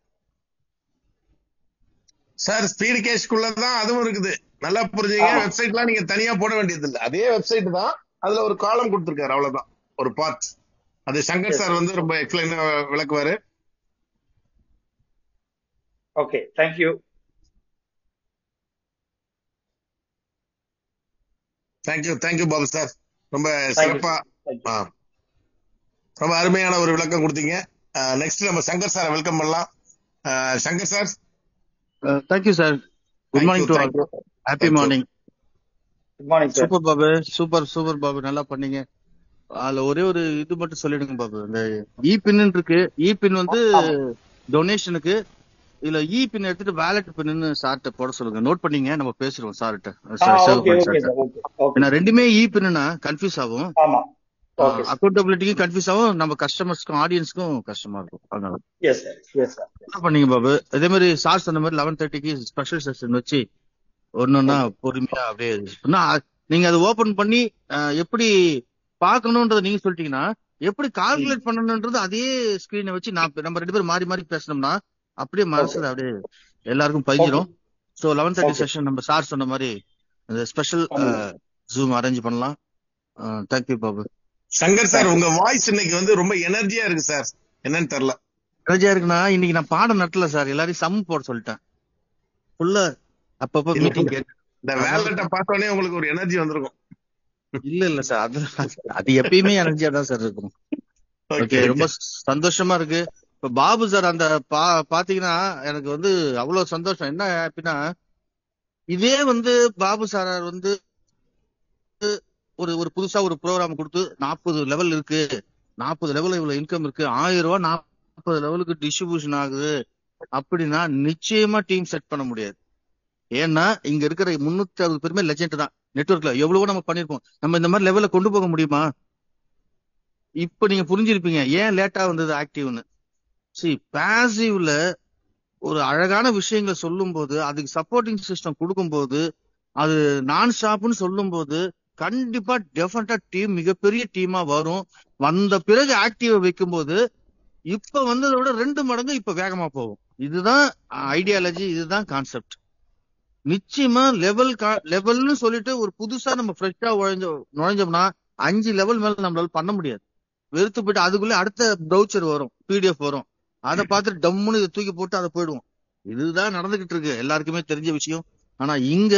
சார், ஸ்பீட் கேஷ்குள்ளதான் அதுவும் இருக்குது. நல்லா புரிஞ்சுங்க. வெப்சைட்லாம் நீங்க தனியா போட வேண்டியது இல்லை, அதே வெப்சைட் தான். அதுல ஒரு காலம் கொடுத்திருக்காரு, அவ்வளவுதான், ஒரு பார்ட். அது சங்கர் சார் வந்து ரொம்ப எக்ஸ்பிளைனா விளக்குவாரு. Okay, thank you. Thank you Babu sir, ரொம்ப சிறப்பா ரொம்ப அருமையான ஒரு விளக்கம் கொடுத்தீங்க. நெக்ஸ்ட் நம்ம சங்கர் சார் வெல்கம் பண்ணலாம். Shankar sir. Thank you sir. Good morning to all. Happy morning. Good morning sir. Super Babu, super Babu, நல்லா பண்ணீங்க. அதுல ஒரே ஒரு இது மட்டும் சொல்லிடுங்க பாபு. இந்த இ-பின் இருக்கு, இ-பின் வந்து டொனேஷனுக்கு. இதுல இ-பின் எடுத்துட்டு வேலட் பின்னு சார்ட்ட போட சொல்லுங்க. நோட் பண்ணீங்க, நம்ம பேசுறோம் சார்ட்ட. ஏன்னா ரெண்டுமே இ-பின்னா கன்ஃபியூஸ் ஆகும், அக்கௌண்டபிலிட்டிக்கும் கன்ஃபியூஸ் ஆகும், நம்ம கஸ்டமர்ஸ்க்கும் ஆடியன்ஸ்க்கும் கஷ்டமா இருக்கும். அதனால என்ன பண்ணீங்க பாபு. அதே மாதிரி சார் சொன்ன மாதிரி 11:30க்கு ஸ்பெஷல் செஷன் வச்சு ஒன்னொன்னா பொறுமையா அப்படியே நீங்க அதை ஓபன் பண்ணி எப்படி பாக்கணும்ன்றத நீங்க சொல்லிட்டீங்கன்னா, எப்படி கால்குலேட் பண்ணணும்ன்றது அதே ஸ்கிரீனை வச்சு நம்ம 2 பேரும் மாறி மாறி பேசணும்னா அப்படியே மனசுல அப்படியே எல்லாருக்கும் பதிஞ்சிடும். ஸோ 11:30 செஷன் நம்ம சார் சொன்ன மாதிரி அந்த ஸ்பெஷல் ஜூம் அரேஞ்ச் பண்ணலாம். தேங்க்யூ பாபு. சங்கர் சார், உங்க வாய்ஸ் இன்னைக்கு ரொம்ப எனர்ஜியா இருக்கு சார். என்னன்னு தெரியல. எனர்ஜியா இருக்குன்னா இன்னைக்கு நான் பாடம் நட்டல சார், எல்லாரையும் சம் போட சொல்லிட்டேன். ஃபுல்லா அப்பப்ப மீட்டிங் இந்த வேலட்ட பார்த்தோன்னே உங்களுக்கு ஒரு எனர்ஜி வந்திருக்கும். இல்ல சார், அது எப்பயுமே எனர்ஜியா தான் சார் இருக்கும். ஓகே, ரொம்ப சந்தோஷமா இருக்கு. இப்ப பாபு சார் அந்த பாத்தீங்கன்னா எனக்கு அவ்வளவு சந்தோஷம். என்ன அப்படின்னா, இதே பாபு சார் ஒரு புதுசா ஒரு ப்ரோக்ராம் கொடுத்து 40 லெவல் இருக்கு, 40 லெவல் இவ்வளவு இன்கம் இருக்கு, 1000 ரூபாய் 40 லெவலுக்கு டிஸ்ட்ரிபியூஷன் ஆகுது அப்படின்னா நிச்சயமா டீம் செட் பண்ண முடியாது. ஏன்னா இங்க இருக்கிற 360 பேருமே லெஜெண்ட் தான். நெட்வொர்க்ல எவ்வளவோ நம்ம பண்ணிருப்போம். நம்ம இந்த மாதிரி லெவல்ல கொண்டு போக முடியுமா? இப்ப நீங்க புரிஞ்சிருப்பீங்க ஏன் லேட்டா வந்தது ஆக்டிவ்னு. பாசிவ்ல ஒரு அழகான விஷயங்களை சொல்லும் போது, அதுக்கு சப்போர்ட்டிங் சிஸ்டம் கொடுக்கும் போது, அது நான் ஸ்டாப்னு சொல்லும் போது கண்டிப்பா டெஃபினட்டா டீம் மிகப்பெரிய டீமா வரும். வந்த பிறகு ஆக்டிவா வைக்கும் போது இப்ப வந்ததை விட 2 மடங்கு இப்ப வேகமா போகும். இதுதான் ஐடியாலஜி, இதுதான் கான்செப்ட். நிச்சயமா லெவல்னு சொல்லிட்டு ஒரு புதுசா நம்ம ஃப்ரெஷ்ஷா நுழைஞ்சோம்னா 5 லெவல் மேல நம்மளால பண்ண முடியாது. வெறுத்து போயிட்டு அதுக்குள்ள அடுத்த ப்ரௌச்சர் வரும், PDF வரும், அதை பார்த்துட்டு டம்முன்னு இதை தூக்கி போட்டு அதை போயிடுவோம். இதுதான் நடந்துகிட்டு இருக்கு, எல்லாருக்குமே தெரிஞ்ச விஷயம். ஆனா இங்க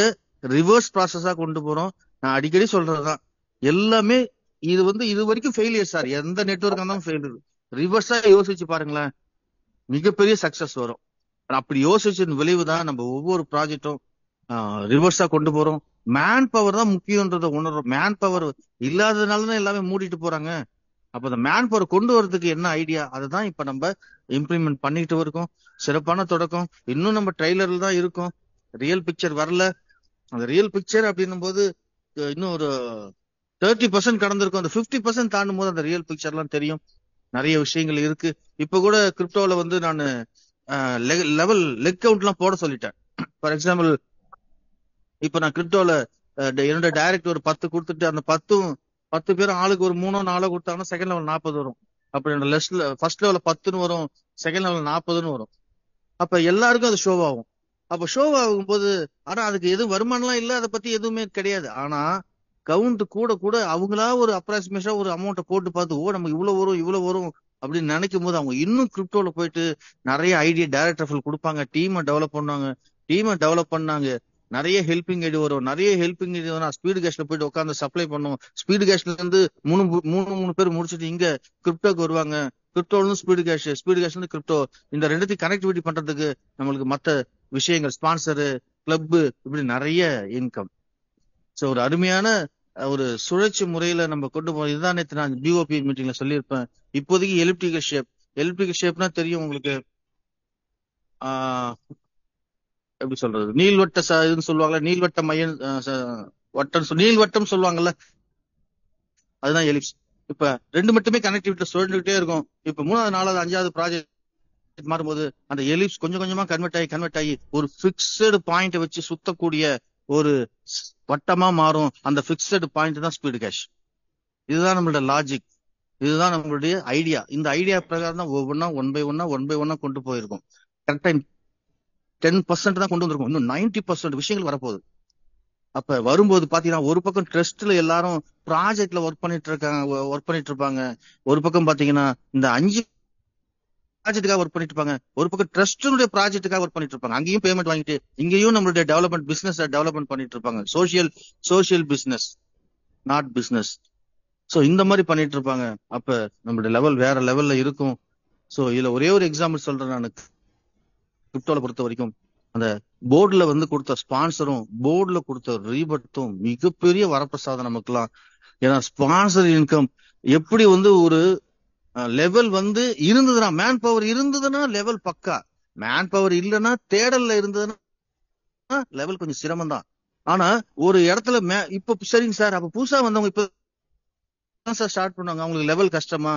ரிவர்ஸ் ப்ராசஸா கொண்டு போறோம். நான் அடிக்கடி சொல்றதுதான், எல்லாமே இது வரைக்கும் ஃபெயிலியர் சார். எந்த நெட்வொர்க் இருந்தாலும் ஃபெயிலியர். ரிவர்ஸா யோசிச்சு பாருங்களேன், மிகப்பெரிய சக்சஸ் வரும். அப்படி யோசிச்சின் விளைவுதான் நம்ம ஒவ்வொரு ப்ராஜெக்டும் ரிவர்ஸா கொண்டு போறோம். மேன் பவர் தான் முக்கியன்றதை உணர்றோம். மேன் பவர் இல்லாததுனாலதான் எல்லாமே மூடிட்டு போறாங்க. அப்ப அந்த மேன் பவர் கொண்டு வரதுக்கு என்ன ஐடியா, அதுதான் இப்ப நம்ம இம்ப்ளிமெண்ட் பண்ணிட்டு இருக்கோம். சிறப்பான தொடக்கம். இன்னும் நம்ம ட்ரெய்லர்ல தான் இருக்கோம், ரியல் பிக்சர் வரல. அந்த ரியல் பிக்சர் அப்படின்னும் போது இன்னும் ஒரு 30% கடந்திருக்கும். அந்த 50% தாண்டும் போது அந்த ரியல் பிக்சர் எல்லாம் தெரியும். நிறைய விஷயங்கள் இருக்கு. இப்ப கூட கிரிப்டோல நான் லெக் கவுண்ட் எல்லாம் போட சொல்லிட்டேன். ஃபார் எக்ஸாம்பிள், இப்ப நான் கிரிப்டோல என்னோட டைரக்ட் ஒரு 10 கொடுத்துட்டு அந்த 10 பேரும் ஆளுக்கு ஒரு 3-4 கொடுத்தாங்கன்னா செகண்ட் லெவல் 40 வரும். அப்ப என்னோட ஃபர்ஸ்ட் லெவல் 10ன்னு வரும், செகண்ட் லெவல் 40ன்னு வரும். அப்ப எல்லாருக்கும் அது ஷோ ஆகும். அப்ப ஷோ ஆகும் போது ஆனா அதுக்கு எதுவும் வருமானம்லாம் இல்ல, அதை பத்தி எதுவுமே கிடையாது. ஆனா கவுண்ட் கூட கூட அவங்களா ஒரு அப்ராக்சிமேஷா ஒரு அமௌண்ட்டை போட்டு பார்த்து நமக்கு இவ்வளவு வரும் அப்படின்னு நினைக்கும் போது அவங்க இன்னும் கிரிப்டோல போயிட்டு நிறைய ஐடியா டைரக்டர் கொடுப்பாங்க, டீமை டெவலப் பண்ணாங்க. நிறைய ஹெல்பிங் ஐடி வரும், நிறைய ஹெல்பிங் ஐடி வரும். ஸ்பீடு கேஷ்ல போயிட்டு உட்காந்து சப்ளை பண்ணுவோம். ஸ்பீடு கேஷ்ல இருந்து 3 பேர் முடிச்சுட்டு இங்க கிரிப்டோக்கு வருவாங்க. கிரிப்டோல ஸ்பீடு கேஷ்ல இருந்து கிரிப்டோ, இந்த ரெண்டுத்தையும் கனெக்டிவிட்டி பண்றதுக்கு நம்மளுக்கு மத்த விஷயங்கள், ஸ்பான்சரு, கிளப், இப்படி நிறைய இன்கம். சோ ஒரு அருமையான ஒரு சுழற்சி முறையில நம்ம கொண்டு போறோம். இதுதான் நேற்று நான் பிஓபி மீட்டிங்ல சொல்லியிருப்பேன். இப்போதைக்கு எலிப்டிக்கல் ஷேப்னா தெரியும் உங்களுக்கு. எப்படி சொல்றது, நீள்வட்ட இதுன்னு சொல்லுவாங்கல்ல, நீள்வட்ட மையம் நீள்வட்டம் சொல்லுவாங்கல்ல, அதுதான் எலிப்ஸ். இப்ப 2 மட்டுமே கனெக்டிவிட்டி சுழந்துகிட்டே இருக்கும். இப்ப 3வது 4வது 5வது ப்ராஜெக்ட் மாறும்போது அந்த எலிப்ஸ் கொஞ்சம் கொஞ்சமா கன்வெர்ட் ஆகி ஒரு பிக்சடு பாயிண்ட் வச்சு சுத்தக்கூடிய ஒரு வட்டமா மாறும். அந்த பிக்சடு பாயிண்ட் தான் ஸ்பீடு கேஷ். இதுதான் நம்மளோட லாஜிக், இதுதான் நம்மளுடைய ஐடியா. இந்த ஐடியா பிரகாரம் தான் ஒவ்வொன்னா ஒன் பை ஒன்னா கொண்டு போயிருக்கோம். கரெக்டா 10% தான் கொண்டு வந்திருக்கோம். இன்னும் 90% விஷயங்கள் வரப்போகுது. அப்ப வரும்போது பாத்தீங்கன்னா ஒரு பக்கம் ட்ரஸ்ட்ல எல்லாரும் ப்ராஜெக்ட்ல ஒர்க் பண்ணிட்டு இருப்பாங்க. ஒரு பக்கம் பாத்தீங்கன்னா இந்த 5 ப்ராஜெக்டுக்காக ஒர்க் பண்ணிட்டு இருப்பாங்க. ஒரு பக்கம் ட்ரஸ்டுடைய ப்ராஜெக்டுக்காக ஒர்க் பண்ணிட்டு இருப்பாங்க. அங்கேயும் பேமெண்ட் வாங்கிட்டு இங்கேயும் நம்மளுடைய டெவலப்மெண்ட் பிசினஸ் டெவலப்மெண்ட் பண்ணிட்டு இருப்பாங்க. Social business, not business. So இந்த மாதிரி பண்ணிட்டு இருப்பாங்க. அப்ப நம்மளுடைய லெவல் வேற லெவல்ல இருக்கும். சோ இதுல ஒரே ஒரு எக்ஸாம்பிள் சொல்றேன். நான் கிரிப்டோல பொறுத்த வரைக்கும் அந்த போர்டுல கொடுத்த ஸ்பான்சரும் போர்டுல கொடுத்த ரீபர்த்தும் மிகப்பெரிய வரப்பிரசாதம் நமக்குலாம். ஏன்னா ஸ்பான்சர் இன்கம் எப்படி ஒரு லெவல் இருந்ததுன்னா, மேன் பவர் இருந்ததுன்னா லெவல் பக்கா, மேன் பவர் இல்லைன்னா தேடல்ல இருந்ததுன்னா லெவல் கொஞ்சம் சிரமம் தான். ஆனா ஒரு இடத்துல இப்ப சரிங்க சார், அப்ப புதுசா வந்தவங்க இப்ப சார் ஸ்டார்ட் பண்ணுவாங்க, அவங்களுக்கு லெவல் கஷ்டமா?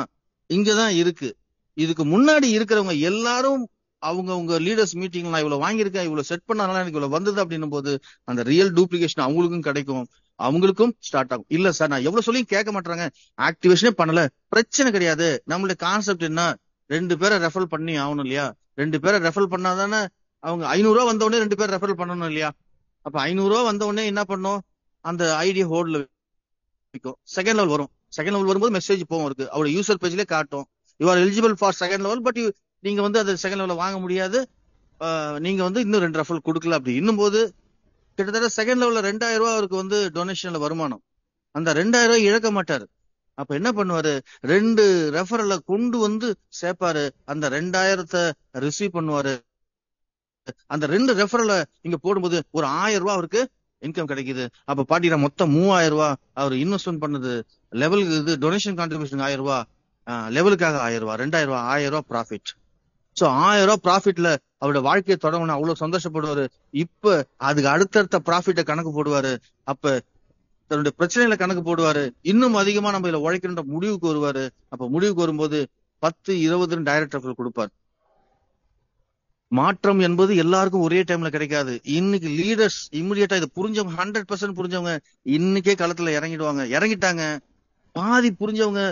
இங்கதான் இருக்கு. இதுக்கு முன்னாடி இருக்கிறவங்க எல்லாரும் அவங்க லீடர்ஸ் மீட்டிங் நான் இவ்வளவு வாங்கியிருக்கேன், இவ்வளவு செட் பண்ணனால எனக்கு இவ்வளவு வந்தது அப்படின்னும் போது அந்த ரியல் டூப்ளிகேஷன் அவங்களுக்கும் கிடைக்கும். அவங்களுக்கும் ஸ்டார்ட் ஆகும். இல்ல சார் நான் எவ்வளவு சொல்லியும் கேட்க மாட்டாங்க, ஆக்டிவேஷனே பண்ணல, பிரச்சனை கிடையாது. நம்மளுடைய கான்செப்ட் என்ன, 2 பேரை ரெஃபர் பண்ணி ஆகணும் இல்லையா? 2 பேரை ரெஃபர் பண்ணாதானே அவங்க 500 ரூபா வந்த உடனே 2 பேர் ரெஃபர் பண்ணணும் இல்லையா? அப்ப 500 ரூபா வந்த உடனே என்ன பண்ணும், அந்த ஐடியா ஹோல்ட்ல வைக்கும். செகண்ட் லெவல் வரும். செகண்ட் லெவல் வரும்போது மெசேஜ் போகும் இருக்கு, அவரோட யூசர் பேஜ்லயே காட்டும், you are eligible for second level, but நீங்க வந்து அது செகண்ட் லெவலில் வாங்க முடியாது, நீங்க வந்து இன்னும் 2 ரெஃபர் கொடுக்கல. அப்படி இன்னும் போது கிட்டத்தட்ட செகண்ட் லெவல்ல 2000 ரூபா அவருக்கு வந்து டொனேஷன்ல வருமானம். அந்த 2000 ரூபாய் இழக்க மாட்டாரு. அப்ப என்ன பண்ணுவாரு, 2 ரெஃபரல கொண்டு வந்து சேர்ப்பாரு, அந்த 2000 ரிசீவ் பண்ணுவாரு. அந்த 2 ரெஃபரல இங்க போடும்போது ஒரு 1000 ரூபாய் அவருக்கு இன்கம் கிடைக்குது. அப்ப பாத்தீங்கன்னா மொத்தம் 3000 ரூபாய் அவர் இன்வெஸ்ட்மெண்ட் பண்ணது. லெவலுக்கு இது டொனேஷன் கான்ட்ரிபியூஷன் 1000 ரூபாய், லெவலுக்காக 1000 ரூபாய், 2000 ரூபாய், 1000 ரூபாய் ப்ராஃபிட். சோ 1000 ரூபாய் ப்ராஃபிட்ல அவரோட வாழ்க்கையை தொடங்கணும், அவ்வளவு சந்தோஷப்படுவாரு. இப்ப அதுக்கு அடுத்தடுத்த ப்ராஃபிட்ட கணக்கு போடுவாரு. அப்ப தன்னுடைய பிரச்சனைகளை கணக்கு போடுவாரு. இன்னும் அதிகமா நம்ம இதுல உழைக்கின்ற முடிவுக்கு வருவாரு. அப்ப முடிவுக்கு வரும்போது 10, 20 டைரக்டர்கள் கொடுப்பாரு. மாற்றம் என்பது எல்லாருக்கும் ஒரே டைம்ல கிடைக்காது. இன்னைக்கு லீடர்ஸ் இம்மிடியட்டா இதை புரிஞ்சவங்க 100% புரிஞ்சவங்க இன்னைக்கே களத்துல இறங்கிட்டாங்க. பாதி புரிஞ்சவங்க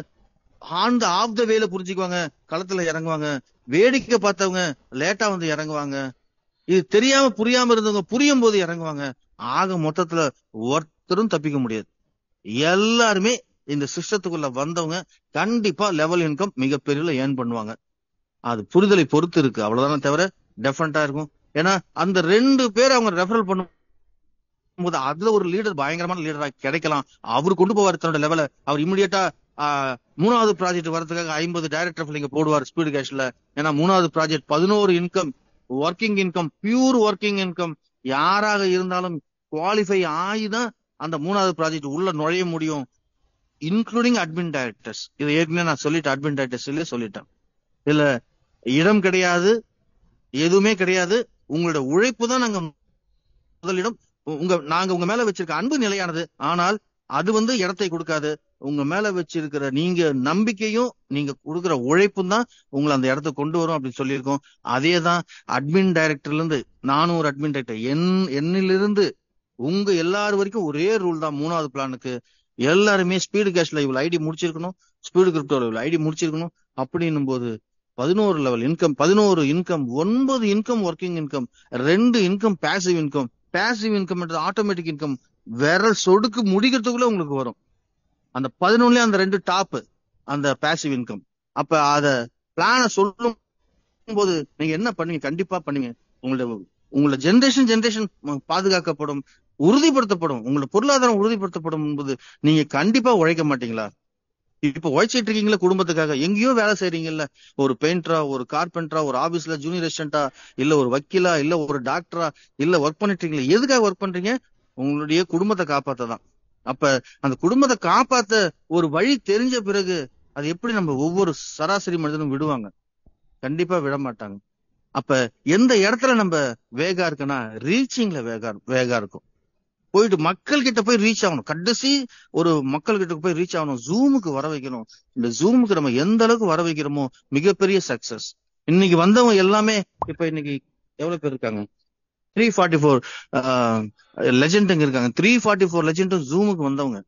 ஆன் த ஆஃப் த வேல புரிஞ்சுக்குவாங்க, களத்துல இறங்குவாங்க. வேடிக்கை பார்த்தவங்க லேட்டா வந்து இறங்குவாங்க. இது தெரியாம புரியாம இருந்தவங்க புரியும் போது இறங்குவாங்க. ஆக மொத்தத்துல ஒருத்தரும் தப்பிக்க முடியாது. எல்லாருமே இந்த சிஸ்டத்துக்குள்ள வந்தவங்க கண்டிப்பா லெவல் இன்கம் மிகப்பெரிய ஏர்ன் பண்ணுவாங்க. அது புரிதலை பொறுத்து இருக்கு, அவ்வளவுதானே தவிர டெஃபரெண்டா இருக்கும். ஏன்னா அந்த 2 பேர் அவங்க ரெஃபரல் பண்ணும் போது அதுல ஒரு லீடர் பயங்கரமான லீடரா கிடைக்கலாம். அவரு கொண்டு போவார் தன்னோட லெவல. அவர் இமிடியேட்டா 3வது ப்ராஜெக்ட் வரதுக்காக 50 டைரக்டர் இங்க போடுவார் ஸ்பீடு கேஷ்ல. ஏன்னா 3வது project 11 income, working income, pure working income. யாராக இருந்தாலும் குவாலிஃபை ஆகிதான் அந்த 3வது ப்ராஜெக்ட் உள்ள நுழைய முடியும், இன்க்ளூடிங் அட்மின் டைரக்டர்ஸ். இதை ஏற்கனவே நான் சொல்லிட்டேன், அட்மின் டைரக்டர்ஸ்ல சொல்லிட்டேன். இதுல இடம் கிடையாது, எதுவுமே கிடையாது. உங்களோட உழைப்பு தான் நாங்க முதலிடம். நாங்க உங்க மேல வச்சிருக்க அன்பு நிலையானது, ஆனால் அது வந்து இடத்தை கொடுக்காது. உங்க மேல வச்சிருக்கிற நீங்க நம்பிக்கையும் நீங்க கொடுக்குற உழைப்பும் தான் உங்களை அந்த இடத்துக்கு கொண்டு வரும் அப்படின்னு சொல்லியிருக்கோம். அதே தான் அட்மின் டைரக்டர்ல இருந்து நானும் ஒரு அட்மின் டைரக்டர், என்னிலிருந்து உங்க எல்லாரும் வரைக்கும் ஒரே ரூல் தான். 3வது பிளானுக்கு எல்லாருமே ஸ்பீடு கேஷ்ல இவ்வளவு ஐடி முடிச்சிருக்கணும், ஸ்பீடு கிரிப்டோல இவ்வளவு ஐடி முடிச்சிருக்கணும். அப்படின்னும் போது 11 level income, 11 income, 9 income working income, 2 income passive income. Passive income automatic income விரல் சொடுக்கு முடிக்கிறதுக்குள்ள உங்களுக்கு வரும். அந்த 11 அந்த 2 டாப் அந்த பேசிவ் இன்கம். அப்ப அத பிளான சொல்லும் போது நீங்க என்ன பண்ணுவீங்க, கண்டிப்பா பண்ணுவீங்க. உங்களோட ஜெனரேஷன் பாதுகாக்கப்படும், உறுதிப்படுத்தப்படும், உங்களோட பொருளாதாரம் உறுதிப்படுத்தப்படும் என்பது நீங்க கண்டிப்பா உழைக்க மாட்டீங்களா? இப்ப உழைச்சிட்டு இருக்கீங்களா குடும்பத்துக்காக, எங்கேயோ வேலை செய்றீங்கல்ல, ஒரு பெயிண்டரா, ஒரு கார்பெண்டரா, ஒரு ஆபீஸ்ல ஜூனியர் அசிஸ்டண்டா, இல்ல ஒரு வக்கீலா, இல்ல ஒரு டாக்டரா, இல்ல ஒர்க் பண்ணிட்டு இருக்கீங்களா, எதுக்காக ஒர்க் பண்றீங்க? உங்களுடைய குடும்பத்தை காப்பாத்ததான். அப்ப அந்த குடும்பத்தை காப்பாத்த ஒரு வழி தெரிஞ்ச பிறகு அது எப்படி நம்ம ஒவ்வொரு சராசரி மனிதனும் விடுவாங்க? கண்டிப்பா விட மாட்டாங்க. அப்ப எந்த இடத்துல நம்ம வேகா இருக்குன்னா ரீச்சிங்ல வேகா இருக்கும். போயிட்டு மக்கள் கிட்ட போய் ரீச் ஆகணும், கடைசி ஒரு மக்கள் கிட்ட போய் ரீச் ஆகணும், ஜூமுக்கு வர வைக்கணும். இந்த ஜூமுக்கு நம்ம எந்த அளவுக்கு வர வைக்கிறோமோ மிகப்பெரிய சக்சஸ். இன்னைக்கு வந்தவங்க எல்லாமே இப்ப இன்னைக்கு எவ்வளவு பேர் இருக்காங்க? 344 லெஜெண்டுங்க இருக்காங்க. 344 லெஜெண்டும் ஜூமுக்கு வந்தவங்க.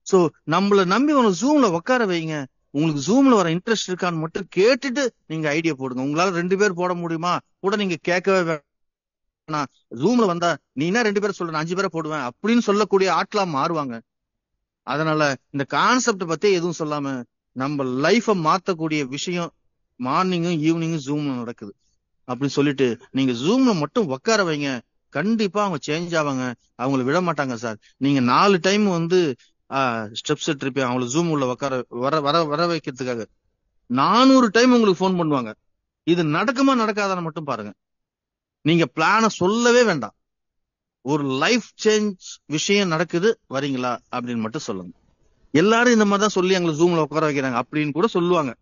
சோ நம்மள நம்பி உனக்கு ஜூம்ல உட்கார வைங்க. உங்களுக்கு ஜூம்ல வர இன்ட்ரெஸ்ட் இருக்கான்னு மட்டும் கேட்டுட்டு நீங்க ஐடியா போடுங்க. உங்களால 2 பேர் போட முடியுமா கூட நீங்க கேட்கவே வேணாம். ஜூம்ல வந்தா நீ என்ன 2 பேரை சொல்ற, 5 பேரை போடுவேன் அப்படின்னு சொல்லக்கூடிய ஆட்களா மாறுவாங்க. அதனால இந்த கான்செப்ட் பத்தி எதுவும் சொல்லாம நம்ம லைஃப மாத்தக்கூடிய விஷயம் மார்னிங்கும் ஈவினிங்கும் ஜூம்ல நடக்குது அப்படின்னு சொல்லிட்டு நீங்க ஜூம்ல மட்டும் உட்கார வைங்க. கண்டிப்பா அவங்க சேஞ்ச் ஆவாங்க. அவங்கள விட மாட்டாங்க சார். நீங்க 4 டைம் வந்து ஸ்டெப்ஸ் எடுத்துருப்பேன் அவங்களை ஜூம் உள்ள உட்கார வர வைக்கிறதுக்காக 400 டைம் உங்களுக்கு போன் பண்ணுவாங்க. இது நடக்குமா நடக்காதான்னு மட்டும் பாருங்க. நீங்க பிளான சொல்லவே வேண்டாம். ஒரு லைஃப் சேஞ்ச் விஷயம் நடக்குது வரீங்களா அப்படின்னு மட்டும் சொல்லுங்க. எல்லாரும் இந்த மாதிரிதான் சொல்லி எங்களை ஜூம்ல உட்கார வைக்கிறாங்க அப்படின்னு கூட சொல்லுவாங்க.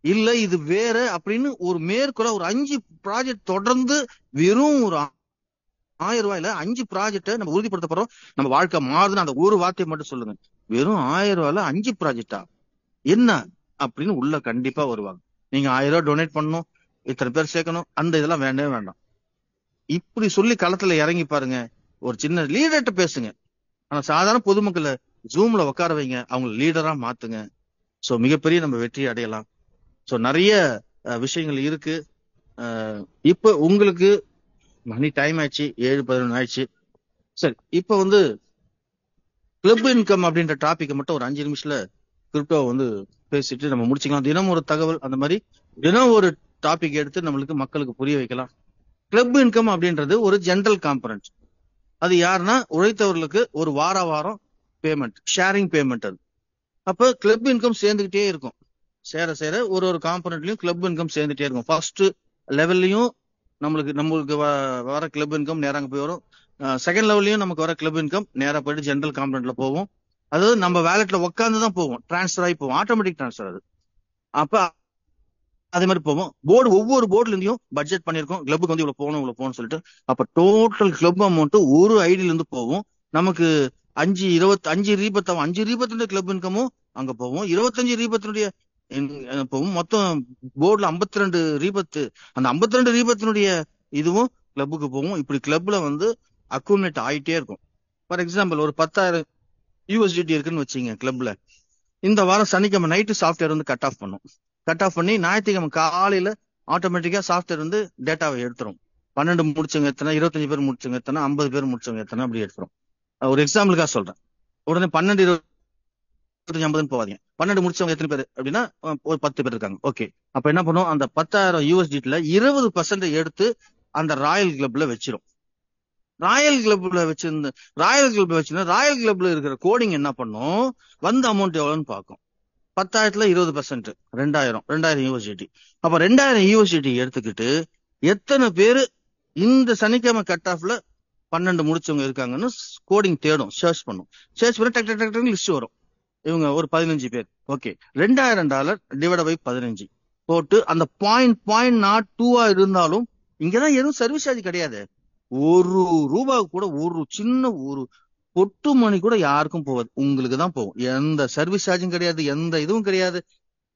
இல்ல இது வேற அப்படின்னு ஒரு மேற்கொள்ள ஒரு 5 ப்ராஜெக்ட் தொடர்ந்து வெறும் ஒரு 1000 ரூபாயில 5 ப்ராஜெக்ட நம்ம உறுதிப்படுத்த போறோம், நம்ம வாழ்க்கை மாறுதுன்னு அந்த ஒரு வார்த்தையை மட்டும் சொல்லுங்க. வெறும் 1000 ரூபாயில 5 ப்ராஜெக்டா என்ன அப்படின்னு உள்ள கண்டிப்பா வருவாங்க. நீங்க 1000 ரூபாய் டொனேட் பண்ணணும், இத்தனை பேர் சேர்க்கணும், அந்த இதெல்லாம் வேண்டவே வேண்டாம். இப்படி சொல்லி களத்துல இறங்கி பாருங்க. ஒரு சின்ன லீடர்கிட்ட பேசுங்க. ஆனா சாதாரண பொதுமக்களை ஜூம்ல உட்கார வைங்க, அவங்க லீடரா மாத்துங்க. சோ மிகப்பெரிய நம்ம வெற்றி அடையலாம். சோ நிறைய விஷயங்கள் இருக்கு. இப்ப உங்களுக்கு மணி டைம் ஆயிடுச்சு, 7:11 ஆயிடுச்சு. சரி, இப்ப வந்து கிளப் இன்கம் அப்படின்ற டாபிக் மட்டும் ஒரு 5 நிமிஷத்துல கிரிப்டோ வந்து பேசிட்டு நம்ம முடிச்சுக்கலாம். தினம் ஒரு தகவல், அந்த மாதிரி தினம் ஒரு டாபிக் எடுத்து நம்மளுக்கு மக்களுக்கு புரிய வைக்கலாம். கிளப் இன்கம் அப்படின்றது ஒரு ஜெனரல் காம்பனன்ட். அது யாருன்னா உழைத்தவர்களுக்கு ஒரு வாரம் பேமெண்ட், ஷேரிங் பேமெண்ட். அது அப்ப கிளப் இன்கம் சேர்ந்துகிட்டே இருக்கும். சேர சேர ஒரு காம்பனன்ட்லயும் கிளப் இன்கம் சேர்ந்துட்டே இருக்கும். ஃபர்ஸ்ட் லெவல்லையும் நம்மளுக்கு வர கிளப் இன்கம் நேராக போய் வரும். செகண்ட் லெவல்லையும் நமக்கு வர கிளப் இன்கம் நேரா போயிட்டு ஜெனரல் காம்பனன்ட்ல போவோம். அதாவது நம்ம வேலெட்ல உட்காந்து தான் போவோம், டிரான்ஸ்ஃபர் ஆகி போவோம், ஆட்டோமேட்டிக் டிரான்ஸ்ஃபர். அது அப்ப அதே மாதிரி போவோம். ஒவ்வொரு போர்டுல இருந்தும் பட்ஜெட் பண்ணிருக்கோம், கிளப்புக்கு வந்து இவ்வளவு போகணும்னு சொல்லிட்டு. அப்ப டோட்டல் கிளப் அமௌண்ட் ஒரு ஐடியில இருந்து போவோம். நமக்கு 5 ரீபத்தினுடைய கிளப் இன்கமும் அங்க போவோம், 25 ரீபத்தினுடைய போவோம். மொத்தம் போர்டுல 52 ரீபத்து, அந்த 52 ரீபத்தினுடைய இதுவும் கிளப்புக்கு போவோம். இப்படி கிளப்ல வந்து அக்குமுலேட் ஆயிட்டே இருக்கும். ஃபார் எக்ஸாம்பிள், ஒரு 10,000 USDT இருக்குன்னு வச்சுங்க கிளப்ல. இந்த வாரம் சனிக்கிழமை நைட்டு சாஃப்ட்வேர் வந்து கட் ஆஃப் பண்ணி ஞாயிற்றுக்கிழமை காலையில ஆட்டோமேட்டிக்கா சாஃப்ட்வேர் வந்து டேட்டாவை எடுத்துரும். 12 முடிச்சவங்க எத்தனை, 25 பேர் முடிச்சவங்க எத்தனை, 50 பேர் முடிச்சவங்க எத்தனை, அப்படி எடுத்துரும். ஒரு எக்ஸாம்பிளுக்காக சொல்றேன். உடனே 12, 25, 50 போவாதீங்க. 12 முடிச்சவங்க எத்தனை பேர் அப்படின்னா ஒரு 10 பேர் இருக்காங்க. ஓகே, அப்ப என்ன பண்ணும், அந்த 10,000 USDTல 20% எடுத்து அந்த ராயல் கிளப்ல வச்சிரும். ராயல் கிளப்ல இருக்கிற கோடிங் என்ன பண்ணும், வந்த அமௌண்ட் எவ்வளவுன்னு பார்க்கும். 10,000ல 20% 2000 USDT. அப்ப 2000 USDT எடுத்துக்கிட்டு எத்தனை பேரு இந்த சனிக்கிழமை கட் ஆஃப்ல 12 முடிச்சவங்க இருக்காங்கன்னு கோடிங் தேடும், சர்ச் பண்ணி டக் லிஸ்ட் வரும். இவங்க ஒரு 15 பேர். ஓகே, $2,000 டிவைட் பை 15 போட்டு அந்த 0.02 இருந்தாலும் இங்கதான் எதுவும் சர்வீஸ் சார்ஜ் கிடையாது. ₹1 கூட ஒரு சின்ன ஒரு பொட்டு மணி கூட யாருக்கும் போகாது, உங்களுக்கு தான் போகும். எந்த சர்வீஸ் சார்ஜும் கிடையாது, எந்த இதுவும் கிடையாது.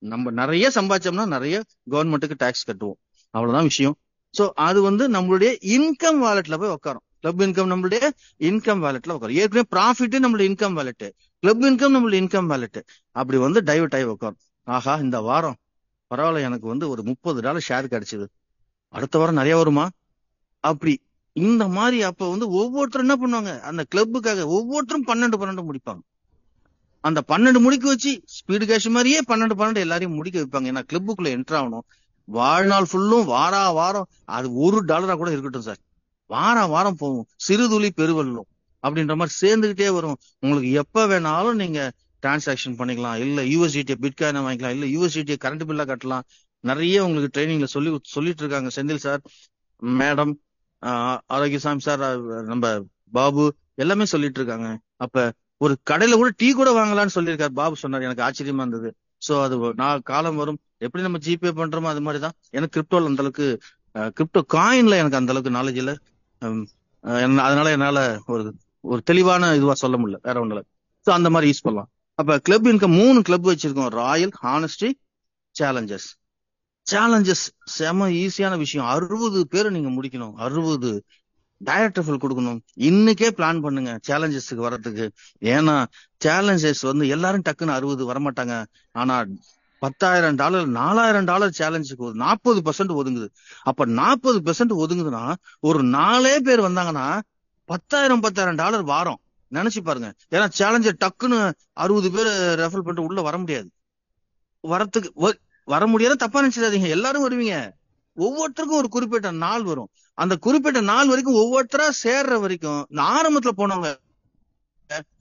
நம்ம நிறைய சம்பாதிச்சோம்னா நிறைய கவர்மெண்ட்டுக்கு டாக்ஸ் கட்டுவோம், அவ்வளவுதான் விஷயம். சோ அது வந்து நம்மளுடைய இன்கம் வாலெட்ல போய் உட்காரும். கிளப் இன்கம் நம்மளுடைய இன்கம் வாலெட்ல உட்காரும். ஏற்கனவே ப்ராஃபிட் நம்மளுடைய இன்கம் வாலெட், கிளப் இன்கம் நம்மளுடைய இன்கம் வாலெட், அப்படி வந்து டைவர்ட் ஆகி உட்காரும். ஆஹா, இந்த வாரம் பரவாயில்ல, எனக்கு வந்து ஒரு $30 ஷேர் கிடைச்சது, அடுத்த வாரம் நிறைய வருமா, அப்படி இந்த மாதிரி. அப்ப வந்து ஒவ்வொருத்தரும் என்ன பண்ணுவாங்க, அந்த கிளப்புக்காக ஒவ்வொருத்தரும் 12 முடிப்பாங்க. அந்த 12 முடிக்க வச்சு ஸ்பீடு கேஷ் மாதிரியே 12 எல்லாரையும் முடிக்க வைப்பாங்க. ஏன்னா கிளப்புக்குள்ள என்டர் ஆகணும். வாழ்நாள் ஃபுல்லும் வாரம் அது $1 கூட இருக்கட்டும் சார், வாரம் போகும். சிறுதுளி பெருவெள்ளம் அப்படின்ற மாதிரி சேர்ந்துகிட்டே வரும். உங்களுக்கு எப்ப வேணாலும் நீங்க டிரான்சாக்சன் பண்ணிக்கலாம். இல்ல USDT பிட்காயினை வாங்கிக்கலாம், இல்ல USDT கரண்ட் பில்லா கட்டலாம். நிறைய உங்களுக்கு ட்ரைனிங்ல சொல்லிட்டு இருக்காங்க. Senthil sir, madam, Arokiasamy sir, நம்ம பாபு எல்லாமே சொல்லிட்டு இருக்காங்க. அப்ப ஒரு கடையில கூட டீ கூட வாங்கலாம்னு சொல்லியிருக்காரு பாபு, சொன்னார். எனக்கு ஆச்சரியமா இருந்தது. சோ அது காலம் வரும். எப்படி நம்ம ஜிபே பண்றோமோ அது மாதிரிதான். எனக்கு கிரிப்டோல அந்த அளவுக்கு, கிரிப்டோ காயின்ல எனக்கு அந்த அளவுக்கு நாலேஜ் இல்ல. அதனால என்னால ஒரு தெளிவான இதுவா சொல்ல முடியல, வேற ஒண்ணுல. சோ அந்த மாதிரி யூஸ் பண்ணலாம். அப்ப கிளப் இன்கம் 3 கிளப் வச்சிருக்கோம். Royal, honesty, challenges. செம ஈஸியான விஷயம். 60 பேரை நீங்க முடிக்கணும், 60 டைரக்டர் கொடுக்கணும். இன்னைக்கே பிளான் பண்ணுங்க சேலஞ்சஸ்க்கு வர்றதுக்கு. ஏன்னா சேலஞ்சஸ் வந்து எல்லாரும் டக்குன்னு 60 வரமாட்டாங்க. ஆனா $10,000 $4,000 சேலஞ்சுக்கு 40% ஒதுங்குது. அப்ப 40% ஒதுங்குதுன்னா ஒரு 4 பேர் வந்தாங்கன்னா $10,000 வாரம். நினைச்சு பாருங்க. ஏன்னா சேலஞ்சர் டக்குன்னு 60 பேர் ரெஃபர் பண்ணிட்டு உள்ள வர முடியாது. வர முடியாத தப்பா நினைச்சிடாதீங்க, எல்லாரும் வருவீங்க. ஒவ்வொருத்தருக்கும் ஒரு குறிப்பிட்ட நாள் வரும். அந்த குறிப்பிட்ட நாள் வரைக்கும் ஒவ்வொருத்தரா சேர்ற வரைக்கும் ஆரம்பத்துல போனவங்க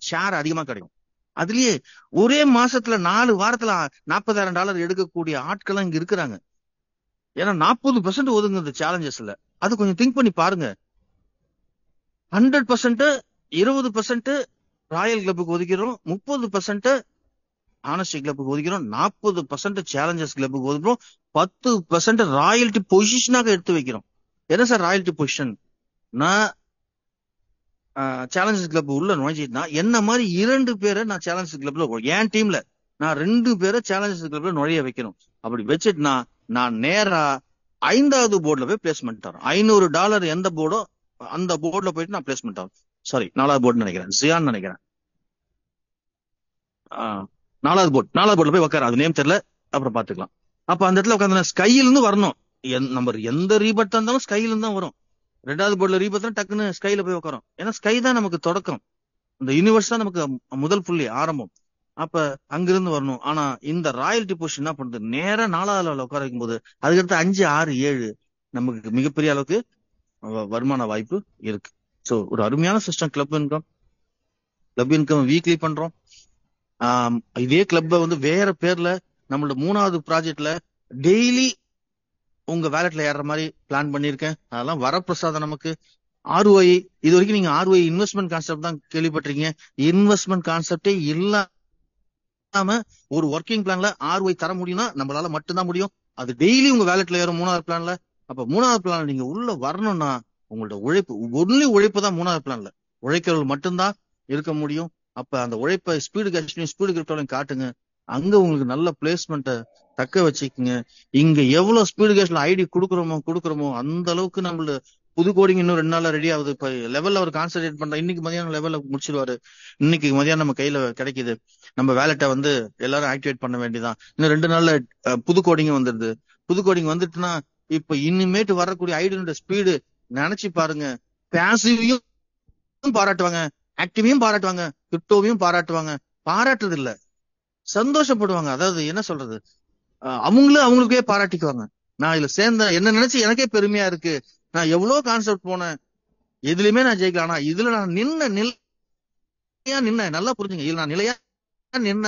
ஷேர் அதிகமா கிடைக்கும். அதுலயே ஒரே மாசத்துல 4 வாரத்துல $40,000 எடுக்கக்கூடிய ஆட்கள் இங்க இருக்கிறாங்க. ஏன்னா 40% ஒதுங்குது சேலஞ்சஸ்ல. அது கொஞ்சம் திங்க் பண்ணி பாருங்க. 100% 20% ராயல் கிளப்புக்கு ஒதுக்கிறோம், 30% ஆனஸ்டி கிளப்புக்கு ஒதுக்கிறோம், 40% சேலஞ்சர்ஸ் கிளப்புக்கு ஒதுக்கிறோம், 10% ராயல்டி பொசிஷனாக எடுத்து வைக்கிறோம். என்ன சார் ராயல்டி பொசிஷன்? நான் சேலஞ்சர்ஸ் கிளப் உள்ள நுழைஞ்சிட்டுனா என்ன மாதிரி 2 பேரை நான் சேலஞ்சர்ஸ் கிளப்ல, என் டீம்ல நான் 2 பேரை சேலஞ்சர்ஸ் கிளப்ல நுழைய வைக்கணும். அப்படி வச்சுட்டுனா நான் நேரா 5வது போர்டுல போய் பிளேஸ்மெண்ட் ஆகும். $500 எந்த போர்டோ அந்த போர்டுல போயிட்டு நான் பிளேஸ்மெண்ட் ஆகும். சாரி 4வது போர்டு நினைக்கிறேன், ஜியான் நினைக்கிறேன். 4வது போர்டுல போய் உட்கார, அது நேம் தெரியல, அப்புறம் பாத்துக்கலாம். அப்ப அந்த இடத்துல உட்காந்து ஸ்கைல இருந்து வரணும். நம்ம எந்த ரீபர்த்தா இருந்தாலும் ஸ்கைல இருந்து தான் வரும். 2வது போர்டுல ரீபர்த்னா டக்குன்னு ஸ்கைல போய் உட்காரும். ஏன்னா ஸ்கை தான் நமக்கு தொடக்கம், இந்த யூனிவர்ஸ் தான் நமக்கு முதல் புள்ளி, ஆரம்பம். அப்ப அங்கிருந்து வரணும். ஆனா இந்த ராயல்டி பொசிஷன் என்ன பண்றது, நேரா 4வது லெவல்ல உட்கார வைக்கும் போது அதுக்கடுத்து 5, 6, 7 நமக்கு மிகப்பெரிய அளவுக்கு வருமான வாய்ப்பு இருக்கு. சோ ஒரு அருமையான சிஸ்டம். கிளப் இன்கம் வீக்லி பண்றோம். இதே கிளப்பை வந்து வேற பேர்ல நம்மளோட 3வது ப்ராஜெக்ட்ல டெய்லி உங்க வேலட்ல ஏற மாதிரி பிளான் பண்ணிருக்கேன். அதெல்லாம் வரப்பிரசாதம் நமக்கு. ROI இது வரைக்கும் நீங்க ROI இன்வெஸ்ட்மெண்ட் கான்செப்ட் தான் கேள்விப்பட்டிருக்கீங்க. இன்வெஸ்ட்மெண்ட் கான்செப்டே இல்லாம ஒரு ஒர்க்கிங் பிளான்ல ROI தர முடியும்னா நம்மளால மட்டும்தான் முடியும். அது டெய்லி உங்க வேலட்ல ஏறும் 3வது பிளான்ல. அப்ப 3வது பிளான்ல நீங்க உள்ள வரணும்னா உங்களோட உழைப்பு, ஒன்லி உழைப்பு தான் 3வது பிளான்ல. உழைக்கிறவர்கள் மட்டும்தான் இருக்க முடியும். அப்ப அந்த உழைப்பை ஸ்பீடு கிரிப்டோலையும் காட்டுங்க. அங்க உங்களுக்கு நல்ல பிளேஸ்மெண்ட்டை தக்க வச்சுக்குங்க. இங்க எவ்வளவு ஸ்பீடு கேஷ்ல ஐடி கொடுக்குறோமோ அந்த அளவுக்கு நம்மள புது கோடிங் இன்னும் 2 நாள்ல ரெடி ஆகுது. இப்ப லெவல்ல அவர் கான்சென்ட்ரேட் பண்ற, இன்னைக்கு மதியானம் லெவல்ல முடிச்சிருவாரு. இன்னைக்கு மதியானம் நம்ம கையில கிடைக்குது. நம்ம வேலட்டை வந்து எல்லாரும் ஆக்டிவேட் பண்ண வேண்டியதான். இன்னும் 2 நாள்ல புது கோடிங் வந்துருது. புது கோடிங் வந்துட்டுனா இப்ப இனிமேட்டு வரக்கூடிய ஐடியோட ஸ்பீடு நினைச்சு பாருங்க. பாசிவையும் பாராட்டுவாங்க, ஆக்டிவையும் பாராட்டுவாங்க, கிரிப்டோவையும் பாராட்டுவாங்க. பாராட்டுறது இல்ல, சந்தோஷப்படுவாங்க. அதாவது என்ன சொல்றது, அவங்களுக்கே பாராட்டிக்குவாங்க. நான் இதுல சேர்ந்த என்ன நினைச்சு எனக்கே பெருமையா இருக்கு. நான் எவ்வளவு கான்செப்ட் போனேன், எதுலயுமே நான் ஜெயிக்கலாம். ஆனா இதுல நான் நின்ன நல்லா புரிஞ்சுங்க. இதுல நான் நிலையா நின்ன,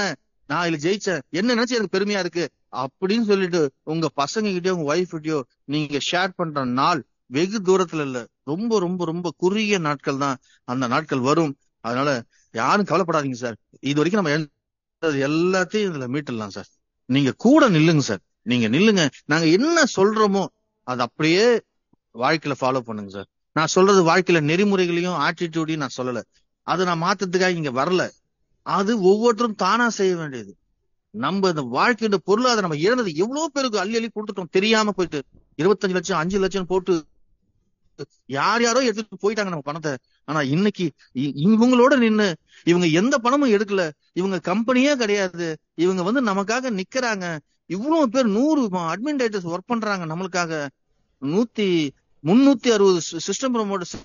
நான் இதுல ஜெயிச்சேன், என்ன நினைச்சு எனக்கு பெருமையா இருக்கு அப்படின்னு சொல்லிட்டு உங்க பசங்க கிட்டயோ உங்க ஒய்ஃப் கிட்டயோ நீங்க ஷேர் பண்ற நாள் வெகு தூரத்துல இல்ல, ரொம்ப ரொம்ப ரொம்ப குறுகிய நாட்கள் தான். அந்த நாட்கள் வரும். அதனால யாரும் கவலைப்படாதீங்க சார். இது வரைக்கும் நம்ம எல்லாத்தையும் இதுல மீட்டலாம் சார். நீங்க கூட நில்லுங்க சார். நீங்க நில்லுங்க. நாங்க என்ன சொல்றோமோ அது அப்படியே வாழ்க்கையில ஃபாலோ பண்ணுங்க சார். நான் சொல்றது வாழ்க்கையில நெறிமுறைகளையும் ஆட்டிடியூடையும் நான் சொல்லல. அது நான் மாத்ததுக்காக இங்க வரல. அது ஒவ்வொருத்தரும் தானா செய்ய வேண்டியது. நம்ம இந்த வாழ்க்கையோட பொருளாதாரம் நம்ம இழந்தது எவ்வளவு பேருக்கு அள்ளி கொடுத்துட்டோம் தெரியாம போயிட்டு. 25 லட்சம் 5 லட்சம் போட்டு யாரோ எடுத்துட்டு போயிட்டாங்க நம்ம பணத்தை. ஆனா இன்னைக்கு இவங்களோட நின்னு இவங்க எந்த பணமும் எடுக்கல, இவங்க கம்பெனியே கிடையாது, இவங்க வந்து நமக்காக நிக்கிறாங்க. இவ்வளவு பேர் 100 அட்மினிஸ்ட்ரேட்டர்ஸ் ஒர்க் பண்றாங்க நம்மளுக்காக. 360 சிஸ்டம் ப்ரோமோட்டர்ஸ்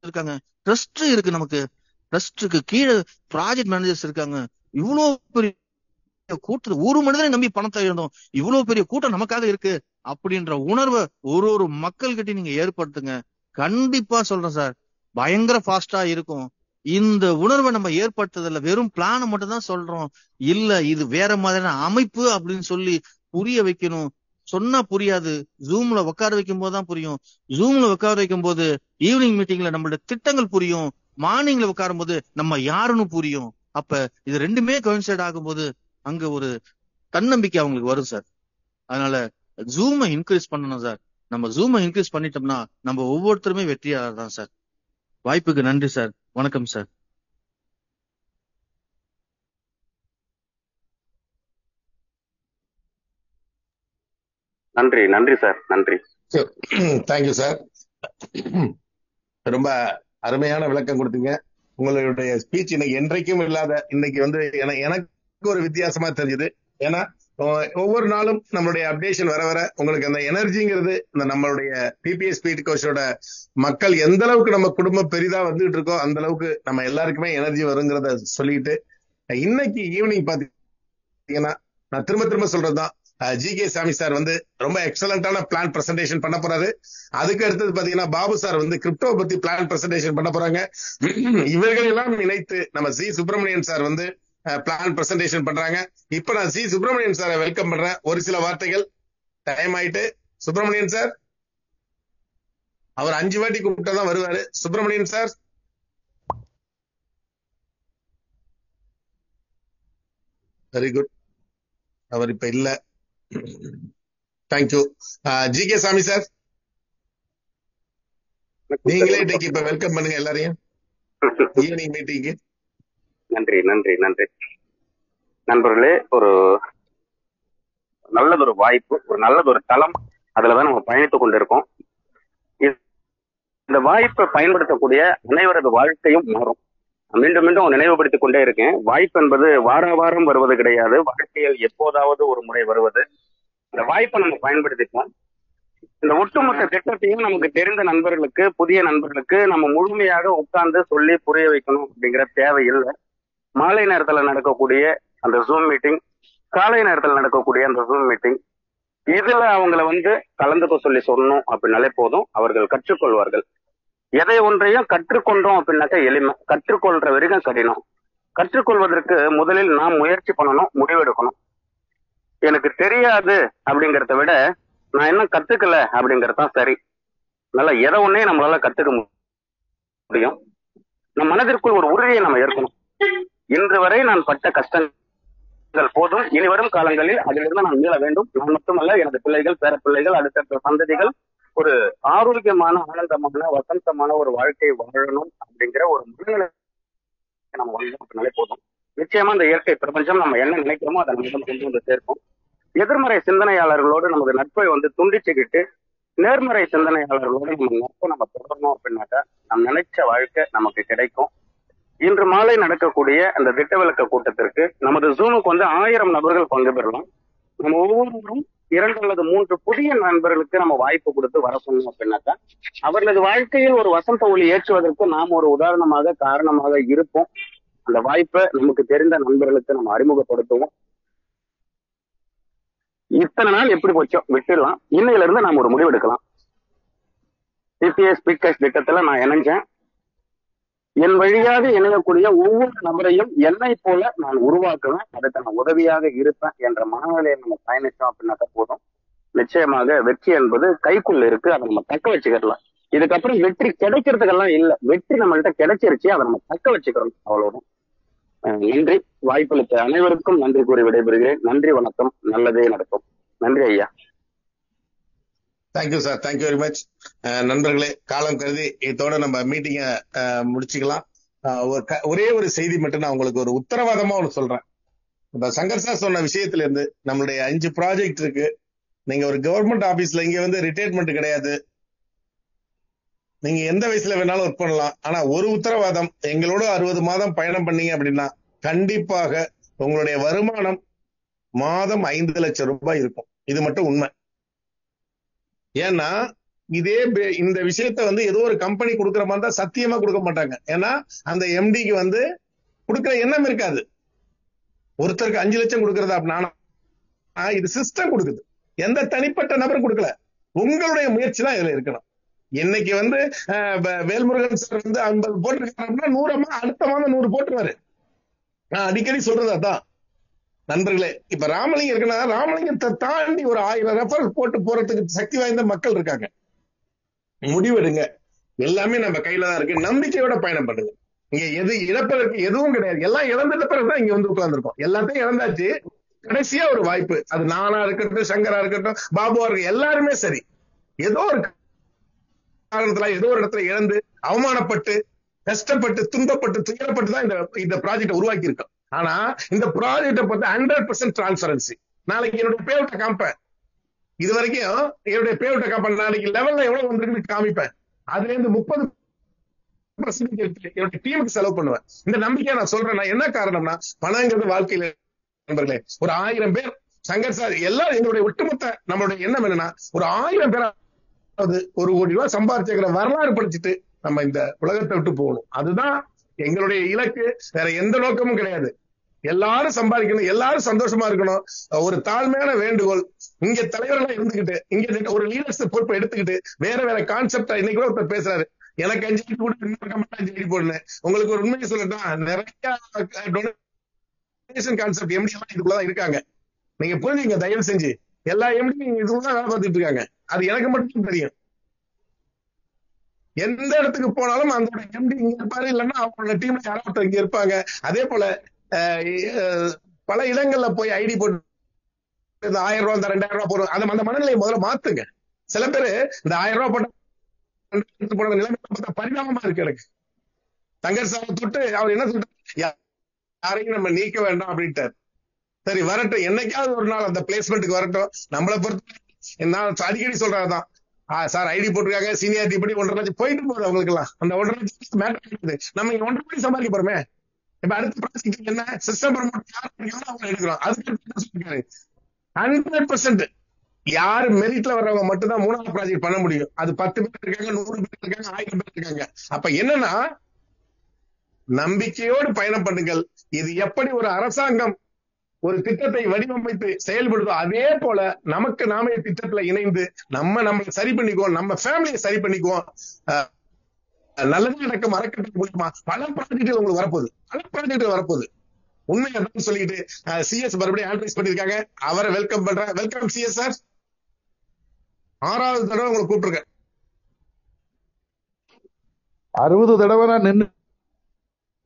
இருக்காங்க. ட்ரஸ்ட் இருக்கு, நமக்கு ட்ரஸ்டுக்கு கீழே ப்ராஜெக்ட் மேனேஜர்ஸ் இருக்காங்க. இவ்வளவு பெரிய கூட்டம், ஒரு மனிதனை நம்பி பணத்தை இருந்தோம், இவ்வளவு பெரிய கூட்டம் நமக்காக இருக்கு அப்படின்ற உணர்வை ஒரு மக்கள்கிட்ட நீங்க ஏற்படுத்துங்க. கண்டிப்பா சொல்றேன் சார், பயங்கர ஃபாஸ்டா இருக்கும். இந்த உணர்வை நம்ம ஏற்படுத்துறதுல வெறும் பிளான மட்டும் தான் சொல்றோம் இல்ல, இது வேற மாதிரியான அமைப்பு அப்படின்னு சொல்லி புரிய வைக்கணும். சொன்னா புரியாது, ஜூம்ல உட்கார வைக்கும் போதுதான் புரியும். ஜூம்ல உட்கார வைக்கும் போது ஈவினிங் மீட்டிங்ல நம்மளோட திட்டங்கள் புரியும், மார்னிங்ல உட்காரும் போது நம்ம யாருன்னு புரியும். அப்ப இது ரெண்டுமே கோயின்சைட் ஆகும்போது அங்க ஒரு தன்னம்பிக்கை அவங்களுக்கு வரும் சார். அதனால ஜூமை இன்க்ரீஸ் பண்ணணும் சார். நம்ம ஜூமை இன்க்ரீஸ் பண்ணிட்டோம்னா நம்ம ஒவ்வொருத்தருமே வெற்றியாளர் தான் சார். வாய்ப்புக்கு நன்றி சார். வணக்கம் சார். நன்றி சார். நன்றி. Thank you sir. ரொம்ப அருமையான விளக்கம் கொடுத்தீங்க. உங்களுடைய ஸ்பீச் இன்னைக்கு என்றைக்கும் இல்லாத, இன்னைக்கு வந்து எனக்கு ஒரு வித்தியாசமா தெரிஞ்சது. ஏன்னா ஒவ்வொரு நாளும் நம்மளுடைய அப்டேஷன் வர வர உங்களுக்கு அந்த எனர்ஜிங்கிறது, இந்த நம்மளுடைய பிபிஎஸ் ஸ்பீட் கோர்ஸோட மக்கள் எந்த அளவுக்கு நம்ம குடும்பம் பெரிதா வந்துட்டு இருக்கோ அந்த அளவுக்கு நம்ம எல்லாருக்குமே எனர்ஜி வருங்கிறத சொல்லிட்டு, இன்னைக்கு ஈவினிங் பாத்தீங்கன்னா நான் திரும்ப சொல்றதுதான், ஜிகே சாமி சார் வந்து ரொம்ப எக்ஸலண்டான பிளான் பிரசன்டேஷன் பண்ண போறாரு. அதுக்கு அடுத்தது பாத்தீங்கன்னா பாபு சார் வந்து கிரிப்டோ பத்தி பிளான் பிரசன்டேஷன் பண்ண போறாங்க. இவர்கள் எல்லாம் இணைத்து நம்ம சி சுப்பிரமணியன் சார் வந்து பிளான் பிரசன்டேஷன் பண்றாங்க. இப்ப நான் சி சுப்பிரமணியன் சாரை வெல்கம் பண்றேன். ஒரு சில வார்த்தைகள். டைம் ஆயிட்டு. சுப்பிரமணியன் சார், அவர் 5 வாட்டி கூப்பிட்டாதான் வருவாரு. சுப்பிரமணியன் சார். Very good. அவர் இப்ப இல்ல. தேங்க்யூ. ஜிகே சாமி சார், நீங்களே இன்னைக்கு இப்ப வெல்கம் பண்ணுங்க எல்லாரையும் ஈவினிங் மீட்டிங்கு. நன்றி. நண்பர்களே, ஒரு நல்லதொரு வாய்ப்பு, ஒரு நல்லதொரு தளம், அதுலதான் நம்ம பயணித்துக் கொண்டிருக்கோம். இந்த வாய்ப்பை பயன்படுத்தக்கூடிய அனைவரது வாழ்க்கையும் மாறும். மீண்டும் மீண்டும் நினைவுபடுத்திக் கொண்டே இருக்கேன். வாய்ப்பு என்பது வார வாரம் வருவது கிடையாது, வாழ்க்கையில் எப்போதாவது ஒரு முறை வருவது. இந்த வாய்ப்பை நம்ம பயன்படுத்திப்போம். இந்த ஒட்டுமொத்த திட்டத்தையும் நமக்கு தெரிந்த நண்பர்களுக்கு, புதிய நண்பர்களுக்கு நம்ம முழுமையாக உட்கார்ந்து சொல்லி புரிய வைக்கணும் அப்படிங்கிற தேவை இல்லை. மாலை நேரத்துல நடக்கக்கூடிய அந்த ஜூம் மீட்டிங், காலை நேரத்துல நடக்கக்கூடிய அந்த ஜூம் மீட்டிங், இதுல அவங்கள கலந்துக்க சொல்லி சொன்னோம் அப்படின்னாலே போதும், அவர்கள் கற்றுக்கொள்வார்கள். எதை ஒன்றையும் கற்றுக்கொண்டோம் அப்படின்னாக்கா எளிமை, கற்றுக்கொள்ற வரைக்கும் கடினம். கற்றுக்கொள்வதற்கு முதலில் நாம் முயற்சி பண்ணணும், முடிவெடுக்கணும். எனக்கு தெரியாது அப்படிங்கறத விட நான் இன்னும் கத்துக்கல அப்படிங்கறதுதான் சரி. நல்லா எதை ஒன்னே நம்மளால கத்துக்க முடியும். நம் மனதிற்குள் ஒரு உறுதியை நம்ம ஏற்கணும். இன்று வரை நான் பட்ட கஷ்டங்கள் போதும், இனி வரும் காலங்களில் அதிலிருந்து நான் மீள வேண்டும். நான் மட்டுமல்ல, எனது பிள்ளைகள், பேர பிள்ளைகள், அடுத்த சந்ததிகள் ஒரு ஆரோக்கியமான, ஆனந்தமான, வசந்தமான ஒரு வாழ்க்கையை வாழணும் அப்படிங்கிற ஒரு மனநிலை நம்ம வாழ்ந்தோம் அப்படின்னாலே போதும். நிச்சயமா இந்த இயற்கை பிரபஞ்சம் நம்ம என்ன நினைக்கிறோமோ அதை நம்மிடம் கொண்டு வந்து சேர்ப்போம். எதிர்மறை சிந்தனையாளர்களோடு நமக்கு நட்பை துண்டிச்சுக்கிட்டு நேர்மறை சிந்தனையாளர்களோடு நம்ம தொடரணும் அப்படின்னாக்கா நம்ம நினைச்ச வாழ்க்கை நமக்கு கிடைக்கும். இன்று மாலை நடக்கக்கூடிய அந்த திட்ட விளக்க கூட்டத்திற்கு நமது ஜூமுக்கு 1000 நபர்கள் பங்கு பெறலாம். நம்ம ஒவ்வொருவரும் 2 அல்லது 3 புதிய நண்பர்களுக்கு நம்ம வாய்ப்பு கொடுத்து வர சொன்னோம் அப்படின்னாக்கா அவர்களது வாழ்க்கையில் ஒரு வசந்த ஒளி ஏற்றுவதற்கு நாம் ஒரு உதாரணமாக, காரணமாக இருப்போம். அந்த வாய்ப்பை நமக்கு தெரிந்த நண்பர்களுக்கு நம்ம அறிமுகப்படுத்துவோம். இத்தனை நாள் எப்படி போச்சோ விட்டுடலாம். இன்னையில இருந்து நாம் ஒரு முடிவு எடுக்கலாம். பிபிஎஸ் பிட்காஸ்ட் திட்டத்துல நான் இணைஞ்சேன். என் வழியாக இணையக்கூடிய ஒவ்வொரு நபரையும் என்னை போல நான் உருவாக்குவேன், அதுக்கு நான் உதவியாக இருப்பேன் என்ற மனநிலையை நம்ம பயணிச்சோம் அப்படின்னாக்க போதும். நிச்சயமாக வெற்றி என்பது கைக்குள்ள இருக்கு, அதை நம்ம தக்க வச்சுக்கலாம். இதுக்கப்புறம் வெற்றி கிடைக்கிறதுக்கெல்லாம் இல்லை, வெற்றி நம்மள்கிட்ட கிடைச்சிருச்சு, அதை நம்ம தக்க வச்சுக்கிறோம். அவ்வளவுதான். நன்றி. வாய்ப்பளித்த அனைவருக்கும் நன்றி கூறி விடைபெறுகிறேன். நன்றி, வணக்கம். நல்லதே நடக்கும். நன்றி ஐயா. Thank you sir, thank you very much. நண்பர்களே, காலம் கருதி இதோட நம்ம மீட்டிங்கை முடிச்சுக்கலாம். ஒரே ஒரு செய்தி மட்டும் நான் உங்களுக்கு ஒரு உத்தரவாதமா ஒன்று சொல்றேன். இப்ப சங்கர் சார் சொன்ன விஷயத்துல இருந்து நம்மளுடைய 5 ப்ராஜெக்ட் இருக்கு. நீங்க ஒரு கவர்மெண்ட் ஆபீஸ்ல இங்க ரிட்டையர்மெண்ட் கிடையாது, நீங்க எந்த வயசுல வேணாலும் ஒர்க் பண்ணலாம். ஆனா ஒரு உத்தரவாதம், எங்களோட 60 மாதம் பயணம் பண்ணீங்க அப்படின்னா கண்டிப்பாக உங்களுடைய வருமானம் மாதம் 5 லட்சம் ரூபாய் இருக்கும். இது மட்டும் உண்மை. ஏன்னா இந்த விஷயத்த ஏதோ ஒரு கம்பெனி கொடுக்குற மாதிரி தான் சத்தியமா கொடுக்க மாட்டாங்க. ஏன்னா அந்த எம்டிக்கு கொடுக்குற எண்ணம் இருக்காது. ஒருத்தருக்கு 5 லட்சம் கொடுக்கறதா அப்படின்னா இது சிஸ்டம் கொடுக்குது, எந்த தனிப்பட்ட நபரும் கொடுக்கல. உங்களுடைய முயற்சி தான் இதுல இருக்கணும். இன்னைக்கு வேல்முருகன் சார் 50 போட்டிருக்காருன்னா 100 அடுத்த மாதம் 100 போட்டுருவாரு. நான் அடிக்கடி சொல்றது அதான் நண்பர்களே. இப்ப ராமலிங்கம் இருக்குன்னா ராமலிங்கத்தை தாண்டி ஒரு 1000 ரெஃபரல் போட்டு போறதுக்கு சக்தி வாய்ந்த மக்கள் இருக்காங்க. முடிவெடுங்க. எல்லாமே நம்ம கையில தான் இருக்கு. நம்பிக்கையோட பயணம் பண்ணுங்க. இங்க எது இழப்பதற்கு எதுவும் கிடையாது. எல்லாம் இழந்துட்ட பிறகுதான் இங்க உட்கார்ந்துருக்கோம். எல்லாத்தையும் இழந்தாச்சு. கடைசியா ஒரு வாய்ப்பு, அது நானா இருக்கட்டும், சங்கரா இருக்கட்டும், பாபுவா இருக்கட்டும், எல்லாருமே சரி, ஏதோ ஒரு காரணத்துல ஏதோ ஒரு இடத்துல இழந்து அவமானப்பட்டு கஷ்டப்பட்டு துன்பப்பட்டு துயரப்பட்டு தான் இந்த ப்ராஜெக்ட் உருவாக்கி இருக்கோம். ஆனா இந்த ப்ராஜெக்ட பத்தி 100% டிரான்ஸ்பரன்சி. நாளைக்கு என்னுடைய பேவுட்ட காமிப்பேன். இது வரைக்கும் என்னுடைய பேவுட்ட காமிப்பேன். நாளைக்கு லெவல்ல எவ்வளவு வந்திருக்குன்னு காமிப்பேன். அதுல இருந்து 30% என்னுடைய டீமுக்கு செலவு பண்ணுவேன். இந்த நம்பிக்கையை நான் சொல்றேன். நான் என்ன காரணம்னா பணங்கிறது வாழ்க்கையில நண்பர்களே ஒரு 1000 பேர் சங்கர் சார் எல்லாரும் எங்களுடைய ஒட்டுமொத்த நம்மளுடைய எண்ணம் என்னன்னா ஒரு 1000 பேர் 1 கோடி ரூபாய் சம்பாதிச்சுக்கிற வரலாறு படிச்சுட்டு நம்ம இந்த உலகத்தை விட்டு போகணும். அதுதான் எங்களுடைய இலக்கு. வேற எந்த நோக்கமும் கிடையாது. எல்லாரும் சம்பாதிக்கணும், எல்லாரும் சந்தோஷமா இருக்கணும். ஒரு தாழ்மையான வேண்டுகோள். இங்க தலைவர்களா இருந்துகிட்டு இங்க ஒரு லீடர்ஸ் பொறுப்பை எடுத்துக்கிட்டு வேற வேற கான்செப்டா இன்னைக்கு கூட ஒருத்தர் பேசுறாரு, எனக்கு 5 ஐடி கூட 5 ஐடி போடுனேன். உங்களுக்கு ஒரு உண்மையை சொல்லட்டா, நிறைய டொனேஷன் கான்செப்ட் எம்டி எல்லாம் இதுக்குள்ளதான் இருக்காங்க. நீங்க புரிஞ்சுங்க தயவு செஞ்சு. எல்லா எம்டியும் இதுதான் வேலை பார்த்துட்டு இருக்காங்க. அது எனக்கு மட்டும் தெரியும். எந்த இடத்துக்கு போனாலும் அந்த எம்டி இங்க இருப்பாரு, இல்லைன்னா அவங்களோட டீம்ல யாராவது இங்க இருப்பாங்க. அதே போல பல இடங்கள்ல போய் ஐடி போட்டு 1000 ரூபாய் 2000 ரூபாய் போடுறோம். அந்த மனநிலையை முதல்ல மாத்துங்க. சில பேரு இந்த 1000 ரூபாய் போட்ட நிலைமை பரிணாமமா இருக்கு. எனக்கு சங்கர் சார் தொட்டு அவர் என்ன சொல்றாரு, யாரையும் நம்ம நீக்க வேண்டாம் அப்படின்ட்டார். சரி வரட்டும், என்னைக்காவது ஒரு நாள் அந்த பிளேஸ்மெண்ட்டுக்கு வரட்டும். நம்மளை பொறுத்த நான் அடிக்கடி சொல்றதுதான், சார் ஐடி போட்டிருக்காங்க சீனியாரிட்டி படி 1.5 லட்சம் போயிட்டு போகுது அவங்களுக்கு எல்லாம். அந்த 1.5 லட்சம் மேட்டர் நம்ம இங்க 1.5 கோடி சம்பாதிக்க போறோமே. இப்ப அடுத்த ப்ராஜெக்ட் என்ன சிஸ்டம் அவங்க எடுக்கிறோம். அதுக்கு 100% யாரு மெரிட்ல வர்றவங்க மட்டும்தான் 3வது ப்ராஜெக்ட் பண்ண முடியும். அது 10 பேர் இருக்காங்க, 100 பேர் இருக்காங்க, 1000 பேர் இருக்காங்க. அப்ப என்னன்னா நம்பிக்கையோடு பயணம் பண்ணுங்கள். இது எப்படி ஒரு அரசாங்கம் ஒரு திட்டத்தை வடிவமைத்து செயல்படுதோ அதே போல நமக்கு நாமே திட்டத்துல இணைந்து நம்மளை சரி பண்ணிக்குவோம், நம்ம ஃபேமிலியை சரி பண்ணிக்குவோம். நல்லது நடக்கும் அறக்கட்டளை மூலமா பல ப்ராஜெக்ட் உங்களுக்கு வரப்போகுது. உண்மையை சொல்லிட்டு சிஎஸ் மறுபடியும் அட்வைஸ் பண்ணிருக்காங்க. அவரை வெல்கம் பண்றேன். Welcome CS sir. 6வது தடவை உங்களை கூப்பிட்டுருக்கேன். 60 தடவை நான் நின்று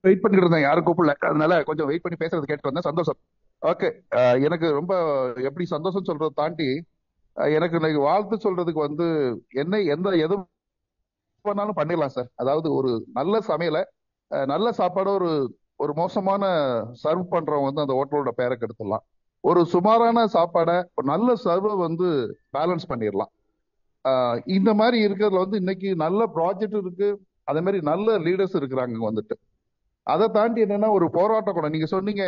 வெயிட் பண்ணிட்டு இருந்தேன், யாரும் கூப்பிடல. அதனால கொஞ்சம் வெயிட் பண்ணி பேசுறது கேட்டு வந்தேன். சந்தோஷம். ஓகே, எனக்கு ரொம்ப எப்படி சந்தோஷம் சொல்றதை தாண்டி எனக்கு இன்னைக்கு வாழ்த்து சொல்றதுக்கு என்ன எது பண்ணாலும் பண்ணிடலாம் சார். அதாவது ஒரு நல்ல சமையலை நல்ல சாப்பாடு ஒரு மோசமான சர்வ் பண்றவங்க அந்த ஹோட்டலோட பேரை கெடுத்துடலாம். ஒரு சுமாரான சாப்பாடை ஒரு நல்ல சர்வை பேலன்ஸ் பண்ணிடலாம். இந்த மாதிரி இருக்கிறதுல இன்னைக்கு நல்ல ப்ராஜெக்ட் இருக்கு, அதே மாதிரி நல்ல லீடர்ஸ் இருக்கிறாங்க அதை தாண்டி என்னன்னா ஒரு போராட்டம் கூட நீங்க சொன்னீங்க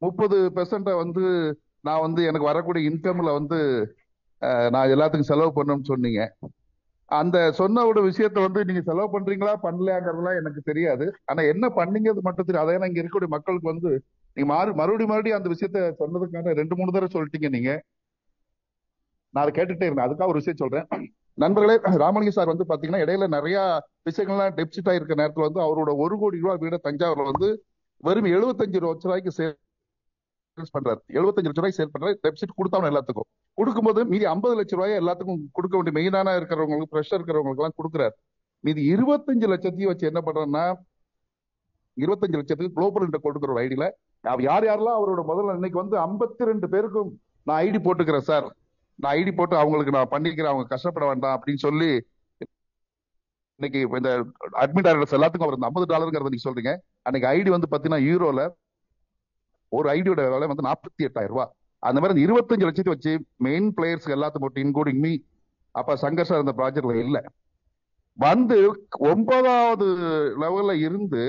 30% நான் எனக்கு வரக்கூடிய இன்கம்ல நான் எல்லாத்துக்கும் செலவு பண்ணணும்னு சொன்னீங்க. அந்த சொன்ன ஒரு விஷயத்த நீங்க செலவு பண்றீங்களா பண்ணலையாங்கிறதுலாம் எனக்கு தெரியாது. ஆனா என்ன பண்ணீங்கிறது மட்டும் தெரியும். அதான் இங்க இருக்கக்கூடிய மக்களுக்கு நீங்க மறுபடியும் அந்த விஷயத்த சொன்னதுக்கான 2-3 தடவை சொல்லிட்டீங்க நீங்க. நான் கேட்டுட்டே இருந்தேன். அதுக்காக ஒரு விஷயம் சொல்றேன். நண்பர்களே, ராமலிங்க சார் பாத்தீங்கன்னா இடையில நிறைய விஷயங்கள்லாம் டெபிசிட் ஆயிருக்க நேரத்துல அவரோட 1 கோடி ரூபாய் வீட தஞ்சாவூர்ல வெறும் 75 லட்ச ரூபாய்க்கு சேல்ஸ் பண்றாரு. 75 லட்ச ரூபாய்க்கு சேல் பண்றாரு. டெபிசிட் கொடுத்தவங்க எல்லாத்துக்கும் கொடுக்கும்போது மீதி 50 லட்ச ரூபாய் எல்லாத்துக்கும் கொடுக்க வேண்டிய மெயினான இருக்கிறவங்களுக்கு ப்ரெஷர் இருக்கிறவங்களுக்கு எல்லாம் கொடுக்குறாரு. மீதி 25 லட்சத்தையும் வச்சு என்ன பண்றேன்னா 25 லட்சத்துக்கு குளோபல் இன்டர் கொடுக்குற ஒரு ஐடியில யார் யாரெல்லாம் அவரோட முதல்ல இன்னைக்கு 52 பேருக்கும் நான் ஐடி போட்டுக்கிறேன் சார், நான் ஐடி போட்டு அவங்களுக்கு நான் பண்ணிக்கிறேன், அவங்க கஷ்டப்பட வேண்டாம் அப்படின்னு சொல்லி இன்னைக்கு இந்த அட்மிட் டைரக்டர்ஸ் எல்லாத்துக்கும் அவர் $50 நீங்க சொல்றீங்க. அன்னைக்கு ஐடி பாத்தீங்கன்னா யூரோல ஒரு ஐடியோட விலை 48,000 ரூபாய். அந்த மாதிரி 25 லட்சத்தை வச்சு மெயின் பிளேயர்ஸ் எல்லாத்தையும் போட்டு இன்க்ளூடிங் மீ. அப்ப சங்கர் சார் அந்த ப்ராஜெக்ட்ல இல்ல 9வது லெவல்ல இருந்து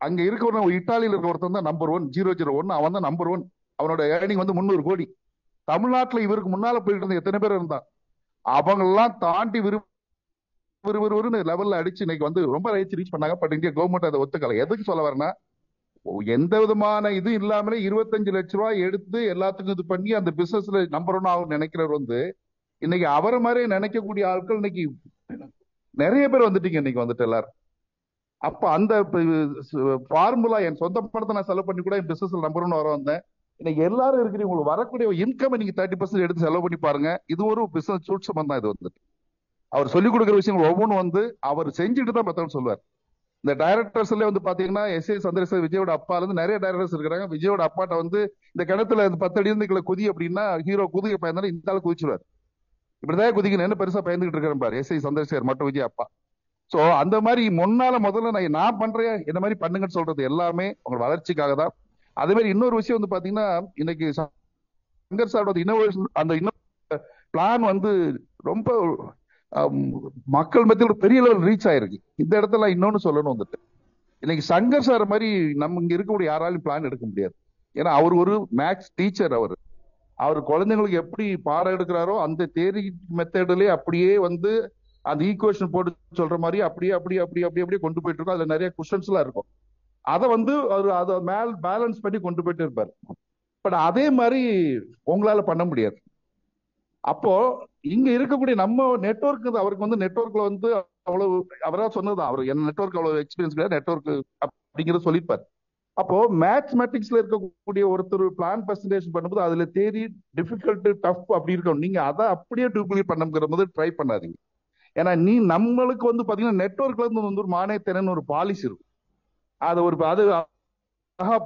அங்க இருக்கிற இட்டாலியில இருக்க ஒருத்தன் தான் நம்பர் 1 001. அவன் தான் நம்பர் 1. அவனோட ஏர்னிங் 300 கோடி. தமிழ்நாட்டுல இவருக்கு முன்னால போயிட்டு இருந்த எத்தனை பேர் இருந்தா அவங்க எல்லாம் தாண்டி லெவல்ல அடிச்சு இன்னைக்கு ரொம்ப ரீச் பண்ணாங்க. பட் இந்தியா கவர்மெண்ட் அதை ஒத்துக்கல. எதுக்கு சொல்ல வரேன்னா எந்த விதமான இது இல்லாமலே 25 லட்ச ரூபாய் எடுத்து எல்லாத்துக்கும் இது பண்ணி அந்த பிசினஸ்ல நம்பர் 1 ஆகும் நினைக்கிறவர் இன்னைக்கு அவரை மாதிரி நினைக்கக்கூடிய ஆட்கள் இன்னைக்கு நிறைய பேர் இன்னைக்கு எல்லாரும். அப்ப அந்த ஃபார்முலா என் சொந்த படத்தை நான் செலவு பண்ணி கூட என் பிசினஸ்ல நம்பர் 1 வர வந்தேன். இன்னைக்கு எல்லாரும் இருக்கிற உங்களுக்கு வரக்கூடிய இன்கம் நீங்க 30% எடுத்து செலவு பண்ணி பாருங்க. இது ஒரு பிசினஸ் சூட்சமம் தான். இது அவர் சொல்லிக் கொடுக்குற விஷயங்கள் ஒவ்வொன்றும் அவர் செஞ்சுட்டு தான் மத்தவங்க சொல்லுவார். இந்த டைரக்டர்ஸ்ல பாத்தீங்கன்னா எஸ் ஏ சந்திரசேகர் விஜயோட அப்பால இருந்து நிறைய டைரக்டர்ஸ் இருக்கிறாங்க. விஜயோட அப்பாட்ட இந்த கிணத்துல 10 அடி இருந்து குதி அப்படின்னா ஹீரோ குதிக்க பயந்தாலும் இந்த ஆள் குதிச்சுருவார். இப்படிதான் குதிக்கணும் என்ன பெருசா பயந்துகிட்டு இருக்கிறேன் பாரு எஸ் ஐ சந்திரசேகர் மட்டும் விஜய் அப்பா. சோ அந்த மாதிரி முதல்ல நான் பண்றேன் இந்த மாதிரி பண்ணுங்கன்னு சொல்றது எல்லாமே உங்க வளர்ச்சிக்காக தான். அதே மாதிரி இன்னொரு விஷயம் பாத்தீங்கன்னா இன்னைக்கு சங்கர் சாரோட இன்னோவேஷன் அந்த பிளான் ரொம்ப மக்கள் மத்தியில் பெரிய லெவல் ரீச் ஆயிருக்கு. இந்த இடத்துல இன்னொன்னு சொல்லணும் இன்னைக்கு சங்கர் சார் மாதிரி நம்ம இங்க இருக்கக்கூடிய யாராலும் பிளான் எடுக்க முடியாது. ஏன்னா அவர் ஒரு மேக்ஸ் டீச்சர். அவர் குழந்தைங்களுக்கு எப்படி பாடம் எடுக்கிறாரோ அந்த தேரி மெத்தட்லயே அப்படியே அந்த ஈக்குவேஷன் போட்டு சொல்ற மாதிரி அப்படியே அப்படியே அப்படியே அப்படியே அப்படியே கொண்டு போயிட்டு இருக்கோம். அதுல நிறைய குஷன்ஸ் எல்லாம் இருக்கும். அதை அதை பேலன்ஸ் பண்ணி கொண்டு போயிட்டு இருப்பாரு. பட் அதே மாதிரி உங்களால பண்ண முடியாது. அப்போ இங்க இருக்கக்கூடிய நம்ம நெட்வொர்க் அவருக்கு நெட்வொர்க்ல அவ்வளவு அவரா சொன்னதுதான். அவர் என்ன நெட்வொர்க் அவ்வளவு எக்ஸ்பீரியன்ஸ் கிடையாது நெட்வொர்க் அப்படிங்கறத சொல்லியிருப்பாரு. அப்போ மேத்தமெட்டிக்ஸ்ல இருக்கக்கூடிய ஒருத்தர் பிளான் பிரசன்டேஷன் பண்ணும்போது அதுல தேரி டிஃபிகல்ட் டஃப் அப்படி இருக்கணும். நீங்க அதை அப்படியே டூப்ளிகேட் பண்ணுங்கிற போது ட்ரை பண்ணாதீங்க. ஏன்னா நம்மளுக்கு பாத்தீங்கன்னா நெட்வொர்க்ல இருந்து ஒரு மானியத்திறன் ஒரு பாலிசி இருக்கும். அது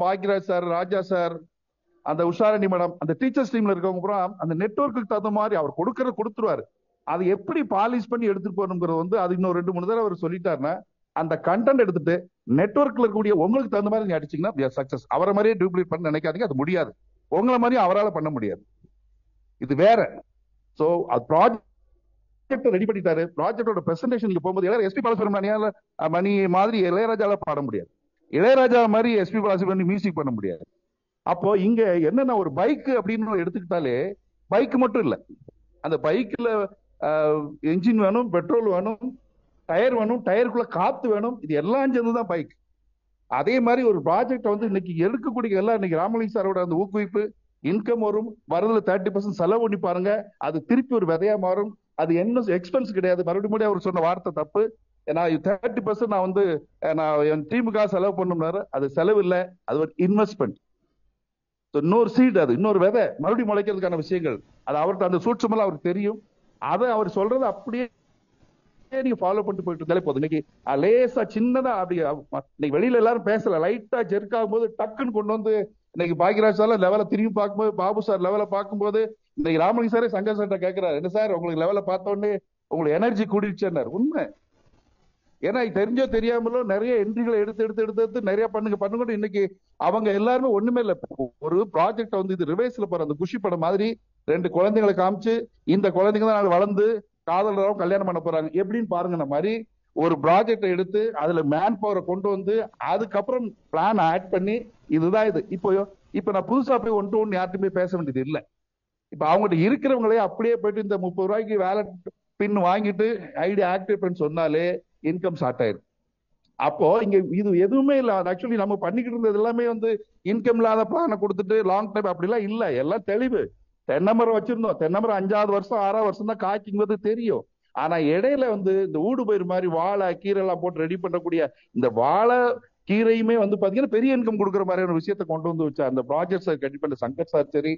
பாக்யராஜ் சார், ராஜா சார், அந்த உஷாரணி மேடம், அந்த டீச்சர்ஸ் டீம்ல இருக்கவங்க கூட அந்த நெட்வொர்க்கு தகுந்த மாதிரி அவர் கொடுத்துருவாரு. அதை எப்படி பாலிஷ் பண்ணி எடுத்துட்டு போகணுங்கிறது அது இன்னும் 2-3 தடவை அவர் சொல்லிட்டாருன்னா அந்த கண்டென்ட் எடுத்துட்டு நெட்வொர்க்ல இருக்கக்கூடிய உங்களுக்கு தகுந்த மாதிரி நீங்க அடிச்சீங்கன்னா சக்சஸ். அவரை மாதிரியே டூப்ளிகேட் பண்ண நினைக்காதீங்க, அது முடியாது. உங்களை மாதிரியும் அவரால் பண்ண முடியாது, இது வேற. ஸோ அது ப்ராஜெக்ட் ப்ராஜெக்ட் ரெடி பண்ணிட்டாரு. ப்ராஜெக்டோட பிரசன்டேஷன் நீங்க போகும்போது எல்லாரும் எஸ்பி பாலசுப்ரமணியால மணி மாதிரி இளையராஜால பாட முடியாது, இளையராஜா மாதிரி எஸ்பி பாலசுப்ரமணியம் மியூசிக் பண்ண முடியாது. அப்போ இங்க என்னன்னா ஒரு பைக் அப்படின்னு எடுத்துக்கிட்டாலே பைக் மட்டும் இல்ல, அந்த பைக்ல என்ஜின் வேணும், பெட்ரோல் வேணும், டயர் வேணும், டயருக்குள்ள காத்து வேணும், இது எல்லாம் சேர்ந்துதான் பைக். அதே மாதிரி ஒரு ப்ராஜெக்ட் வந்து இன்னைக்கு எடுக்கக்கூடிய எல்லாம் இன்னைக்கு ராமலிங்க சாரோட அந்த ஊக்குவிப்பு, இன்கம் வரும், வரதுல 30% செலவு பண்ணி பாருங்க, அது திருப்பி ஒரு விதையா மாறும். அது என்ன எக்ஸ்பென்ஸ் கிடையாது. மறுபடியும் அவர் சொன்ன வார்த்தை தப்பு. நான் 30% நான் வந்து நான் என் டீமுக்காக செலவு பண்ணணும்னாரு, அது செலவு இல்லை, அது ஒரு இன்வெஸ்ட்மெண்ட். இன்னொரு சீட், அது இன்னொரு விதை மறுபடியும் முளைக்கிறதுக்கான விஷயங்கள், அது அவர்கிட்ட அந்த சூட்சமெல்லாம் அவருக்கு தெரியும். அதை அவர் சொல்றது அப்படியே நீங்க ஃபாலோ பண்ணிட்டு போயிட்டு இருந்தாலே போதும். இன்னைக்கு லேசா சின்னதா அப்படி இன்னைக்கு வெளியில எல்லாரும் பேசல, லைட்டா ஜெர்க் ஆகும்போது டக்குன்னு கொண்டு வந்து இன்னைக்கு பாக்யராஜ் சார் லெவலை திரும்பி பார்க்கும்போது, பாபு சார் லெவலை பார்க்கும்போது, இன்னைக்கு ராமலிங்க சாரே சங்கர் சார்ட்ட கேட்கிறாரு, என்ன சார் உங்களுக்கு லெவலை பார்த்த உடனே உங்களுக்கு எனர்ஜி கூடிடுச்சுன்னாரு. உண்மை. ஏன்னா தெரிஞ்சோ தெரியாமலோ நிறைய என்ட்ரிகளை எடுத்து எடுத்து எடுத்து எடுத்து நிறைய பண்ணுங்க இன்னைக்கு அவங்க எல்லாருமே ஒண்ணுமே இல்லை. ஒரு ப்ராஜெக்ட் வந்து இது ரிவைஸ்ல போற அந்த குஷி படம் மாதிரி 2 குழந்தைகளை காமிச்சு, இந்த குழந்தைங்க தான் வளர்ந்து காதலராகவும் கல்யாணம் பண்ண போறாங்க எப்படின்னு பாருங்க மாதிரி ஒரு ப்ராஜெக்டை எடுத்து அதுல மேன் பவரை கொண்டு வந்து அதுக்கப்புறம் பிளான் ஆட் பண்ணி இதுதான் இது. இப்போ நான் புதுசா போய் ஒன்று யார்ட்டுமே பேச வேண்டியது இல்லை. இப்ப அவங்ககிட்ட இருக்கிறவங்களே அப்படியே போயிட்டு இந்த 30 ரூபாய்க்கு வேலட் பின் வாங்கிட்டு ஐடி ஆக்டிவேட் பண்ணி சொன்னாலே இன்கம் ஸ்டார்ட் ஆயிடும். அப்போ இங்க இது எதுவுமே இல்லை. ஆக்சுவலி நம்ம பண்ணிக்கிட்டு இருந்தது எல்லாமே வந்து இன்கம் இல்லாத பிளானை கொடுத்துட்டு லாங் டைம் அப்படிலாம் இல்லை. எல்லாம் தெளிவு. தென்னமரம் வச்சிருந்தோம், தென்னமரம் 5வது வருஷம் 6வது வருஷம் தான் காய்க்குங்கிறது தெரியும். ஆனா இடையில வந்து இந்த ஊடு பயிர் மாதிரி வாழை கீரை எல்லாம் போட்டு ரெடி பண்ணக்கூடிய இந்த வாழை கீரையுமே வந்து பாத்தீங்கன்னா பெரிய இன்கம் கொடுக்குற மாதிரியான விஷயத்த கொண்டு வந்து வச்சா அந்த ப்ராஜெக்ட் ரெடி பண்ண சங்கர் சார் சரி,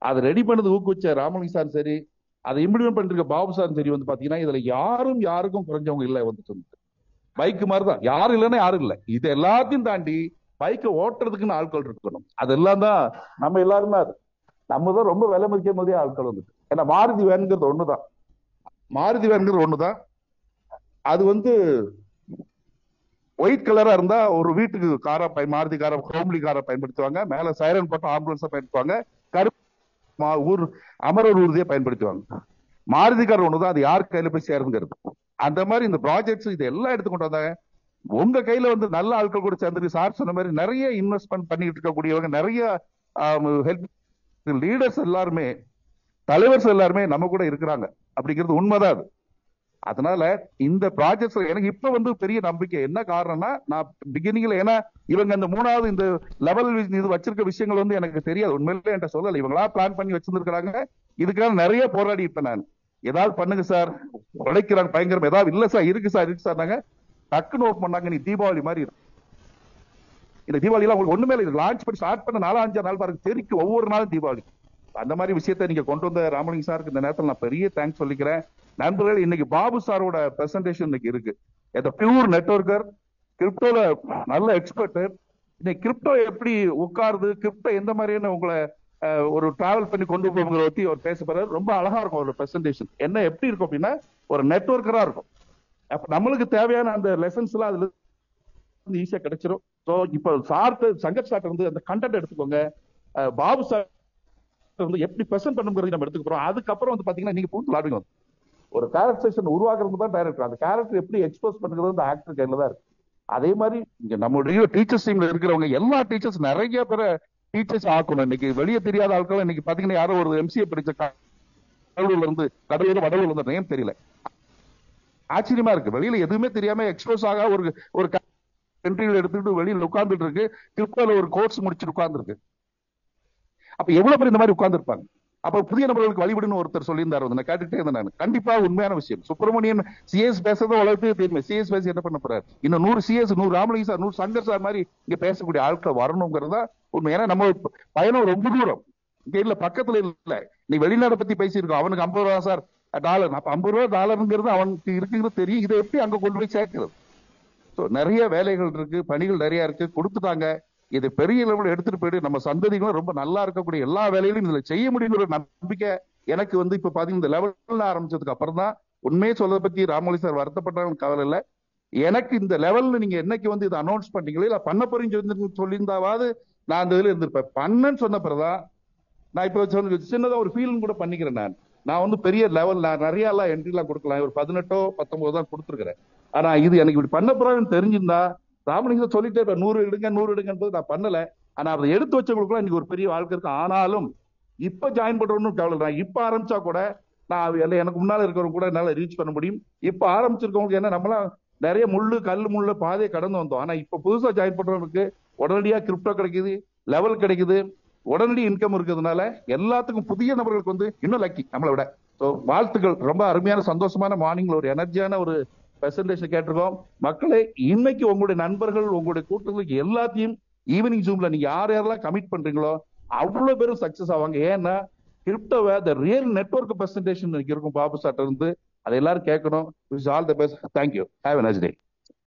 அதை ரெடி பண்ணது ஊக்குவிச்ச ராமலிங்க சார் சரி, அதை இம்ப்ளிமெண்ட் பண்ணிருக்க பாபு சார் சரி, வந்து பாத்தீங்கன்னா இதுல யாருக்கும் குறைஞ்சவங்க இல்லை. வந்து பைக் மாதிரிதான், யாரும் இல்லைன்னா யாரும் இல்லை. இது எல்லாத்தையும் தாண்டி பைக்கை ஓட்டுறதுக்குன்னு ஆட்கள் இருக்கணும். அதெல்லாம் தான் நம்ம எல்லாரும் தான். நம்ம தான் ரொம்ப விலை மதிக்க போதே ஆட்கள் வந்துட்டு. ஏன்னா மாருதி வேனுங்கிறது ஒண்ணுதான். அது வந்து ஒயிட் கலரா இருந்தா ஒரு வீட்டுக்கு காரா மாருதி காரை ஹோம்லி காரை பயன்படுத்துவாங்க, மேல சைரன் போட்டு ஆம்புலன்ஸா பயன்படுத்துவாங்க, கருப்பு ஊர் அமரர் ஊர்தியை பயன்படுத்துவாங்க. மாருதி கார் ஒண்ணுதான், அது யார் கையில போய் சேருங்கிறது. அந்த மாதிரி இந்த ப்ராஜெக்ட்ஸ் இது எல்லாம் எடுத்துக்கொண்டு வந்தாங்க. உங்க கையில வந்து நல்ல ஆட்கள் கூட சேர்ந்து சார் சொன்ன மாதிரி நிறைய இன்வெஸ்ட்மெண்ட் பண்ணிட்டு இருக்கக்கூடியவங்க, நிறைய ஹெல்ப் லீடர்ஸ் எல்லாருமே, தலைவர்ஸ் எல்லாருமே நம்ம கூட இருக்கிறாங்க அப்படிங்கிறது உண்மைதான். அது அதனால இந்த ப்ராஜெக்ட்ஸ் எனக்கு இப்ப வந்து பெரிய நம்பிக்கை. என்ன காரணம்னா நான் பிகினிங்ல, ஏன்னா இவங்க இந்த 3வது இந்த லெவல் இது வச்சிருக்க விஷயங்கள் வந்து எனக்கு தெரியாது, உண்மையிலே என்கிட்ட சொல்லல. இவங்களா பிளான் பண்ணி வச்சிருந்திருக்காங்க. இதுக்காக நிறைய போராடி இருப்பேன் நான். ஏதாவது பண்ணுங்க சார், உழைக்கிறாங்க பயங்கரம், ஏதாவது இல்ல சார் இருக்கு சார் நாங்க டக்குன்னு ஓப்பன் பண்ணாங்க. நீ தீபாவளி மாதிரி இருக்கு. இந்த தீபாவளி எல்லாம் உங்களுக்கு ஒண்ணுமே இல்லை. லான்ச் பண்ணி ஸ்டார்ட் பண்ண 4-5 நாள் பாருங்க, தெரிக்கு ஒவ்வொரு நாளும் தீபாவளி. அந்த மாதிரி விஷயத்த நீங்க கொண்டு வந்த ராமலிங்க சாருக்கு இந்த நேரத்தில் நான் பெரிய தேங்க்ஸ் சொல்லிக்கிறேன். நண்பர்கள், இன்னைக்கு பாபு சாரோட பிரசன்டேஷன் இன்னைக்கு இருக்கு. பியூர் நெட்வொர்க்கர், கிரிப்டோல நல்ல எக்ஸ்பர்ட். இன்னைக்கு கிரிப்டோ எப்படி உட்காருது, கிரிப்டோ எந்த மாதிரியான உங்களை ஒரு டிராவல் பண்ணி கொண்டு போகிற பத்தி அவர் பேச போறாரு. ரொம்ப அழகா இருக்கும் ஒரு பிரசன்டேஷன். என்ன எப்படி இருக்கும் அப்படின்னா ஒரு நெட்வொர்க்கரா இருக்கும். அப்ப நம்மளுக்கு தேவையான அந்த லெசன்ஸ் எல்லாம் அதுல ஈஸியா கிடைச்சிடும். ஸோ இப்போ சங்கர் சார் வந்து அந்த கண்டென்ட் எடுத்துக்கோங்க. பாபு சார் வந்து எப்படி பிரசன்ட் பண்ணுங்கிறது நம்ம எடுத்துக்க போறோம். அதுக்கப்புறம் வந்து பாத்தீங்கன்னா நீங்க புது விளாடுங்க. ஒரு கேரக்டரைசேஷன் உருவாக்குறது தான் டைரக்டர். அந்த கேரக்டர் எப்படி எக்ஸ்போஸ் பண்ணுறது அந்த ஆக்டர் கையில தான் இருக்கு. அதே மாதிரி இங்க நம்மளுடைய டீச்சர்ஸ் டீம்ல இருக்கிறவங்க எல்லா டீச்சர்ஸ் நிறைய பேரை டீச்சர்ஸ் ஆக்கணும். இன்னைக்கு வெளியே தெரியாத ஆட்கள் இன்னைக்கு பாத்தீங்கன்னா யாரோ ஒரு எம்சிஏ படிச்ச கடலூர் வடலூர்ல நேம் தெரியல. ஆச்சரியமா இருக்கு. வெளியில எதுவுமே தெரியாம எக்ஸ்போஸ் ஆக ஒரு கண்ட்ரியில் எடுத்துட்டு வெளியில உட்கார்ந்துட்டு இருக்கு. கிரிப்டோல ஒரு கோர்ஸ் முடிச்சுட்டு உட்கார்ந்துருக்கு. அப்ப எவ்வளவு பேர் இந்த மாதிரி உட்கார்ந்துருப்பாங்க. அப்ப புதிய நபர்களுக்கு வழிபடுன்னு ஒருத்தர் சொல்லியிருந்தாரு. நான் கேட்டுட்டே இருந்தேன். நான் கண்டிப்பா உண்மையான விஷயம். சுப்பிரமணியன் சிஎஸ் பேசுறத உலகத்துக்கு தெரியுமே. சிஎஸ் பேசி என்ன பண்ண போறாரு? இன்னும் 100 CS, 100 Ramalinga sir, 100 Shankar sir மாதிரி இங்க பேசக்கூடிய ஆட்கள் வரணுங்கிறதா உண்மை. ஏன்னா நம்ம பயணம் ரொம்ப தூரம் இங்க இல்ல, பக்கத்துல இல்ல. நீ வெளிநாடை பத்தி பேசியிருக்கோம். அவனுக்கு 50 ரூபா சார் டாலர். அப்ப 50 ரூபா டாலருங்கிறது அவனுக்கு இருக்குங்கிறது தெரியும். இதை எப்படி அங்க கொண்டு போய் சேர்க்கிறது? நிறைய வேலைகள் இருக்கு, பணிகள் நிறைய இருக்கு, கொடுத்துட்டாங்க. இது பெரிய லெவலில் எடுத்துட்டு போயிட்டு நம்ம சந்ததிகளும் ரொம்ப நல்லா இருக்கக்கூடிய எல்லா வேலைகளையும் இதுல செய்ய முடியுங்கிற ஒரு நம்பிக்கை எனக்கு வந்து இப்ப பாத்தீங்கன்னா இந்த லெவல்ல ஆரம்பிச்சதுக்கு அப்புறம் தான் உண்மையை சொல்றதை பத்தி ராமலிங்க சார் வருத்தப்பட்டாலும் கவலை இல்லை. எனக்கு இந்த லெவல்ல நீங்க என்னைக்கு வந்து இதை அனௌன்ஸ் பண்ணீங்களோ இல்ல பண்ண போறீங்க சொல்லியிருந்தாவது நான் அந்த இதுல இருந்திருப்பேன். பண்ணன்னு சொன்ன பிறகுதான் நான் இப்ப சின்னதா ஒரு ஃபீலிங் கூட பண்ணிக்கிறேன். நான் நான் வந்து பெரிய லெவல் நான் நிறைய எல்லாம் என்ட்ரிலாம் கொடுக்கலாம், ஒரு 18 19 தான் கொடுத்துருக்கிறேன். ஆனா இது எனக்கு இப்படி பண்ண போறான்னு தெரிஞ்சிருந்தா ராமலிங்கம் சொல்லிட்டே இருப்பேன் 100 எடுங்க 100 எடுங்கன்றது நான் பண்ணல. ஆனா அதை எடுத்து வச்சவங்களுக்குலாம் இன்னைக்கு ஒரு பெரிய வாழ்க்கை இருக்கு. ஆனாலும் இப்ப ஜாயின் பண்றவனும் கவலை இல்லை. இப்ப ஆரம்பிச்சா கூட நான் எனக்கு முன்னால இருக்கிறவங்க கூட என்னால ரீச் பண்ண முடியும். இப்ப ஆரம்பிச்சிருக்கவங்களுக்கு என்ன நம்மளாம் நிறைய கல் முள்ளு பாதையை கடந்து வந்தோம். ஆனா இப்ப புதுசா ஜாயின் பண்றவங்களுக்கு உடனடியா கிரிப்டோ கிடைக்குது, லெவல் கிடைக்குது, உடனடி இன்கம் இருக்கிறதுனால எல்லாத்துக்கும் புதிய நபர்களுக்கு வந்து இன்னும் லக்கி நம்மளை விட. ஸோ வாழ்த்துக்கள். ரொம்ப அருமையான சந்தோஷமான மார்னிங்ல ஒரு எனர்ஜியான ஒரு பிரசன்டேஷன் கேட்டிருக்கோம். மக்களே, இன்னைக்கு உங்களுடைய நண்பர்கள் உங்களுடைய கூட்டங்களுக்கு எல்லாத்தையும் ஈவினிங் ஜூம்ல நீங்க யாரெல்லாம் கமிட் பண்றீங்களோ அவ்வளவு பேரும் சக்சஸ் ஆவாங்க. ஏன்னா கிரிப்டோவை த ரியல் நெட்வொர்க் பிரசன்டேஷன் இருக்கும் பாபு சார்ட்ட இருந்து அதை எல்லாரும் கேட்கணும். All the best. Thank you. Have a nice day.